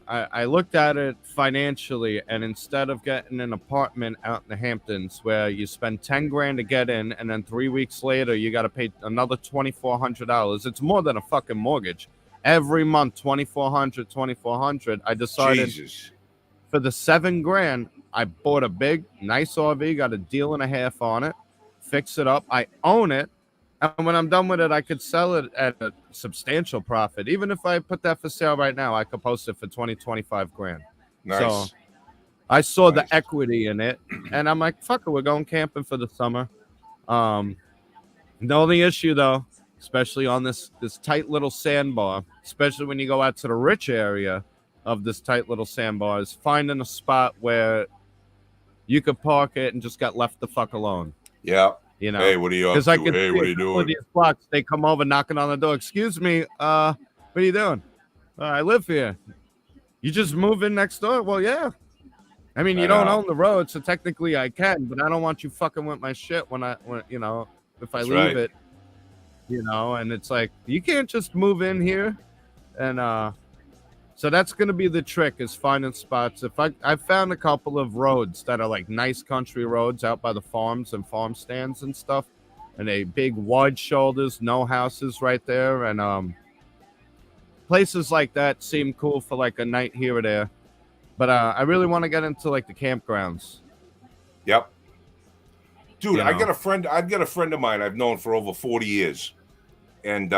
I looked at it financially, and instead of getting an apartment out in the Hamptons where you spend 10 grand to get in, and then 3 weeks later you got to pay another $2,400, it's more than a fucking mortgage. Every month, 2,400. I decided Jesus. for the 7 grand, I bought a big, nice RV, got a deal and a half on it, fix it up. I own it. And when I'm done with it, I could sell it at a substantial profit. Even if I put that for sale right now, I could post it for 25 grand. Nice. So I saw the equity in it, and I'm like, fuck it, we're going camping for the summer. The only issue, though, especially on this tight little sandbar, especially when you go out to the rich area of this tight little sandbar, is finding a spot where you could park it and just got left the fuck alone. Yeah. You know, hey, what are you up to? Hey, what are you doing? These blocks, they come over knocking on the door. Excuse me, what are you doing? I live here. You just move in next door? Well, yeah. I mean, you don't own the road, so technically I can, but I don't want you fucking with my shit when you know, if I leave it, you know, and it's like, you can't just move in here. And so that's going to be the trick, is finding spots. If I found a couple of roads that are like nice country roads out by the farms and farm stands and stuff, and a big wide shoulders, no houses right there. And places like that seem cool for like a night here or there. But I really want to get into like the campgrounds. Yep. Dude, You know. I've got a friend of mine I've known for over 40 years. And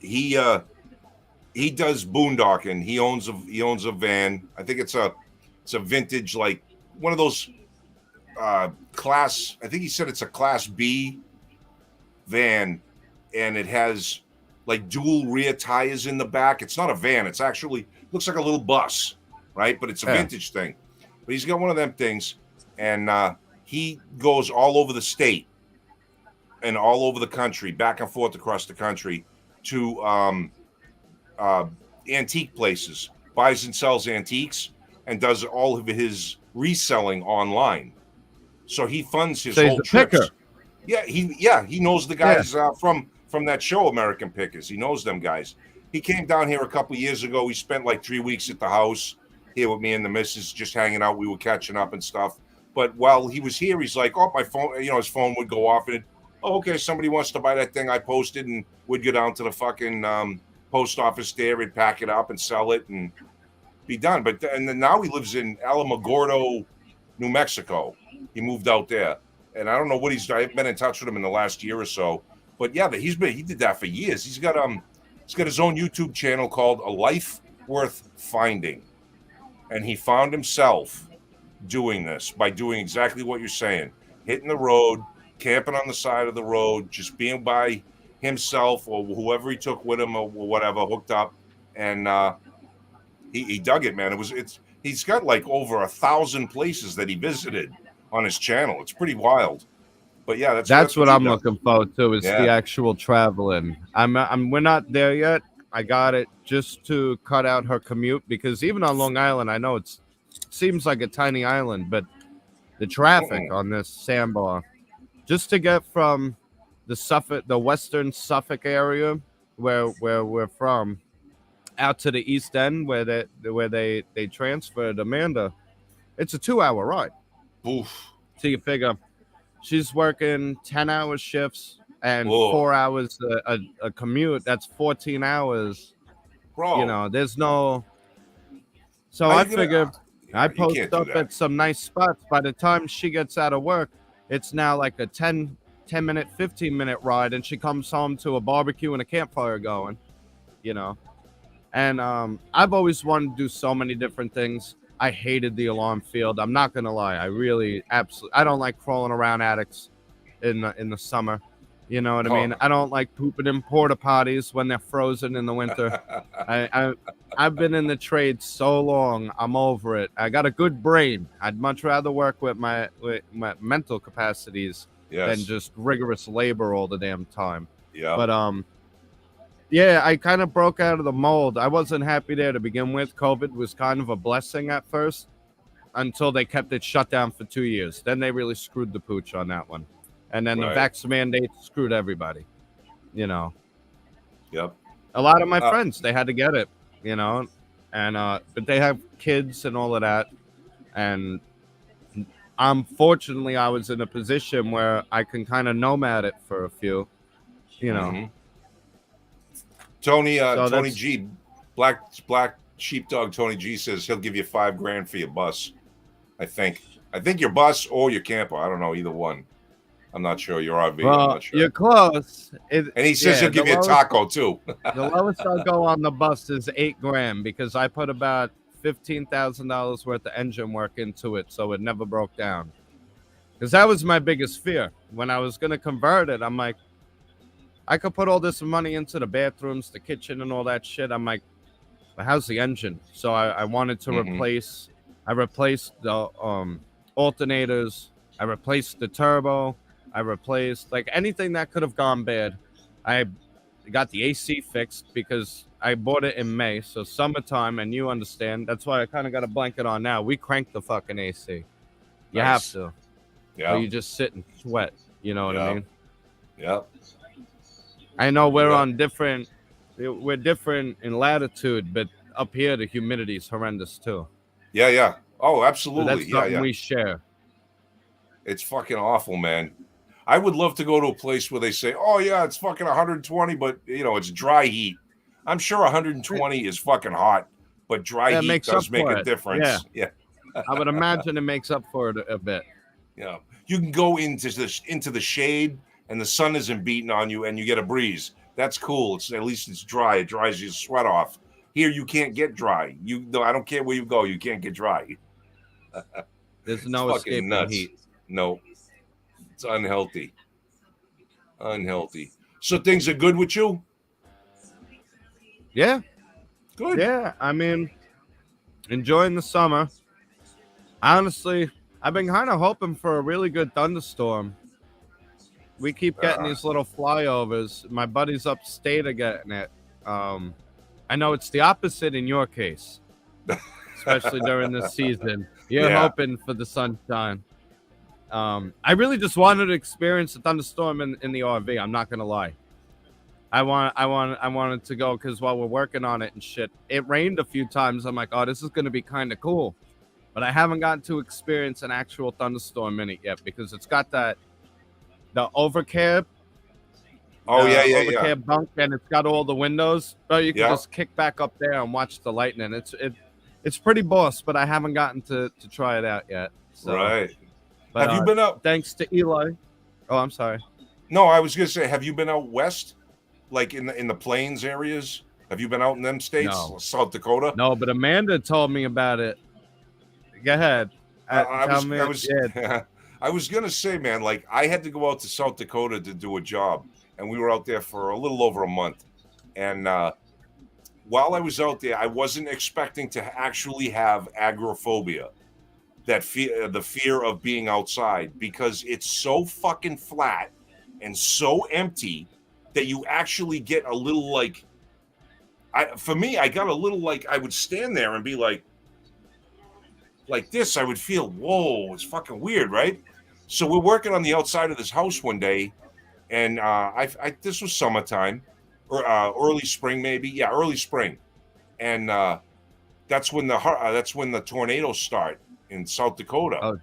he does boondocking. He owns a van. I think it's a vintage, like one of those class. I think he said it's a Class B van, and it has like dual rear tires in the back. It's not a van. It's actually looks like a little bus, right? But it's a vintage thing. But he's got one of them things, and he goes all over the state and all over the country, back and forth across the country to antique places, buys and sells antiques, and does all of his reselling online. So he funds his whole trips. Picker. Yeah, he knows the guys from that show, American Pickers. He knows them guys. He came down here a couple of years ago. He spent like 3 weeks at the house here with me and the missus, just hanging out. We were catching up and stuff. But while he was here, he's like, oh, my phone, you know, his phone would go off, and okay, somebody wants to buy that thing I posted, and we'd go down to the fucking post office there and pack it up and sell it and be done. But and then now he lives in Alamogordo, New Mexico. He moved out there, and I don't know what I haven't been in touch with him in the last year or so. But yeah, he did that for years. He's got his own YouTube channel called A Life Worth Finding, and he found himself doing this by doing exactly what you're saying, hitting the road, camping on the side of the road, just being by himself or whoever he took with him or whatever, hooked up, and he dug it, man. He's got like over 1,000 places that he visited on his channel. It's pretty wild. But yeah, that's what I'm looking forward to, is the actual traveling. We're not there yet. I got it just to cut out her commute, because even on Long Island, I know it seems like a tiny island, but the traffic on this sandbar, just to get from the western Suffolk area where we're from, out to the East End where they transferred Amanda, it's a 2-hour ride. Oof. So you figure she's working 10-hour shifts and 4 hours a commute. That's 14 hours. Bro. You know, there's no. So I figured I post up at some nice spots. By the time she gets out of work, it's now like a 10-minute, 15-minute ride, and she comes home to a barbecue and a campfire going, you know. And I've always wanted to do so many different things. I hated the alarm field. I'm not gonna lie. I don't like crawling around attics in the summer. You know what I mean? I don't like pooping in porta potties when they're frozen in the winter. I've been in the trade so long. I'm over it. I got a good brain. I'd much rather work with my mental capacities than just rigorous labor all the damn time. Yeah. But yeah, I kind of broke out of the mold. I wasn't happy there to begin with. COVID was kind of a blessing at first, until they kept it shut down for 2 years. Then they really screwed the pooch on that one. And then the vax mandate screwed everybody, you know. Yep. A lot of my Uh, friends, they had to get it, you know, and but they have kids and all of that, and fortunately I was in a position where I can kind of nomad it for a few, you know. mhm. So Tony that's G, black sheepdog Tony G says he'll give you $5,000 for your bus. I think your bus or your camper. I don't know, either one. I'm not sure. Your RV. I'm well, not sure. you're close. And he says Yeah, he'll give you a taco too. the lowest I'll go on the bus is $8,000 because I put about $15,000 worth of engine work into it, so it never broke down. Because that was my biggest fear when I was gonna convert it. I'm like, I could put all this money into the bathrooms, the kitchen, and all that shit. I'm like, but how's the engine? So I wanted to Mhm. replace. I replaced the alternators. I replaced the turbo. I replaced like anything that could have gone bad. I got the AC fixed because I bought it in May, so summertime, and you understand. That's why I kind of got a blanket on now. We crank the fucking AC. You have Nice. to, or Yeah. you just sit and sweat. You know what I Yeah. mean? Yeah. I know we're Yeah. on different. We're different in latitude, but up here the humidity is horrendous too. Yeah. Yeah. Oh, So absolutely. that's Yeah. something Yeah. we share. It's fucking awful, man. I would love to go to a place where they say, "Oh yeah, it's fucking 120, but you know it's dry heat." I'm sure 120 is fucking hot, but dry It heat makes up does make for a it. Yeah, difference. Yeah. I would imagine it makes up for it a bit. Yeah. You can go into the shade and the sun isn't beating on you and you get a breeze. That's cool. It's at least it's dry. It dries your sweat off. Here you can't get dry. You no, I don't care where you go, you can't get dry. There's It's no fucking escaping nuts. heat. No, it's unhealthy. Unhealthy. So things are good with you? Yeah, Good. yeah. I mean, enjoying the summer. Honestly, I've been kind of hoping for a really good thunderstorm. We keep getting Uh, these little flyovers. My buddies upstate are getting it. I know it's the opposite in your case, especially during this season. You're Yeah. hoping for the sunshine. I really just wanted to experience a thunderstorm in the RV. I'm not gonna lie. I wanted to go because while we're working on it and shit, it rained a few times. I'm like, oh, this is gonna be kind of cool, but I haven't gotten to experience an actual thunderstorm in it yet because it's got the overcab, Oh yeah, yeah, yeah. overcab bunk, and it's got all the windows. But you can Yeah. just kick back up there and watch the lightning. It's pretty boss, but I haven't gotten to try it out yet. So, Right. but Have you been out? thanks to Eli. Oh, I'm sorry. No, I was gonna say, have you been out west, like in the plains areas? Have you been out in them states, No. South Dakota? No, but Amanda told me about it. Go ahead. I Tell was, me. I was, Yeah. I was gonna say, man, like I had to go out to South Dakota to do a job, and we were out there for a little over a month. And while I was out there, I wasn't expecting to actually have agoraphobia, that the fear of being outside, because it's so fucking flat and so empty that you actually get a little like. For me, I got a little like I would stand there and be like this. I would feel, whoa, it's fucking weird, right? So we're working on the outside of this house one day, and this was summertime or early spring, maybe, yeah, early spring, and that's when the tornadoes start in South Dakota. Oh.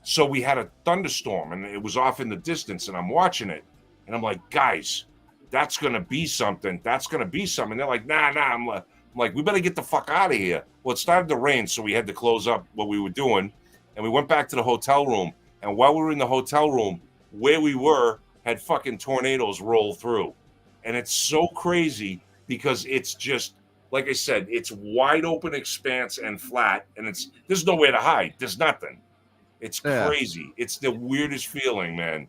So we had a thunderstorm, and it was off in the distance, and I'm watching it, and I'm like, guys, that's gonna be something. That's gonna be something. They're like, nah. I'm like, we better get the fuck out of here. Well, it started to rain, so we had to close up what we were doing, and we went back to the hotel room. And while we were in the hotel room, where we were had fucking tornadoes roll through, and it's so crazy because it's just like I said, it's wide open expanse and flat, and there's nowhere to hide. There's nothing. It's crazy. It's the weirdest feeling, man.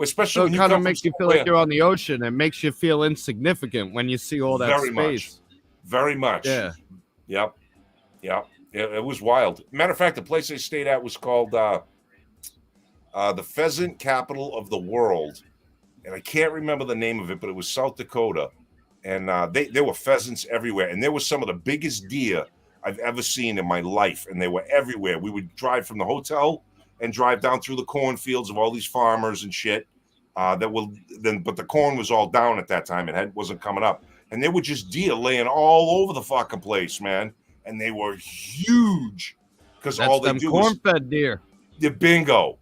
Especially So when it you kind of come makes from you feel like somewhere- you're on the ocean. It makes you feel insignificant when you see all that Very space. Very much. Yeah. Yep. It was wild. Matter of fact, the place I stayed at was called the Pheasant Capital of the World, and I can't remember the name of it, but it was South Dakota, and there were pheasants everywhere, and there was some of the biggest deer I've ever seen in my life, and they were everywhere. We would drive from the hotel and drive down through the cornfields of all these farmers and shit. But the corn was all down at that time; it wasn't coming up. and they were just deer laying all over the fucking place, man. And they were huge because all they them do is corn-fed deer. the bingo,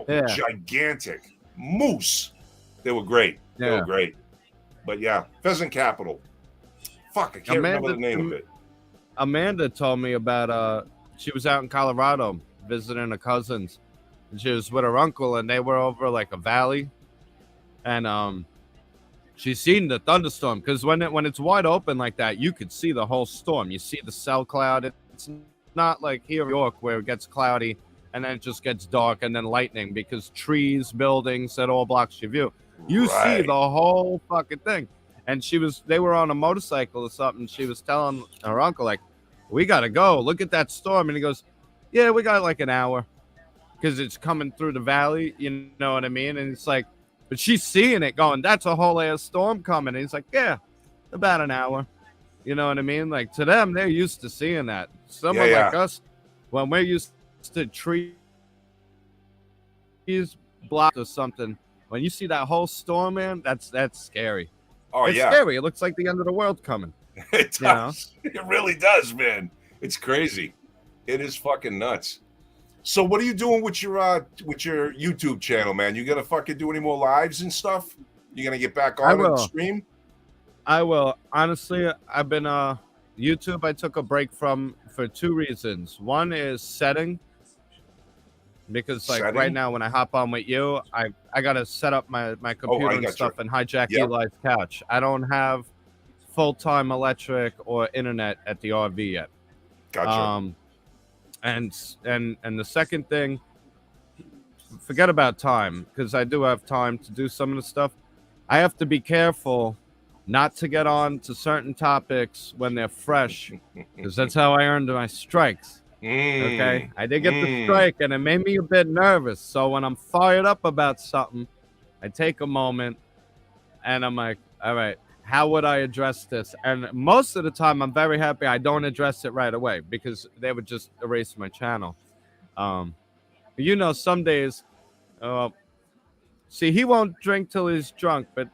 Yeah. gigantic moose. They were great. They were great. But yeah, pheasant capital. Fuck, I can't remember the name of it. Amanda told me about she was out in Colorado visiting her cousins, and she was with her uncle, and they were over like a valley, and she seen the thunderstorm because when it's wide open like that, you could see the whole storm. You see the cell cloud. It's not like here in New York where it gets cloudy and then it just gets dark and then lightning because trees, buildings, that all blocks your view. You see the whole fucking thing. And they were on a motorcycle or something. She was telling her uncle, like, we got to go. Look at that storm. And he goes, yeah, we got like an hour because it's coming through the valley. You know what I mean? And it's like, but she's seeing it going, that's a whole ass storm coming. And he's like, yeah, about an hour. You know what I mean? Like to them, they're used to seeing that. Someone like us, when we're used to trees blocked or something, when you see that whole storm, man, that's scary. Oh, it's scary. It looks like the end of the world coming. It does. You know? It really does, man. It's crazy. It is fucking nuts. So what are you doing with your YouTube channel, man? You gonna fucking do any more lives and stuff? You gonna get back on and stream? I will. Honestly, I've been YouTube I took a break from for two reasons. One is setting. Because like right now when I hop on with you, I gotta set up my computer and stuff and hijack Eli's couch. I don't have full-time electric or internet at the RV yet. Gotcha. And the second thing, forget about time, because I do have time to do some of the stuff. I have to be careful not to get on to certain topics when they're fresh, because that's how I earned my strikes. Okay, I did get the strike, and it made me a bit nervous. So when I'm fired up about something, I take a moment, and I'm like, all right, how would I address this? And most of the time, I'm very happy I don't address it right away because they would just erase my channel. You know, some days, see, he won't drink till he's drunk, but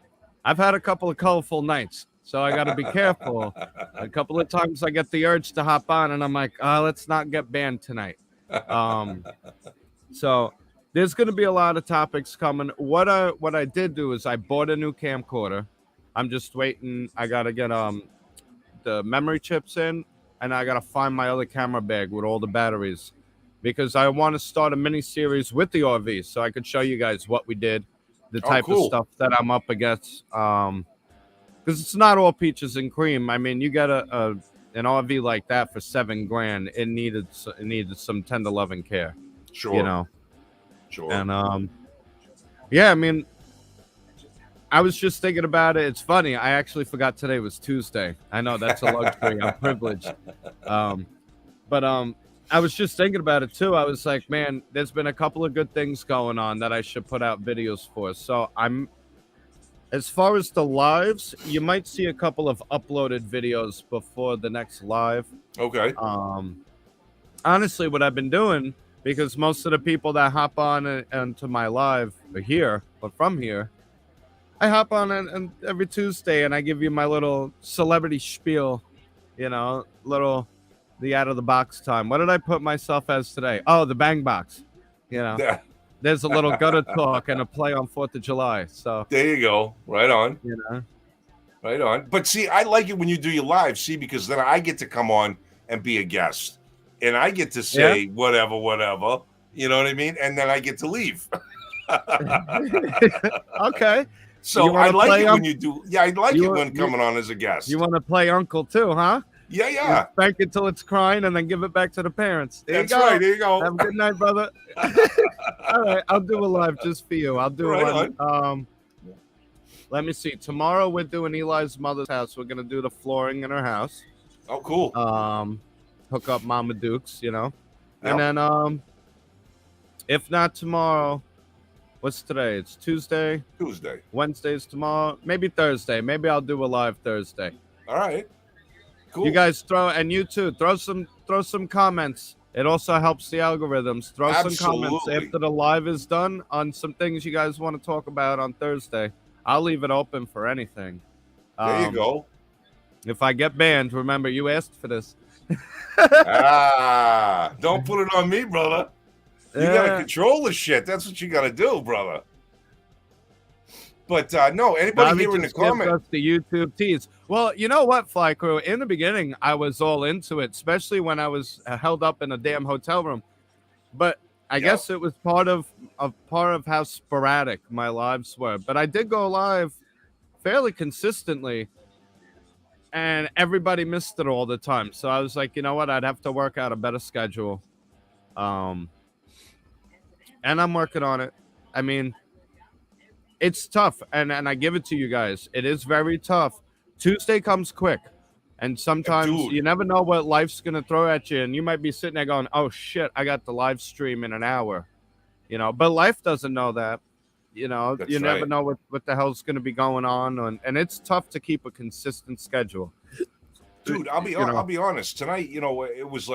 I've had a couple of colorful nights. So I got to be careful. A couple of times I get the urge to hop on, and I'm like, oh, let's not get banned tonight. So there's going to be a lot of topics coming. What I did do is I bought a new camcorder. I'm just waiting. I got to get the memory chips in, and I got to find my other camera bag with all the batteries because I want to start a mini series with the RV so I could show you guys what we did, the type of stuff that I'm up against. Because it's not all peaches and cream. I mean, you got an RV like that for $7,000. It needed some 10 to 11 care. Sure. You know. Sure. And yeah, I mean, I was just thinking about it. It's funny. I actually forgot today was Tuesday. I know that's a luxury. I'm privileged. But I was just thinking about it too. I was like, man, there's been a couple of good things going on that I should put out videos for. So as far as the lives, you might see a couple of uploaded videos before the next live. Okay. Honestly, what I've been doing, because most of the people that hop on into my live are here, but from here, I hop on and every Tuesday and I give you my little celebrity spiel, you know, the out of the box time. What did I put myself as today? Oh, the bang box, you know. Yeah. There's a little gutter talk and a play on 4th of July. So there you go. Right on. You know. Right on. But see, I like it when you do your live, see, because then I get to come on and be a guest. And I get to say whatever. You know what I mean? And then I get to leave. Okay. So I like it when you do. Yeah, I like it when coming on as a guest. You want to play uncle too, huh? Yeah. Spank it till it's crying and then give it back to the parents. That's right. There you go. Have a good night, brother. All right, I'll do a live just for you. I'll do one. Let me see. Tomorrow we're doing Eli's mother's house. We're gonna do the flooring in her house. Oh, cool. Hook up Mama Dukes, you know. Yep. And then if not tomorrow, what's today? It's Tuesday. Wednesday's tomorrow. Maybe Thursday. Maybe I'll do a live Thursday. All right. Cool. You guys and you too, throw some comments. It also helps the algorithms. Throw some comments after the live is done on some things you guys want to talk about on Thursday. I'll leave it open for anything. There you go. If I get banned, remember you asked for this. Don't put it on me, brother. You gotta control the shit. That's what you gotta do, brother. But no, anybody Bobby here in the just gives comment? us the YouTube tease. Well, you know what, Fly Crew? In the beginning, I was all into it, especially when I was held up in a damn hotel room. But I guess it was part of how sporadic my lives were. But I did go live fairly consistently, and everybody missed it all the time. So I was like, you know what? I'd have to work out a better schedule. And I'm working on it. I mean, it's tough, and I give it to you guys. It is very tough. Tuesday comes quick, and sometimes you never know what life's gonna throw at you, and you might be sitting there going, "Oh shit, I got the live stream in an hour," you know. But life doesn't know that, you know. That's you never right. know what the hell's gonna be going on, and it's tough to keep a consistent schedule. Dude, I'll be honest. Tonight, you know, it was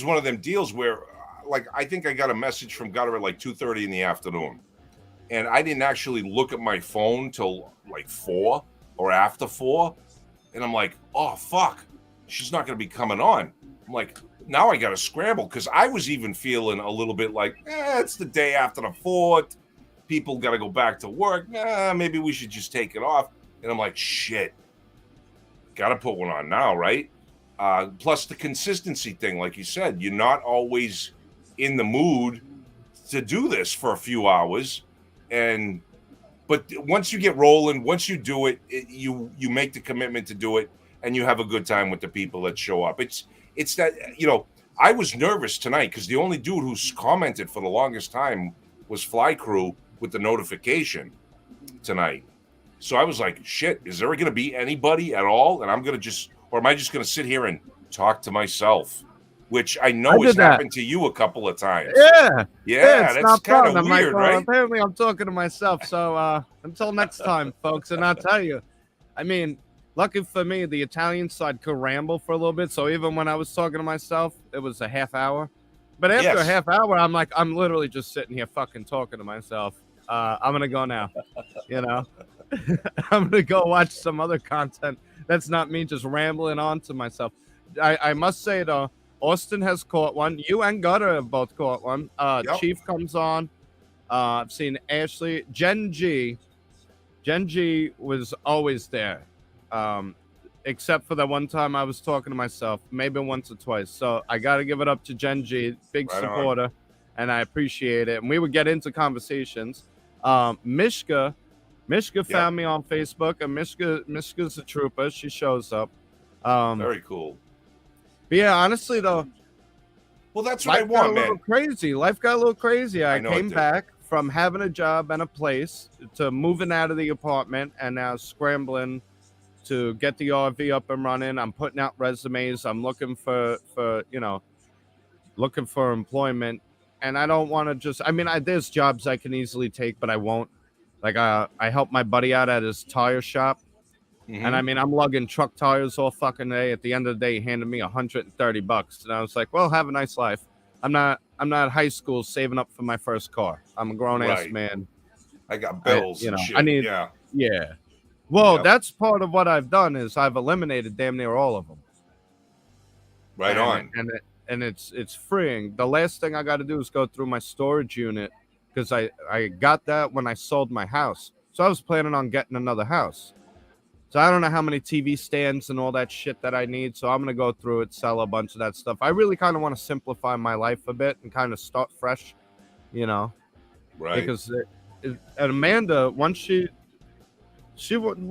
one of them deals where, like, I think I got a message from Gutter at like 2:30 in the afternoon. And I didn't actually look at my phone till like 4 or after 4. And I'm like, oh, fuck, she's not going to be coming on. I'm like, now I got to scramble, because I was even feeling a little bit like, it's the day after the 4th. People got to go back to work. Maybe we should just take it off. And I'm like, shit, got to put one on now, right? Plus the consistency thing, like you said, you're not always in the mood to do this for a few hours. But once you get rolling, once you do it, you make the commitment to do it, and you have a good time with the people that show up. It's that, you know, I was nervous tonight because the only dude who's commented for the longest time was Fly Crew with the notification tonight. So I was like, shit, is there going to be anybody at all? And am I just going to sit here and talk to myself? Which I know has happened to you a couple of times. Yeah, that's kind of weird, right? Apparently, I'm talking to myself. So until next time, folks, and I'll tell you, I mean, lucky for me, the Italian side could ramble for a little bit. So even when I was talking to myself, it was a half hour. But after a half hour, I'm like, I'm literally just sitting here fucking talking to myself. I'm gonna go now, you know. I'm gonna go watch some other content that's not me just rambling on to myself. I must say though, Austin has caught one. You and Gutter have both caught one. Chief comes on. I've seen Ashley. Jen G was always there, except for that one time I was talking to myself, maybe once or twice. So I got to give it up to Jen G, big supporter, and I appreciate it. And we would get into conversations. Mishka found me on Facebook, and Mishka's a trooper. She shows up. Very cool. But yeah, honestly though, well, that's what I want, man. Life got a little crazy. I came back from having a job and a place to moving out of the apartment, and now scrambling to get the RV up and running. I'm putting out resumes. I'm looking for employment, and I don't want to just. I mean, there's jobs I can easily take, but I won't. Like I helped my buddy out at his tire shop. And I mean, I'm lugging truck tires all fucking day. At the end of the day, he handed me $130, and I was like, "Well, have a nice life." I'm not high school saving up for my first car. I'm a grown ass man. I got bills. I need. Yeah. Well, that's part of what I've done is I've eliminated damn near all of them. Right on. And it's freeing. The last thing I got to do is go through my storage unit because I got that when I sold my house. So I was planning on getting another house. So I don't know how many TV stands and all that shit that I need. So I'm going to go through it, sell a bunch of that stuff. I really kind of want to simplify my life a bit and kind of start fresh, you know. Right. Because and Amanda, once we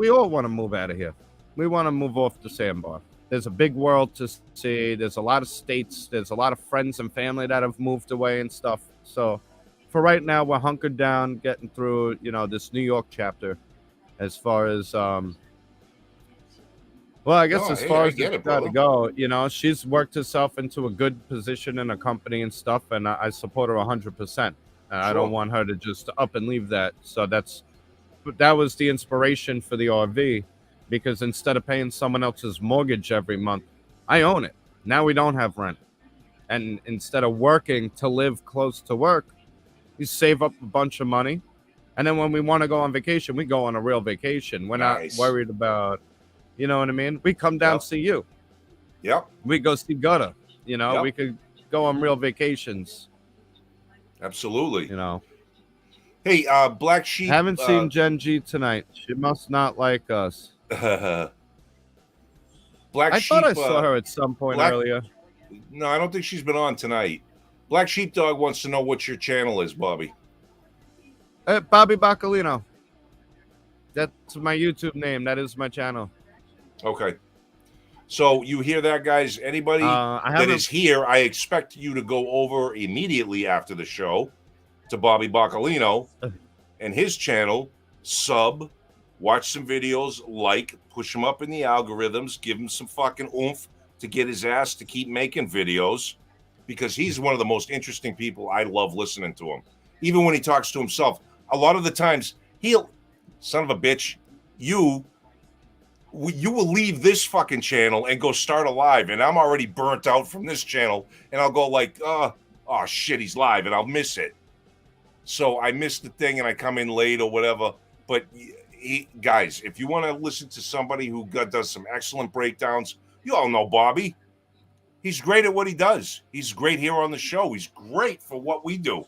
all want to move out of here. We want to move off the sandbar. There's a big world to see. There's a lot of states. There's a lot of friends and family that have moved away and stuff. So for right now, we're hunkered down, getting through, you know, this New York chapter as far as well, I guess as far as it's got to go, you know, she's worked herself into a good position in a company and stuff, and I support her 100%. And I don't want her to just up and leave that. So that was the inspiration for the RV, because instead of paying someone else's mortgage every month, I own it. Now we don't have rent. And instead of working to live close to work, we save up a bunch of money. And then when we want to go on vacation, we go on a real vacation. We're not worried about You know what I mean? We come down, Yep. see you. Yep. We go see Gutter. You know, Yep. we could go on real vacations. Absolutely. You know. Hey, Black Sheep. Haven't seen Gen G tonight. She must not like us. Black I Sheep. thought I saw her at some point earlier. No, I don't think she's been on tonight. Black Sheepdog wants to know what your channel is, Bobby. Bobby Bacalino. That's my YouTube name. That is my channel. Okay. So you hear that, guys? Anybody that is here, I expect you to go over immediately after the show to Bobby Bacalino and his channel, sub, watch some videos, like, push him up in the algorithms, give him some fucking oomph to get his ass to keep making videos, because he's one of the most interesting people. I love listening to him. Even when he talks to himself, a lot of the times he'll, son of a bitch, you will leave this fucking channel and go start a live, and I'm already burnt out from this channel, and I'll go like, oh shit, he's live, and I'll miss it. So I missed the thing and I come in late or whatever. But guys, if you want to listen to somebody who does some excellent breakdowns, you all know Bobby. He's great at what he does. He's great here on the show. He's great for what we do.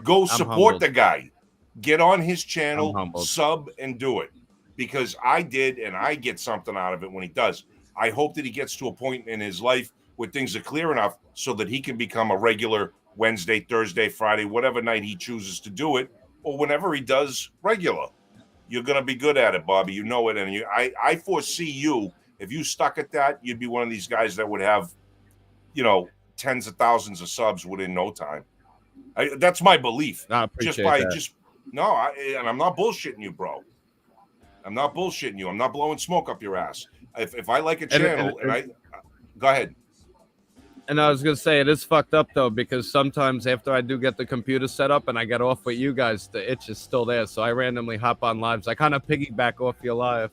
Go support the guy. Get on his channel, sub, and do it. Because I did, and I get something out of it when he does. I hope that he gets to a point in his life where things are clear enough so that he can become a regular Wednesday, Thursday, Friday, whatever night he chooses to do it, or whenever he does regular. You're going to be good at it, Bobby. You know it. And I foresee you, if you stuck at that, you'd be one of these guys that would have, tens of thousands of subs within no time. That's my belief. I appreciate that. And I'm not bullshitting you, bro. I'm not bullshitting you. I'm not blowing smoke up your ass. If I like a channel go ahead. And I was going to say, it is fucked up, though, because sometimes after I do get the computer set up and I get off with you guys, the itch is still there. So I randomly hop on lives. I kind of piggyback off your live.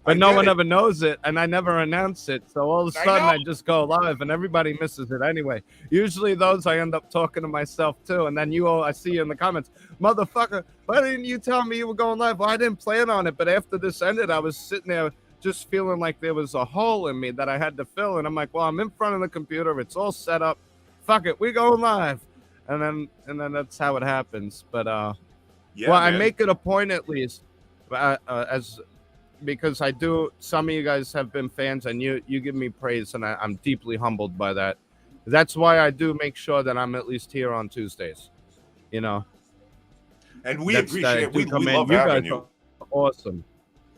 But no one ever knows it, and I never announce it. So all of a sudden, I just go live, and everybody misses it anyway. Usually those I end up talking to myself, too. And then I see you in the comments, motherfucker, why didn't you tell me you were going live? Well, I didn't plan on it. But after this ended, I was sitting there just feeling like there was a hole in me that I had to fill. And I'm like, well, I'm in front of the computer. It's all set up. Fuck it. We going live. And then that's how it happens. But, I make it a point at least because I do. Some of you guys have been fans and you give me praise, and I'm deeply humbled by that. That's why I do make sure that I'm at least here on Tuesdays, And we appreciate it. We love having you. Awesome.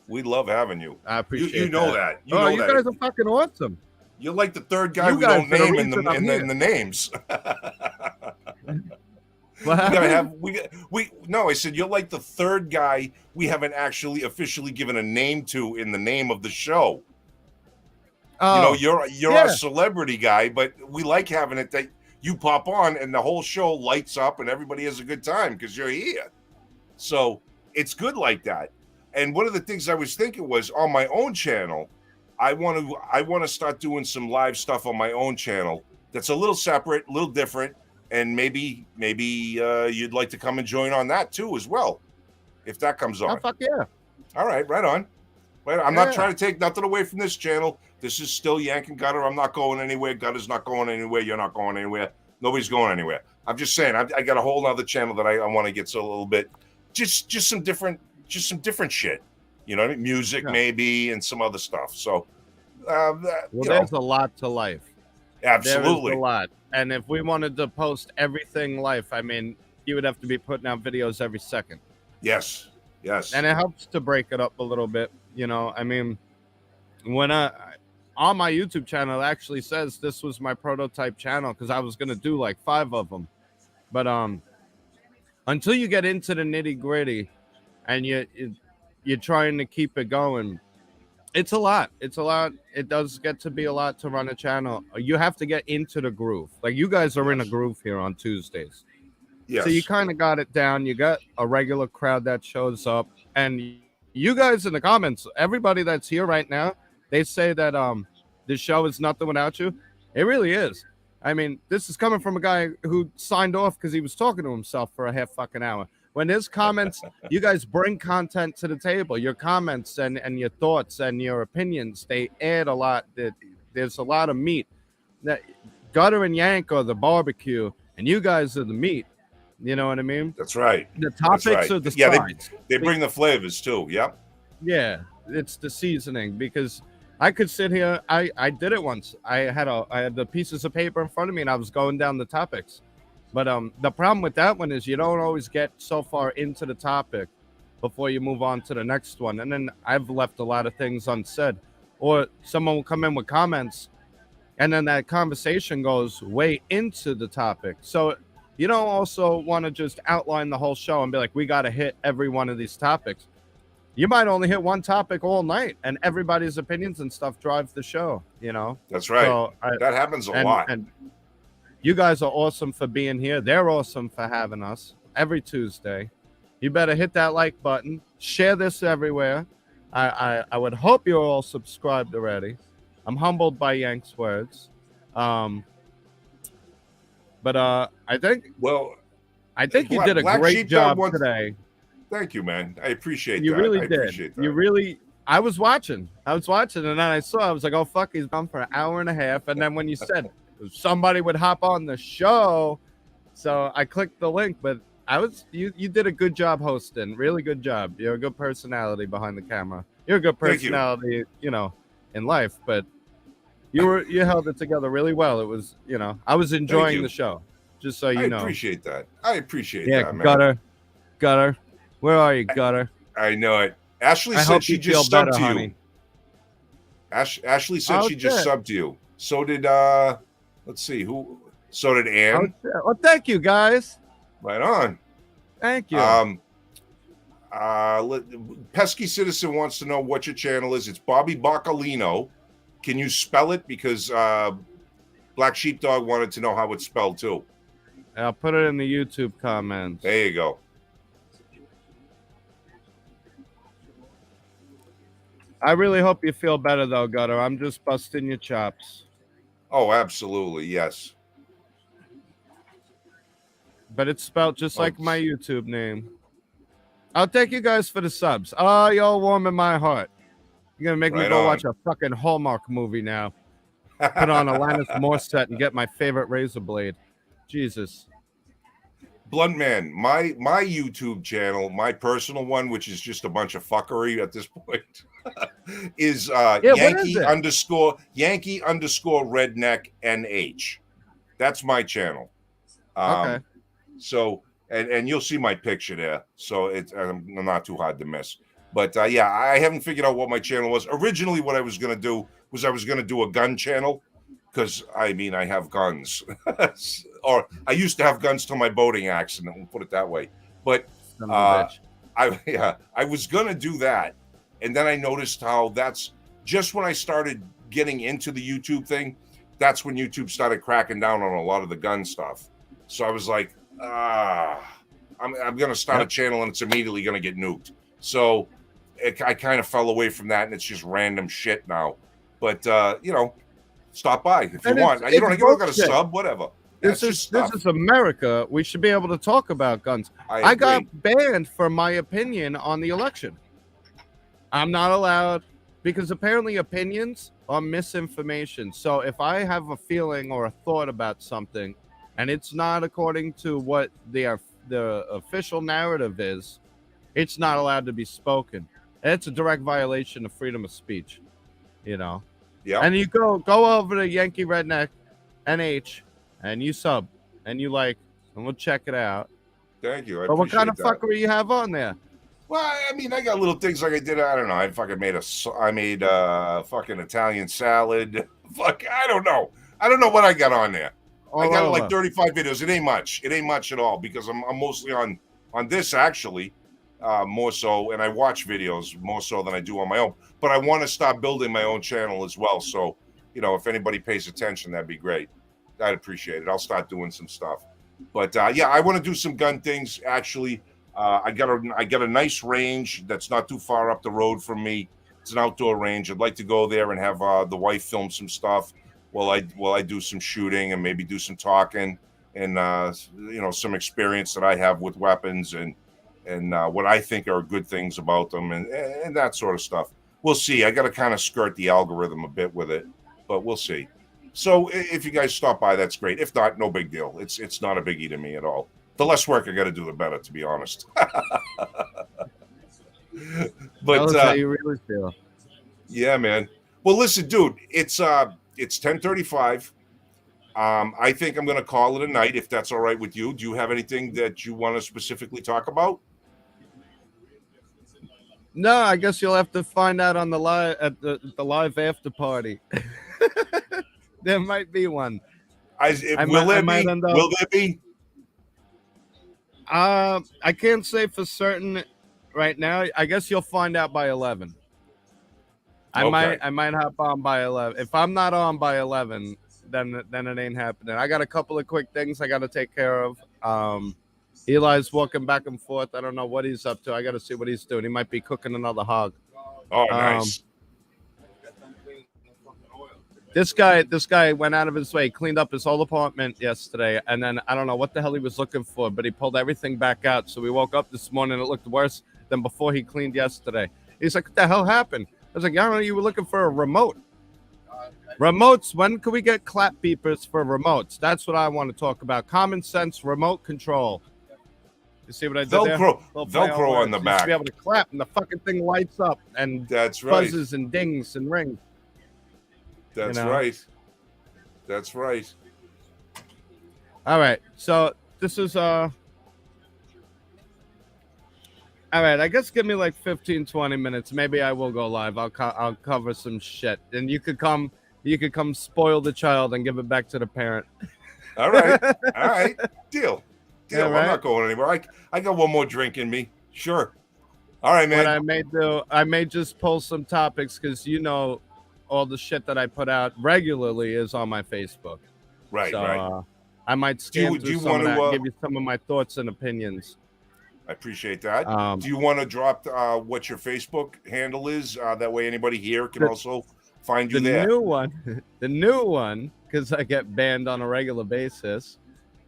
We love having you. I appreciate you know that. You guys are fucking awesome. You're like the third guy we don't name in the names. I said you're like the third guy we haven't actually officially given a name to in the name of the show. You're our celebrity guy, but we like having it that you pop on and the whole show lights up and everybody has a good time because you're here. So it's good like that. And one of the things I was thinking was on my own channel, I want to start doing some live stuff on my own channel that's a little separate, a little different, and maybe you'd like to come and join on that too as well, if that comes on. Oh, fuck yeah! All right, right on. I'm not trying to take nothing away from this channel. This is still Yank and Gutter. I'm not going anywhere. Gutter's not going anywhere. You're not going anywhere. Nobody's going anywhere. I'm just saying I got a whole other channel that I want to get to a little bit, just some different shit, music maybe and some other stuff. So there's a lot to life. Absolutely. There's a lot. And if we wanted to post everything life, I mean, you would have to be putting out videos every second. Yes. And it helps to break it up a little bit. I mean, when on my YouTube channel, it actually says this was my prototype channel because I was going to do like 5 of them. But until you get into the nitty gritty and you're trying to keep it going, it's a lot. It does get to be a lot to run a channel. You have to get into the groove. Like you guys are in a groove here on Tuesdays. Yes. So you kind of got it down. You got a regular crowd that shows up. And you guys in the comments, everybody that's here right now, they say that this show is nothing without you. It really is. I mean, this is coming from a guy who signed off because he was talking to himself for a half fucking hour. when there's comments, you guys bring content to the table. Your comments and your thoughts and your opinions, they add a lot. There's a lot of meat. That Gutter and Yank are the barbecue, and you guys are the meat. You know what I mean? That's right. The topics That's right. are the Yeah, sides. they bring the flavors too. Yep. Yeah, it's the seasoning, because I could sit here. I did it once. I had the pieces of paper in front of me, and I was going down the topics. But the problem with that one is you don't always get so far into the topic before you move on to the next one. And then I've left a lot of things unsaid, or someone will come in with comments, and then that conversation goes way into the topic. So you don't also want to just outline the whole show and be like, we got to hit every one of these topics. You might only hit one topic all night, and everybody's opinions and stuff drives the show, you know? That's right. So that happens a lot. And you guys are awesome for being here. They're awesome for having us every Tuesday. You better hit that like button. Share this everywhere. I would hope you're all subscribed already. I'm humbled by Yank's words. But I think you did a great job today. Thank you, man. I appreciate that. You really I did. appreciate that. You really. I was watching, and then I was like, oh fuck, he's gone for an hour and a half. And then when you said somebody would hop on the show, so I clicked the link. But you did a good job hosting. Really good job. You're a good personality behind the camera. You're a good personality, you know, in life. But you held it together really well. It was, you know, I was enjoying the show. Just so you know. I appreciate that. I appreciate that, man. Gutter. Where are you, Gutter? I know it. Ashley said she just subbed to you. Ashley said she just subbed to you. So did let's see who. So did Ann. Well, thank you guys. Right on. Thank you. Pesky Citizen wants to know what your channel is. It's Bobby Boccolino. Can you spell it? Because Black Sheepdog wanted to know how it's spelled too. I'll put it in the YouTube comments. There you go. I really hope you feel better, though, Gutter. I'm just busting your chops. Oh, absolutely. Yes. But it's spelled just like my YouTube name. I'll thank you guys for the subs. Oh, y'all warming my heart. You're going to make me go watch a fucking Hallmark movie now. Put on Alanis Morissette and get my favorite razor blade. Jesus. Blunt Man, my YouTube channel, my personal one, which is just a bunch of fuckery at this point, is Yankee _ redneck NH. That's my channel. Okay. So and you'll see my picture there. So it's not too hard to miss. But yeah, I haven't figured out what my channel was. Originally, what I was gonna do was a gun channel, because I mean I have guns. Or I used to have guns till my boating accident. We'll put it that way. But I was gonna do that, and then I noticed how that's just when I started getting into the YouTube thing. That's when YouTube started cracking down on a lot of the gun stuff. So I was like, I'm gonna start a channel and it's immediately gonna get nuked. So I kind of fell away from that, and it's just random shit now. But you know, stop by if you want. You don't got to sub, whatever. This is America. We should be able to talk about guns. I got banned for my opinion on the election. I'm not allowed, because apparently opinions are misinformation. So if I have a feeling or a thought about something, and it's not according to what the official narrative is, it's not allowed to be spoken. And it's a direct violation of freedom of speech. You know. Yeah. And you go over to Yankee Redneck NH. And you sub, and you like, and we'll check it out. Thank you. But what kind of fuckery you have on there? Well, I mean, I got little things like I did. I don't know. I made fucking Italian salad. Fuck, I don't know. I don't know what I got on there. I got like 35 videos. It ain't much. It ain't much at all, because I'm mostly on this actually, more so, and I watch videos more so than I do on my own. But I want to start building my own channel as well. So, you know, if anybody pays attention, that'd be great. I'd appreciate it. I'll start doing some stuff. But yeah, I want to do some gun things. Actually, I got a nice range that's not too far up the road from me. It's an outdoor range. I'd like to go there and have the wife film some stuff while I do some shooting and maybe do some talking and you know, some experience that I have with weapons and and what I think are good things about them, and that sort of stuff. We'll see. I got to kind of skirt the algorithm a bit with it, but we'll see. So if you guys stop by, that's great. If not, no big deal. It's not a biggie to me at all. The less work I got to do, the better, to be honest. But Tell us how you really feel. yeah, man. Well, listen, dude, it's 10:35. I think I'm going to call it a night if that's all right with you. Do you have anything that you want to specifically talk about? No, I guess you'll have to find out on the live at the live after party. There might be one. Will there be? I can't say for certain right now. I guess you'll find out by 11. I might hop on by 11. If I'm not on by 11, then it ain't happening. I got a couple of quick things I got to take care of. Eli's walking back and forth. I don't know what he's up to. I got to see what he's doing. He might be cooking another hog. Oh, nice. This guy went out of his way, cleaned up his whole apartment yesterday, and then I don't know what the hell he was looking for, but he pulled everything back out. So we woke up this morning, it looked worse than before he cleaned yesterday. He's like, what the hell happened? I was like, I don't know, you were looking for a remote. Remotes, when can we get clap beepers for remotes? That's what I want to talk about. Common sense remote control. You see what I did there? Velcro on the back. You should be able to clap, and the fucking thing lights up, and that's right. Buzzes and dings and rings. That's right. That's right. All right. So this is all right. I guess give me like 15, 20 minutes. Maybe I will go live. I'll cover some shit, and you could come spoil the child and give it back to the parent. All right. All right. Deal. Yeah, right? I'm not going anywhere. I got one more drink in me. Sure. All right, man. What I may just pull some topics because all the shit that I put out regularly is on my Facebook. Right, so, right. I might scan through some of that and give you some of my thoughts and opinions. I appreciate that. Do you want to drop what your Facebook handle is? That way anybody here can also find you there. The new one, because I get banned on a regular basis,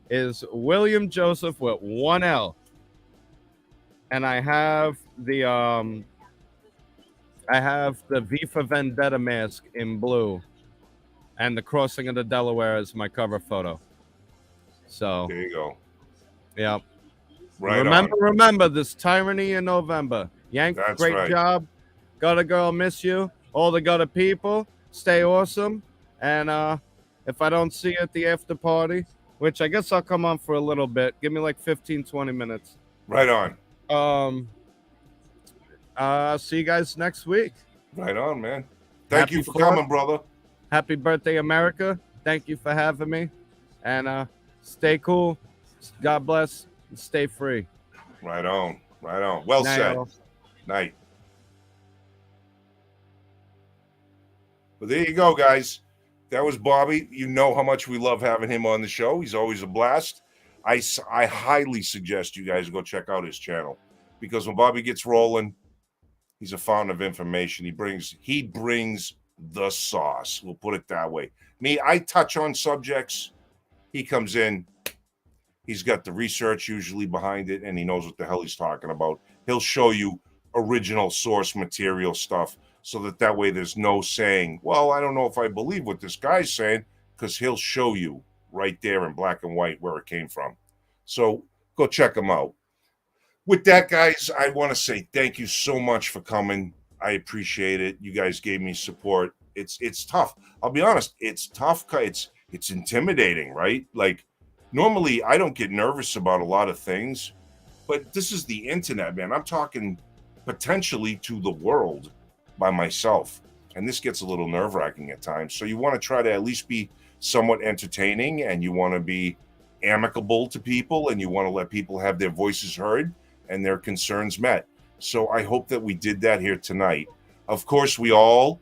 is William Joseph with one L. And I have the V for Vendetta mask in blue, and the crossing of the Delaware is my cover photo. So there you go. Yeah. Right. Remember this tyranny in November. Yank, that's great right. job. Gutter girl, miss you. All the gutter people, stay awesome. And if I don't see you at the after party, which I guess I'll come on for a little bit, give me like 15, 20 minutes. Right on. See you guys next week. Right on, man. Thank you for coming, brother. Happy birthday, America. Thank you for having me. And stay cool. God bless. And stay free. Right on. Right on. Well said. Night. Well, there you go, guys. That was Bobby. You know how much we love having him on the show. He's always a blast. I highly suggest you guys go check out his channel, because when Bobby gets rolling, he's a fountain of information. He brings the sauce. We'll put it that way. Me, I touch on subjects. He comes in. He's got the research usually behind it, and he knows what the hell he's talking about. He'll show you original source material stuff, so that way there's no saying, well, I don't know if I believe what this guy's saying, because he'll show you right there in black and white where it came from. So go check him out. With that, guys, I want to say thank you so much for coming. I appreciate it. You guys gave me support. It's tough. I'll be honest. It's tough. It's intimidating, right? Like, normally I don't get nervous about a lot of things, but this is the internet, man. I'm talking potentially to the world by myself, and this gets a little nerve-wracking at times. So you want to try to at least be somewhat entertaining, and you want to be amicable to people, and you want to let people have their voices heard and their concerns met. So I hope that we did that here tonight. Of course, we all,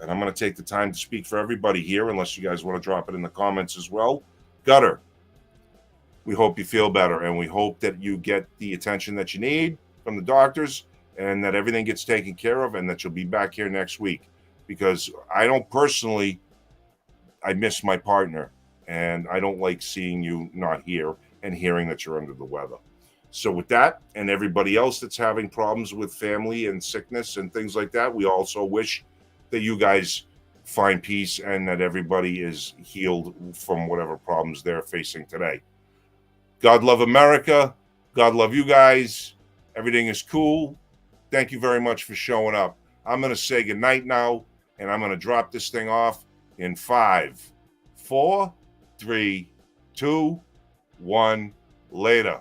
and I'm going to take the time to speak for everybody here, unless you guys want to drop it in the comments as well. Gutter, we hope you feel better, and we hope that you get the attention that you need from the doctors, and that everything gets taken care of, and that you'll be back here next week. Because I don't personally, I miss my partner, and I don't like seeing you not here and hearing that you're under the weather. So with that, and everybody else that's having problems with family and sickness and things like that, we also wish that you guys find peace and that everybody is healed from whatever problems they're facing today. God love America. God love you guys. Everything is cool. Thank you very much for showing up. I'm going to say goodnight now, and I'm going to drop this thing off in 5, 4, 3, 2, 1. Later.